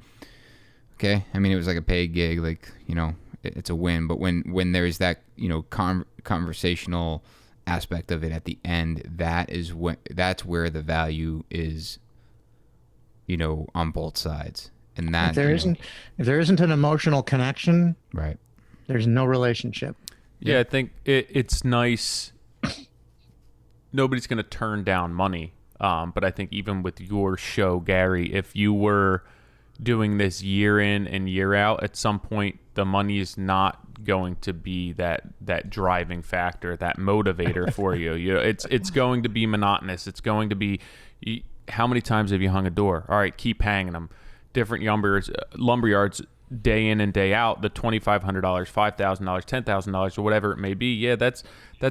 okay, I mean, it was like a paid gig, like, it's a win. But when there's that, conversational aspect of it at the end, that's where the value is, on both sides. And that if there isn't an emotional connection, right, there's no relationship. Yeah, I think it's nice. Nobody's going to turn down money. But I think even with your show, Gary, if you were doing this year in and year out, at some point the money is not going to be that driving factor, that motivator for you. It's going to be monotonous. It's going to be, how many times have you hung a door? All right, keep hanging them. Different lumberyards, day in and day out, the $2,500, $5,000, $10,000, or whatever it may be. Yeah, that's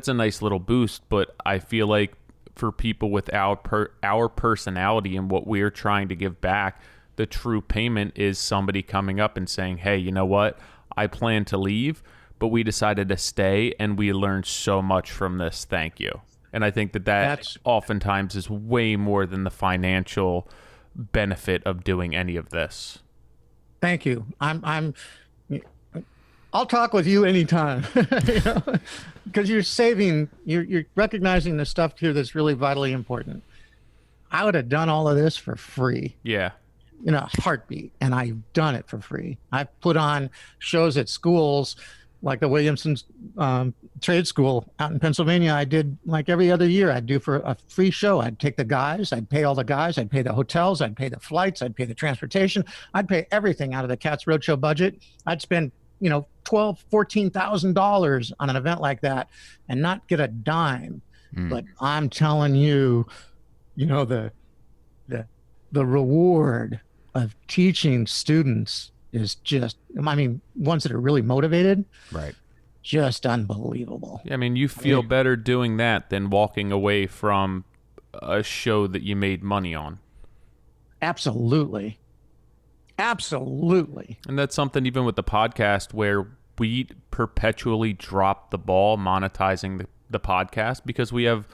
a nice little boost. But I feel like for people with our personality and what we're trying to give back, the true payment is somebody coming up and saying, hey, you know what? I plan to leave, but we decided to stay and we learned so much from this. Thank you. And I think that's oftentimes is way more than the financial benefit of doing any of this. Thank you. I'll talk with you anytime, because you're recognizing the stuff here that's really vitally important. I would have done all of this for free. Yeah. In a heartbeat, and I've done it for free. I've put on shows at schools like the Williamson's trade school out in Pennsylvania. I did like every other year. I'd do for a free show. I'd take the guys, I'd pay all the guys, I'd pay the hotels, I'd pay the flights, I'd pay the transportation, I'd pay everything out of the Katz Roadshow budget. I'd spend $14,000 on an event like that and not get a dime. But I'm telling you, the reward of teaching students is just, ones that are really motivated, right? Just unbelievable. I mean, you feel better doing that than walking away from a show that you made money on. Absolutely. Absolutely. And that's something even with the podcast where we perpetually drop the ball monetizing the podcast because we have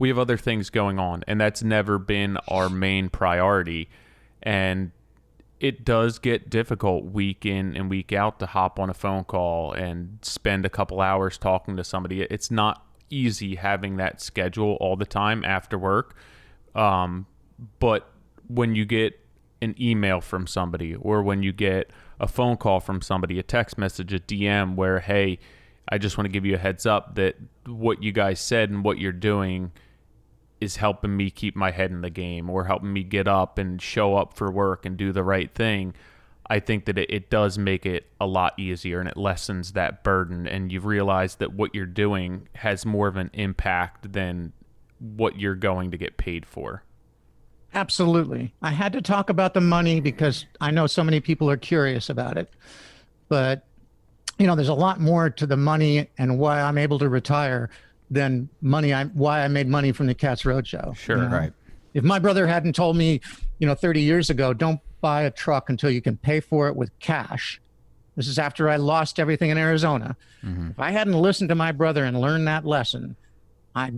other things going on, and that's never been our main priority. And it does get difficult week in and week out to hop on a phone call and spend a couple hours talking to somebody. It's not easy having that schedule all the time after work. But when you get an email from somebody, or when you get a phone call from somebody, a text message, a DM where, hey, I just want to give you a heads up that what you guys said and what you're doing is helping me keep my head in the game, or helping me get up and show up for work and do the right thing. I think that it does make it a lot easier, and it lessens that burden. And you realize that what you're doing has more of an impact than what you're going to get paid for. Absolutely. I had to talk about the money because I know so many people are curious about it. But, there's a lot more to the money and why I'm able to retire than why I made money from the Katz Roadshow. Sure. Right. If my brother hadn't told me, 30 years ago, don't buy a truck until you can pay for it with cash. This is after I lost everything in Arizona. Mm-hmm. If I hadn't listened to my brother and learned that lesson, I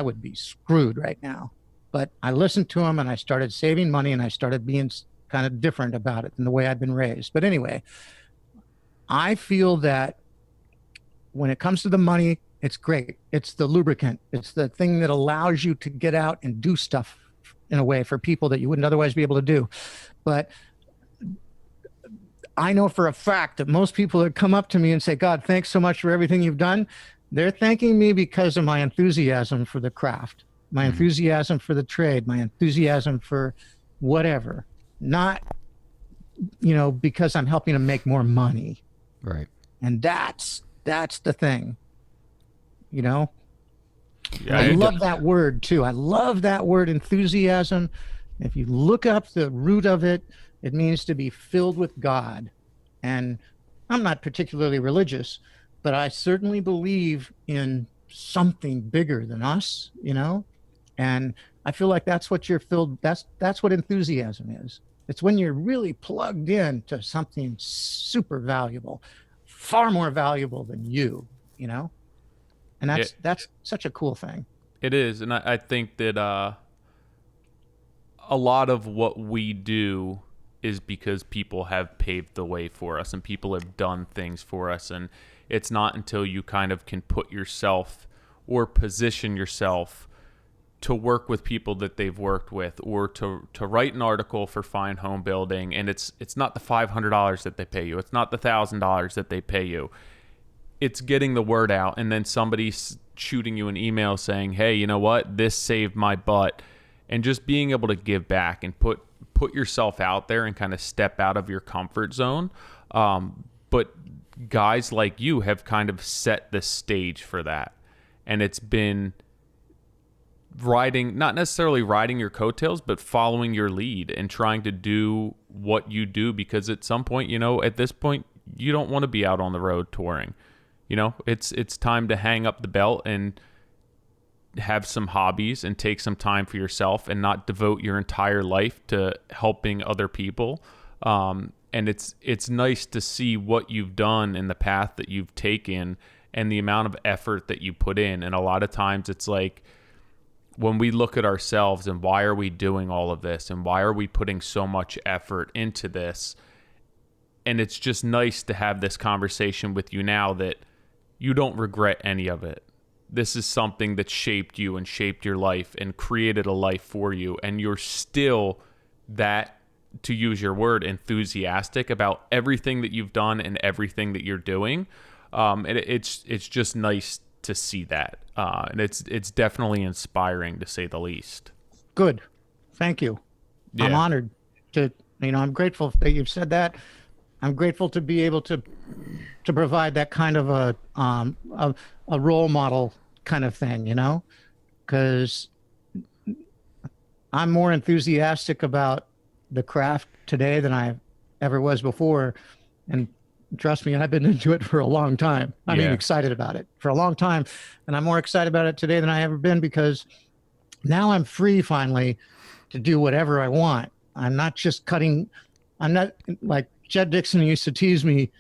would be screwed right now. But I listened to him and I started saving money and I started being kind of different about it than the way I'd been raised. But anyway, I feel that when it comes to the money, it's great. It's the lubricant. It's the thing that allows you to get out and do stuff in a way for people that you wouldn't otherwise be able to do. But I know for a fact that most people that come up to me and say, God, thanks so much for everything you've done, they're thanking me because of my enthusiasm for the craft, my enthusiasm for the trade, my enthusiasm for whatever, not, because I'm helping them make more money. Right. And that's the thing, Yeah, I love that word too. I love that word, enthusiasm. If you look up the root of it, it means to be filled with God. And I'm not particularly religious, but I certainly believe in something bigger than us, and I feel like that's what you're filled. That's what enthusiasm is. It's when you're really plugged in to something super valuable, far more valuable than you, and that's such a cool thing. It is. And I think that a lot of what we do is because people have paved the way for us and people have done things for us. And it's not until you kind of can put yourself or position yourself to work with people that they've worked with, or to write an article for Fine Home Building. And it's not the $500 that they pay you. It's not the $1,000 that they pay you. It's getting the word out, and then somebody's shooting you an email saying, hey, you know what? This saved my butt. And just being able to give back and put yourself out there and kind of step out of your comfort zone. But guys like you have kind of set the stage for that. And it's been not necessarily riding your coattails, but following your lead and trying to do what you do, because at some point, at this point, you don't want to be out on the road touring. It's time to hang up the belt and have some hobbies and take some time for yourself and not devote your entire life to helping other people. And it's nice to see what you've done and the path that you've taken and the amount of effort that you put in. And a lot of times it's like, when we look at ourselves and why are we doing all of this and why are we putting so much effort into this? And it's just nice to have this conversation with you now that you don't regret any of it. This is something that shaped you and shaped your life and created a life for you. And you're still that, to use your word, enthusiastic about everything that you've done and everything that you're doing. And it's just nice to see that. And it's definitely inspiring, to say the least. Good. Thank you. Yeah. I'm honored to, I'm grateful that you've said that. I'm grateful to be able to provide that kind of a role model kind of thing, because I'm more enthusiastic about the craft today than I ever was before. And trust me, I've been into it for a long time. I mean, excited about it for a long time. And I'm more excited about it today than I ever been, because now I'm free finally to do whatever I want. I'm not just cutting. I'm not like Jed Dixon used to tease me,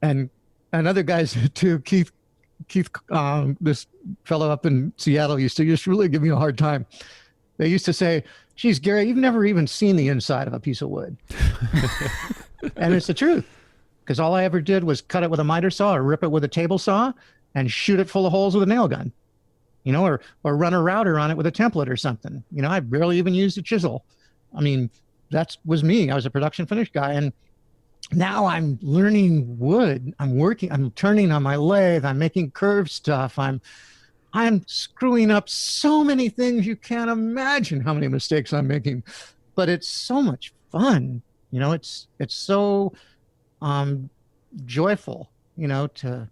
and other guys too. Keith, this fellow up in Seattle used to just really give me a hard time. They used to say, geez, Gary, you've never even seen the inside of a piece of wood. And it's the truth. Because all I ever did was cut it with a miter saw or rip it with a table saw and shoot it full of holes with a nail gun, or run a router on it with a template or something. I barely even used a chisel. I mean, that was me. I was a production finish guy. And now I'm learning wood. I'm turning on my lathe. I'm making curved stuff. I'm screwing up so many things. You can't imagine how many mistakes I'm making, but it's so much fun. It's so joyful, to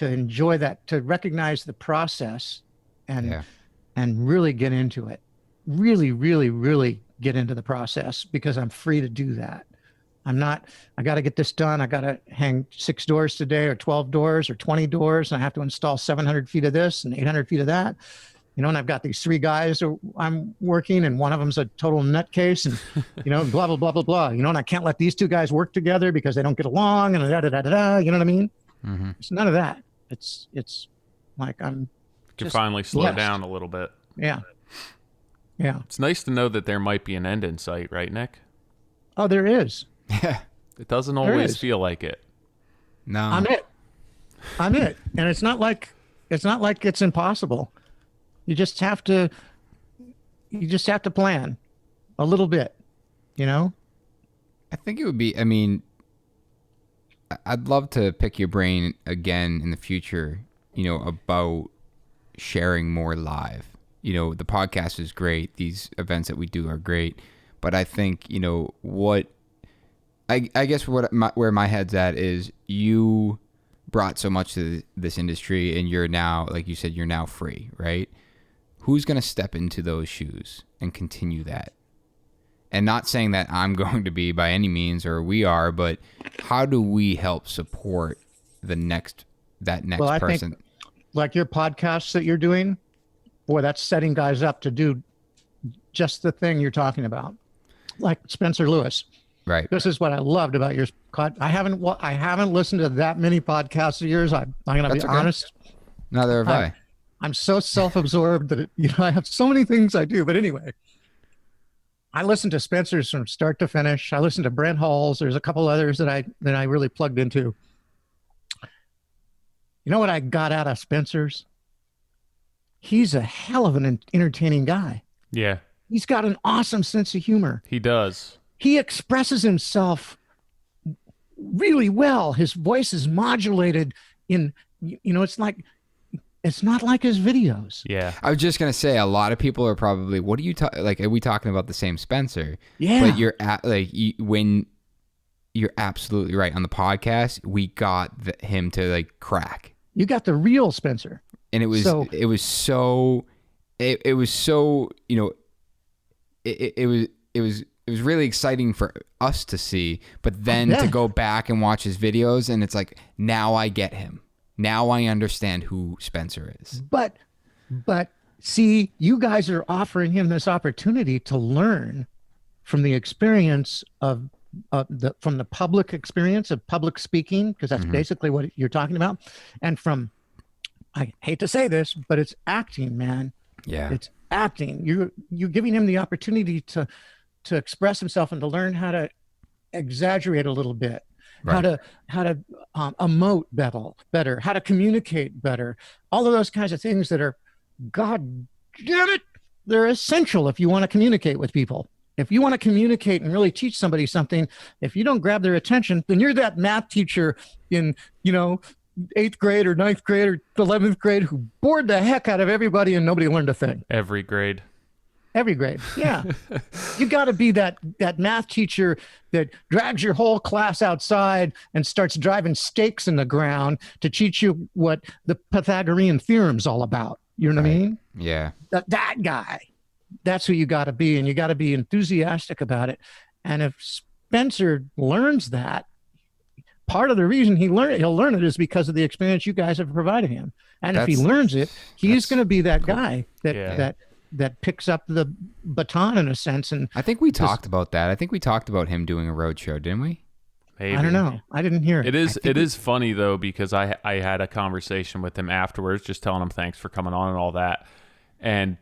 enjoy that, to recognize the process and really get into it. Really, really, really get into the process, because I'm free to do that. I got to get this done. I got to hang 6 doors today, or 12 doors, or 20 doors. And I have to install 700 feet of this and 800 feet of that. And I've got these 3 guys that I'm working, and one of them's a total nutcase, and, blah, blah, blah, blah, blah. And I can't let these 2 guys work together because they don't get along, and da-da-da-da-da, you know what I mean? Mm-hmm. It's none of that. It's like I'm You can finally slow down a little bit. Yeah. Yeah. It's nice to know that there might be an end in sight, right, Nick? Oh, there is. Yeah. It doesn't There always is. feel like it. No. I'm it. And it's not like it's impossible. You just have to plan a little bit, you know? I think it would be, I mean, I'd love to pick your brain again in the future, about sharing more live. The podcast is great. These events that we do are great. But I think, I guess where my head's at is you brought so much to this industry, and you're now, like you said, you're now free, right? Who's going to step into those shoes and continue that? And not saying that I'm going to be by any means, or we are, but how do we help support that next Well, person? think, like your podcasts that you're doing, boy, that's setting guys up to do just the thing you're talking about. Like Spencer Lewis. Right. This is what I loved about your. I haven't listened to that many podcasts of yours. I'm going to be okay. honest. Neither have I. I'm so self-absorbed that I have so many things I do. But anyway, I listen to Spencer's from start to finish. I listen to Brent Hall's. There's a couple others that I really plugged into. You know what I got out of Spencer's? He's a hell of an entertaining guy. Yeah. He's got an awesome sense of humor. He does. He expresses himself really well. His voice is modulated in, it's not like his videos. Yeah. I was just gonna say, a lot of people are probably, what are you like? Are we talking about the same Spencer? Yeah. But when you're absolutely right, on the podcast, we got him to crack, You got the real Spencer. and it was really exciting for us to see. But then to go back and watch his videos, and it's like, now I get him. Now I understand who Spencer is. But see, you guys are offering him this opportunity to learn from the experience from the public experience of public speaking, because that's basically what you're talking about. And from, I hate to say this, but it's acting, man. Yeah. It's acting. You're giving him the opportunity to express himself and to learn how to exaggerate a little bit. Right. How to emote better, how to communicate better, all of those kinds of things that are, God damn it, they're essential if you want to communicate with people. If you want to communicate and really teach somebody something, if you don't grab their attention, then you're that math teacher in, 8th grade or 9th grade or 11th grade who bored the heck out of everybody and nobody learned a thing. Every grade. Every grade. Yeah. You got to be that math teacher that drags your whole class outside and starts driving stakes in the ground to teach you what the Pythagorean theorem's all about. You know what I mean? Yeah. That guy. That's who you got to be, and you got to be enthusiastic about it. And if Spencer learns that, part of the reason he'll learn it is because of the experience you guys have provided him. And if he learns it, he's going to be that guy that picks up the baton in a sense. And I think we talked about that. I think we talked about him doing a road show, didn't we? Maybe. I don't know. I didn't hear it. It is funny though, because I had a conversation with him afterwards, just telling him thanks for coming on and all that, and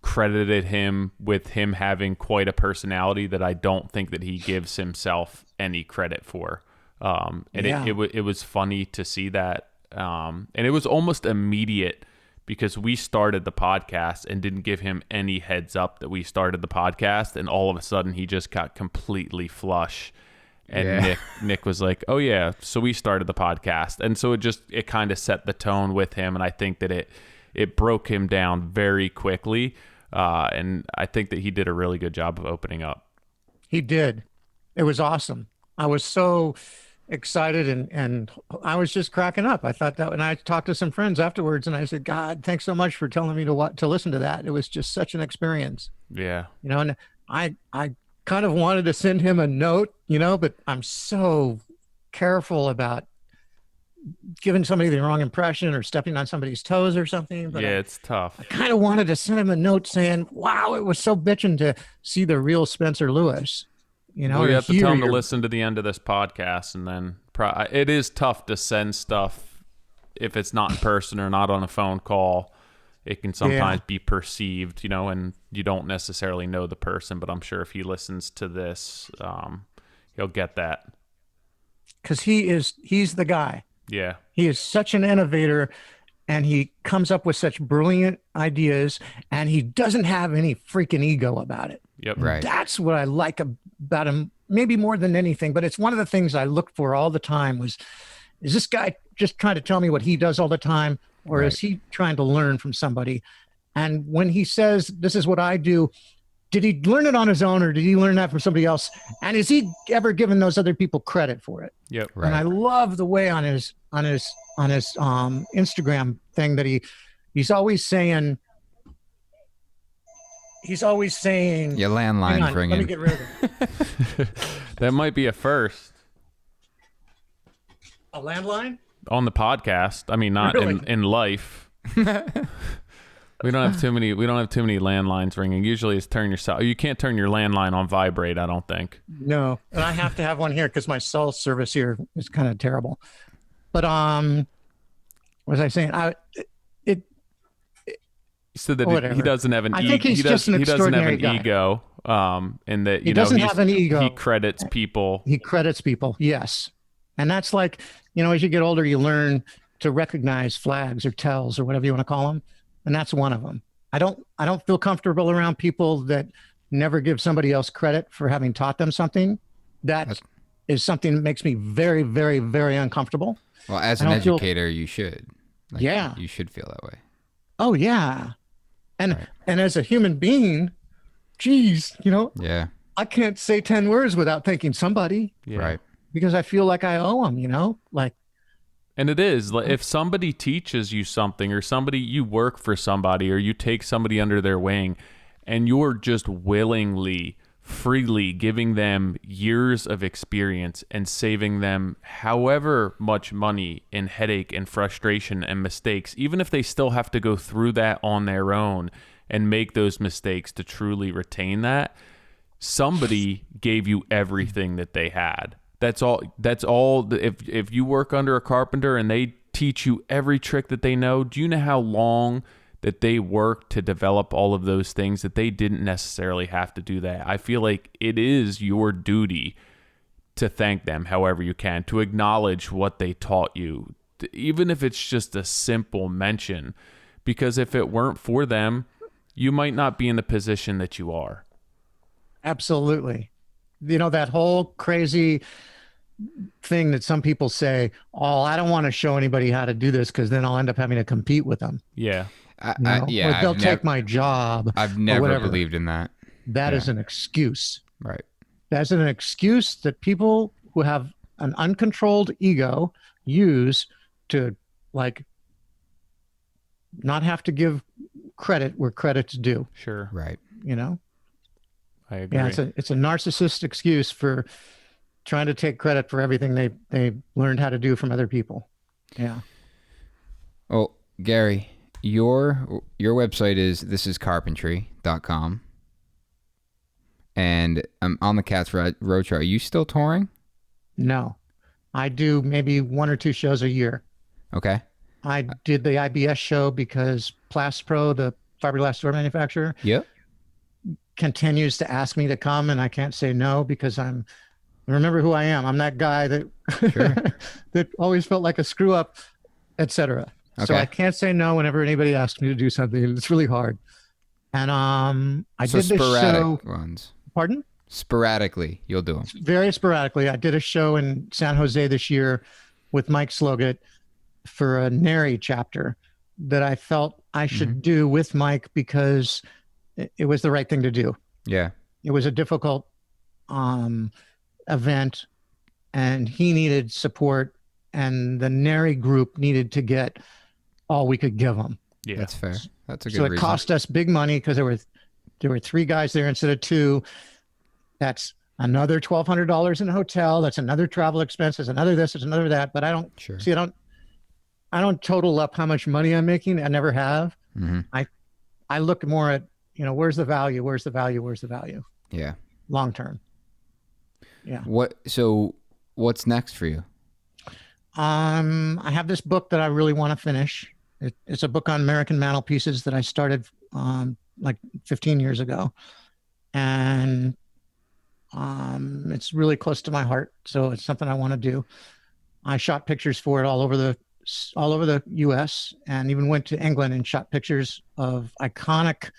credited him with him having quite a personality that I don't think that he gives himself any credit for. It was funny to see that. And it was almost immediate, because we started the podcast and didn't give him any heads up that we started the podcast, and all of a sudden he just got completely flush. And Nick was like, "Oh yeah, so we started the podcast." And so it kind of set the tone with him, and I think that it broke him down very quickly. And I think that he did a really good job of opening up. He did. It was awesome. I was so excited and I was just cracking up. I thought that, and I talked to some friends afterwards, and I said, "God, thanks so much for telling me to listen to that. It was just such an experience." Yeah. And I kind of wanted to send him a note, but I'm so careful about giving somebody the wrong impression or stepping on somebody's toes or something. But it's tough. I kind of wanted to send him a note saying, "Wow, it was so bitching to see the real Spencer Lewis." Well, you have to tell him to listen to the end of this podcast, and then it is tough to send stuff if it's not in person or not on a phone call. it can sometimes be perceived, and you don't necessarily know the person, but I'm sure if he listens to this, he'll get that. Because he's the guy. Yeah. He is such an innovator, and he comes up with such brilliant ideas, and he doesn't have any freaking ego about it. Yep. Right. That's what I like about him, maybe more than anything, but it's one of the things I looked for all the time is this guy just trying to tell me what he does all the time, or is he trying to learn from somebody? And when he says, this is what I do, did he learn it on his own, or did he learn that from somebody else? And is he ever given those other people credit for it? Yep. Right. And I love the way on his Instagram thing that he's always saying Your landline's ringing. Let me get rid of it. That might be a first A landline? on the podcast. I mean, not Really? in life. We don't have too many landlines ringing. Usually it's you can't turn your landline on vibrate, I don't think. No, and I have to have one here because my cell service here is kind of terrible. But what was I saying? He said that Whatever. he doesn't have an I think he's just an he doesn't have extraordinary an guy. ego, and that He doesn't have an ego. He credits people. He credits people, yes. And that's like, as you get older, you learn to recognize flags or tells or whatever you want to call them. And that's one of them. I don't feel comfortable around people that never give somebody else credit for having taught them something. That is something that makes me very, very, very uncomfortable. Well, as an educator, you should. Yeah. You should feel that way. Oh, yeah. And as a human being, geez, Yeah. I can't say 10 words without thanking somebody. Yeah. Right. Because I feel like I owe them, like. And it is, if somebody teaches you something, or you work for somebody, or you take somebody under their wing, and you're just willingly, freely giving them years of experience and saving them however much money and headache and frustration and mistakes, even if they still have to go through that on their own and make those mistakes to truly retain that, somebody gave you everything that they had. That's all. If you work under a carpenter and they teach you every trick that they know, do you know how long that they work to develop all of those things that they didn't necessarily have to do that? I feel like it is your duty to thank them however you can, to acknowledge what they taught you, even if it's just a simple mention, because if it weren't for them, you might not be in the position that you are. Absolutely. That whole crazy thing that some people say, oh, I don't want to show anybody how to do this because then I'll end up having to compete with them. Yeah. Or they'll take my job. I've never believed in that. That is an excuse. Right. That's an excuse that people who have an uncontrolled ego use to not have to give credit where credit's due. Sure. Right. I agree. Yeah, it's a narcissist excuse for trying to take credit for everything they learned how to do from other people. Yeah. Oh, Gary, your website is carpentry.com. And I'm on the Katz Roadshow. Are you still touring? No. I do maybe 1 or 2 shows a year. Okay. I did the IBS show because Plastpro, the fiberglass door manufacturer, Yep. continues to ask me to come, and I can't say no because remember who I am. I'm that guy that that always felt like a screw up, etc. Okay. So I can't say no whenever anybody asks me to do something. It's really hard. And I did this show. Runs. Pardon? Sporadically, you'll do them. Very sporadically. I did a show in San Jose this year with Mike Slogat for a NARI chapter that I felt I should do with Mike because it was the right thing to do. Yeah. It was a difficult event, and he needed support, and the NARI group needed to get all we could give them. Yeah. That's fair. That's a good So it reason. cost us big money because there were 3 guys there instead of 2. That's another $1,200 in a hotel. That's another travel expense. That's another this. That's another that. But I don't see. I don't total up how much money I'm making. I never have. Mm-hmm. I look more at where's the value? Where's the value? Where's the value? Yeah. Long term. Yeah. So what's next for you? I have this book that I really want to finish. It's a book on American mantelpieces that I started like 15 years ago, and it's really close to my heart. So it's something I want to do. I shot pictures for it all over the U.S. and even went to England and shot pictures of iconic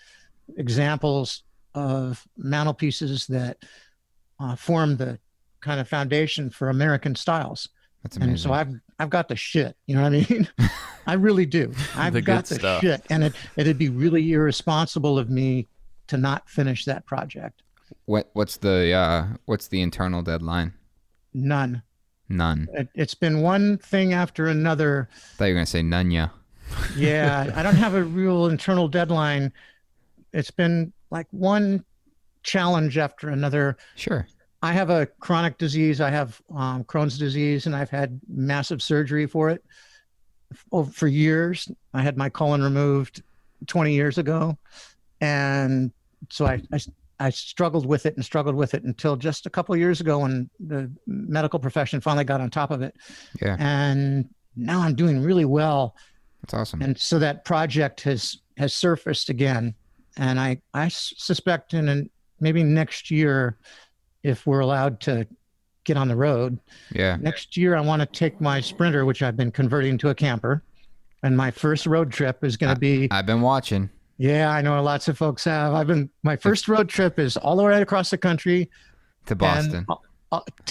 examples of mantelpieces that form the kind of foundation for American styles. That's amazing. And so I've got the shit. You know what I mean? I really do. I've got the stuff. shit, and it'd be really irresponsible of me to not finish that project. What's the internal deadline? None. It's been one thing after another. I thought you were gonna say none. Yeah. Yeah, I don't have a real internal deadline. It's been like one challenge after another. Sure. I have a chronic disease. I have Crohn's disease, and I've had massive surgery for it for years. I had my colon removed 20 years ago, and so I struggled with it until just a couple of years ago when the medical profession finally got on top of it. Yeah. And now I'm doing really well. That's awesome. And so that project has surfaced again, and I suspect maybe next year, if we're allowed to get on the road. Yeah. Next year, I want to take my Sprinter, which I've been converting to a camper, and my first road trip is going to be. I've been watching. Yeah, I know lots of folks have. My first road trip is all the way across the country to Boston.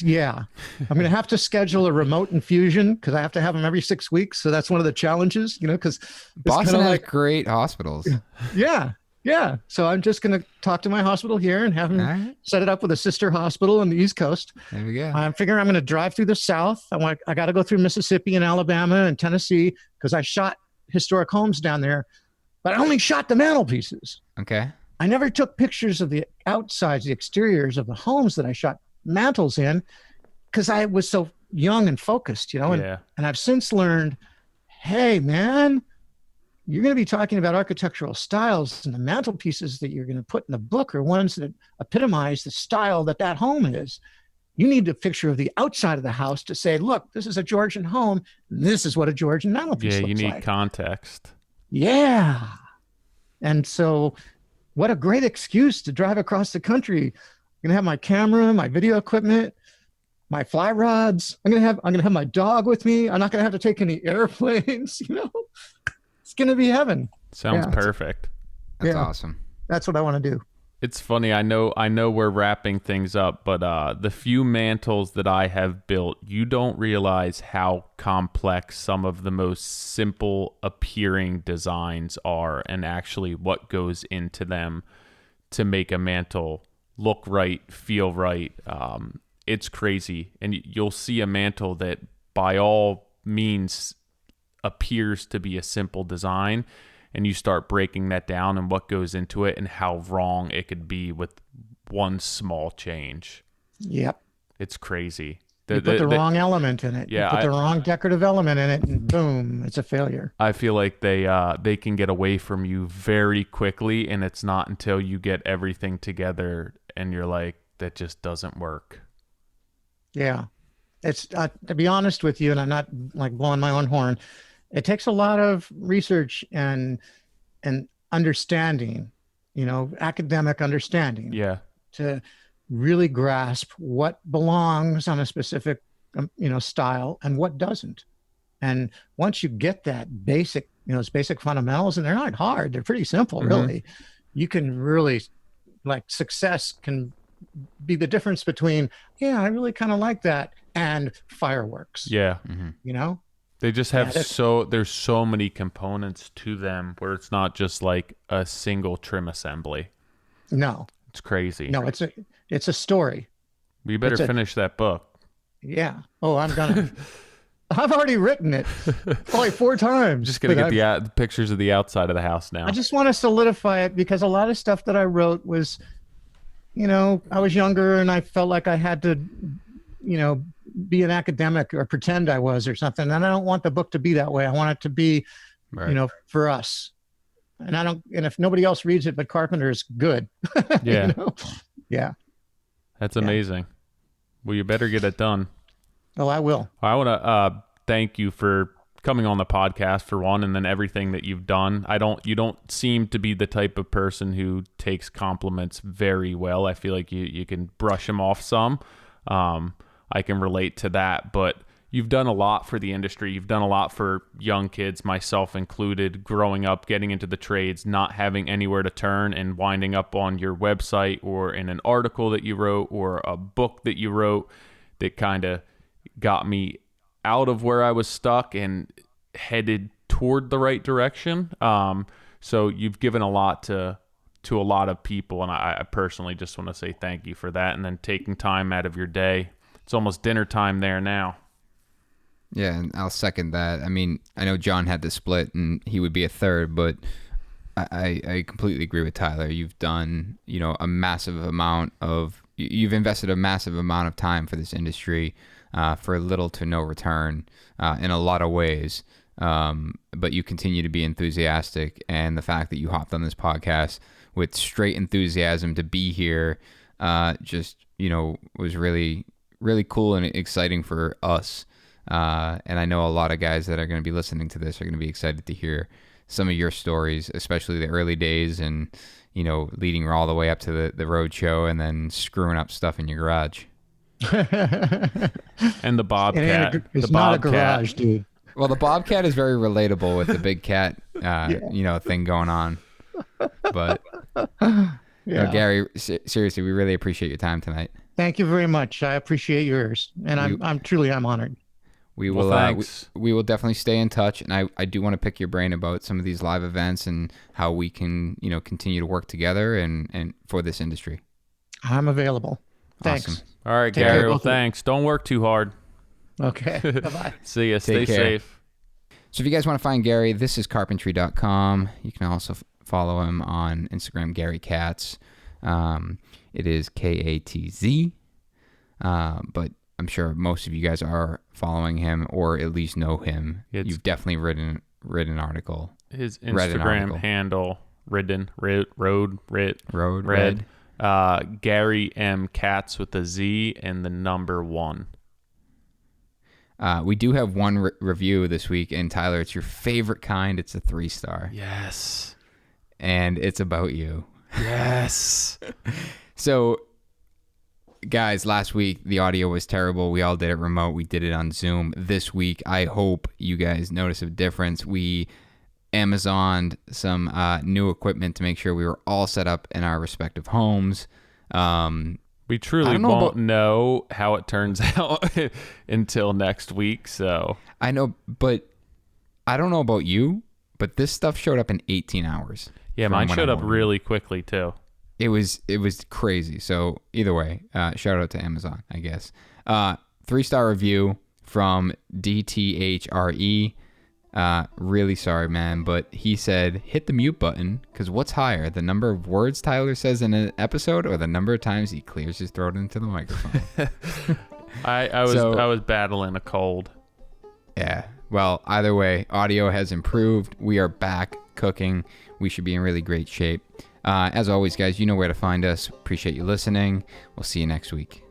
Yeah, I'm going to have to schedule a remote infusion because I have to have them every 6 weeks. So that's one of the challenges, because Boston has great hospitals. Yeah. Yeah. So I'm just going to talk to my hospital here and have them set it up with a sister hospital on the East Coast. There we go. I'm figuring I'm going to drive through the South. I got to go through Mississippi and Alabama and Tennessee because I shot historic homes down there, but I only shot the mantelpieces. Okay. I never took pictures of the outsides, the exteriors of the homes that I shot mantles in because I was so young and focused, and I've since learned, hey, man, you're going to be talking about architectural styles, and the mantelpieces that you're going to put in the book are ones that epitomize the style that home is. You need a picture of the outside of the house to say, look, this is a Georgian home. This is what a Georgian mantelpiece looks like. Yeah, you need context. Yeah. And so what a great excuse to drive across the country. I'm going to have my camera, my video equipment, my fly rods. I'm going to have my dog with me. I'm not going to have to take any airplanes, It's going to be heaven. Sounds perfect. That's awesome. That's what I want to do. It's funny. I know we're wrapping things up, but the few mantles that I have built, you don't realize how complex some of the most simple appearing designs are and actually what goes into them to make a mantle look right, feel right. It's crazy. And you'll see a mantle that by all means appears to be a simple design, and you start breaking that down and what goes into it and how wrong it could be with one small change. Yep. It's crazy. You put the wrong element in it. Yeah, you put the wrong decorative element in it, and boom, it's a failure. I feel like they can get away from you very quickly, and it's not until you get everything together and you're like, that just doesn't work. Yeah. It's to be honest with you, and I'm not like blowing my own horn, it takes a lot of research and understanding, academic understanding. Yeah. To really grasp what belongs on a specific, style and what doesn't. And once you get that basic, those basic fundamentals, and they're not hard, they're pretty simple, really. You can really, success can be the difference between, I really kind of like that, and fireworks. Yeah. They just have there's so many components to them where it's not just like a single trim assembly. No. It's crazy. No, it's a story. We better finish that book. Yeah. Oh, I'm gonna. I've already written it probably 4 times. Just gonna get the pictures of the outside of the house now. I just want to solidify it because a lot of stuff that I wrote was, I was younger and I felt like I had to, be an academic or pretend I was or something. And I don't want the book to be that way. I want it to be, for us. And if nobody else reads it but carpenters, good. Yeah. Yeah. That's amazing. Well, you better get it done. Oh, I will. I want to thank you for coming on the podcast for one, and then everything that you've done. You don't seem to be the type of person who takes compliments very well. I feel like you can brush them off some. I can relate to that, but you've done a lot for the industry. You've done a lot for young kids, myself included, growing up, getting into the trades, not having anywhere to turn, and winding up on your website or in an article that you wrote or a book that you wrote that kind of got me out of where I was stuck and headed toward the right direction. So you've given a lot to a lot of people, and I personally just want to say thank you for that, and then taking time out of your day. It's almost dinner time there now. Yeah, and I'll second that. I mean, I know John had to split, and he would be a third, but I completely agree with Tyler. You've done, you've invested a massive amount of time for this industry for little to no return in a lot of ways. But you continue to be enthusiastic, and the fact that you hopped on this podcast with straight enthusiasm to be here was really, really cool and exciting for us. And I know a lot of guys that are going to be listening to this are going to be excited to hear some of your stories, especially the early days and, leading all the way up to the road show and then screwing up stuff in your garage. And the Bobcat. It's not a garage, dude. Well, the Bobcat is very relatable with the big cat, thing going on. But Gary, seriously, we really appreciate your time tonight. Thank you very much. I appreciate yours, and I'm truly honored. We will we will definitely stay in touch, and I do want to pick your brain about some of these live events and how we can continue to work together and for this industry. I'm available. Thanks. Awesome. All right, Gary. Well, thanks. Don't work too hard. Okay. Bye-bye. See ya. Stay safe. So if you guys want to find Gary, this is carpentry.com. You can also follow him on Instagram, Gary Katz. It is Katz. But I'm sure most of you guys are following him or at least know him. You've definitely read an article. His Instagram handle, road. Gary M Katz with a Z and the number 1. We do have one review this week, and Tyler, it's your favorite kind. It's a 3-star. Yes. And it's about you. Yes. So, guys, last week the audio was terrible. We all did it remote. We did it on Zoom. This week, I hope you guys notice a difference. We Amazoned some new equipment to make sure we were all set up in our respective homes. We truly won't know how it turns out until next week. So I know, but I don't know about you, but this stuff showed up in 18 hours. Yeah, mine showed up really quickly too. It was crazy. So either way, shout out to Amazon, I guess. 3-star review from DTHRE. Really sorry, man, but he said hit the mute button because what's higher, the number of words Tyler says in an episode or the number of times he clears his throat into the microphone? I was battling a cold. Yeah, well, either way, audio has improved. We are back cooking. We should be in really great shape. As always, guys, you know where to find us. Appreciate you listening. We'll see you next week.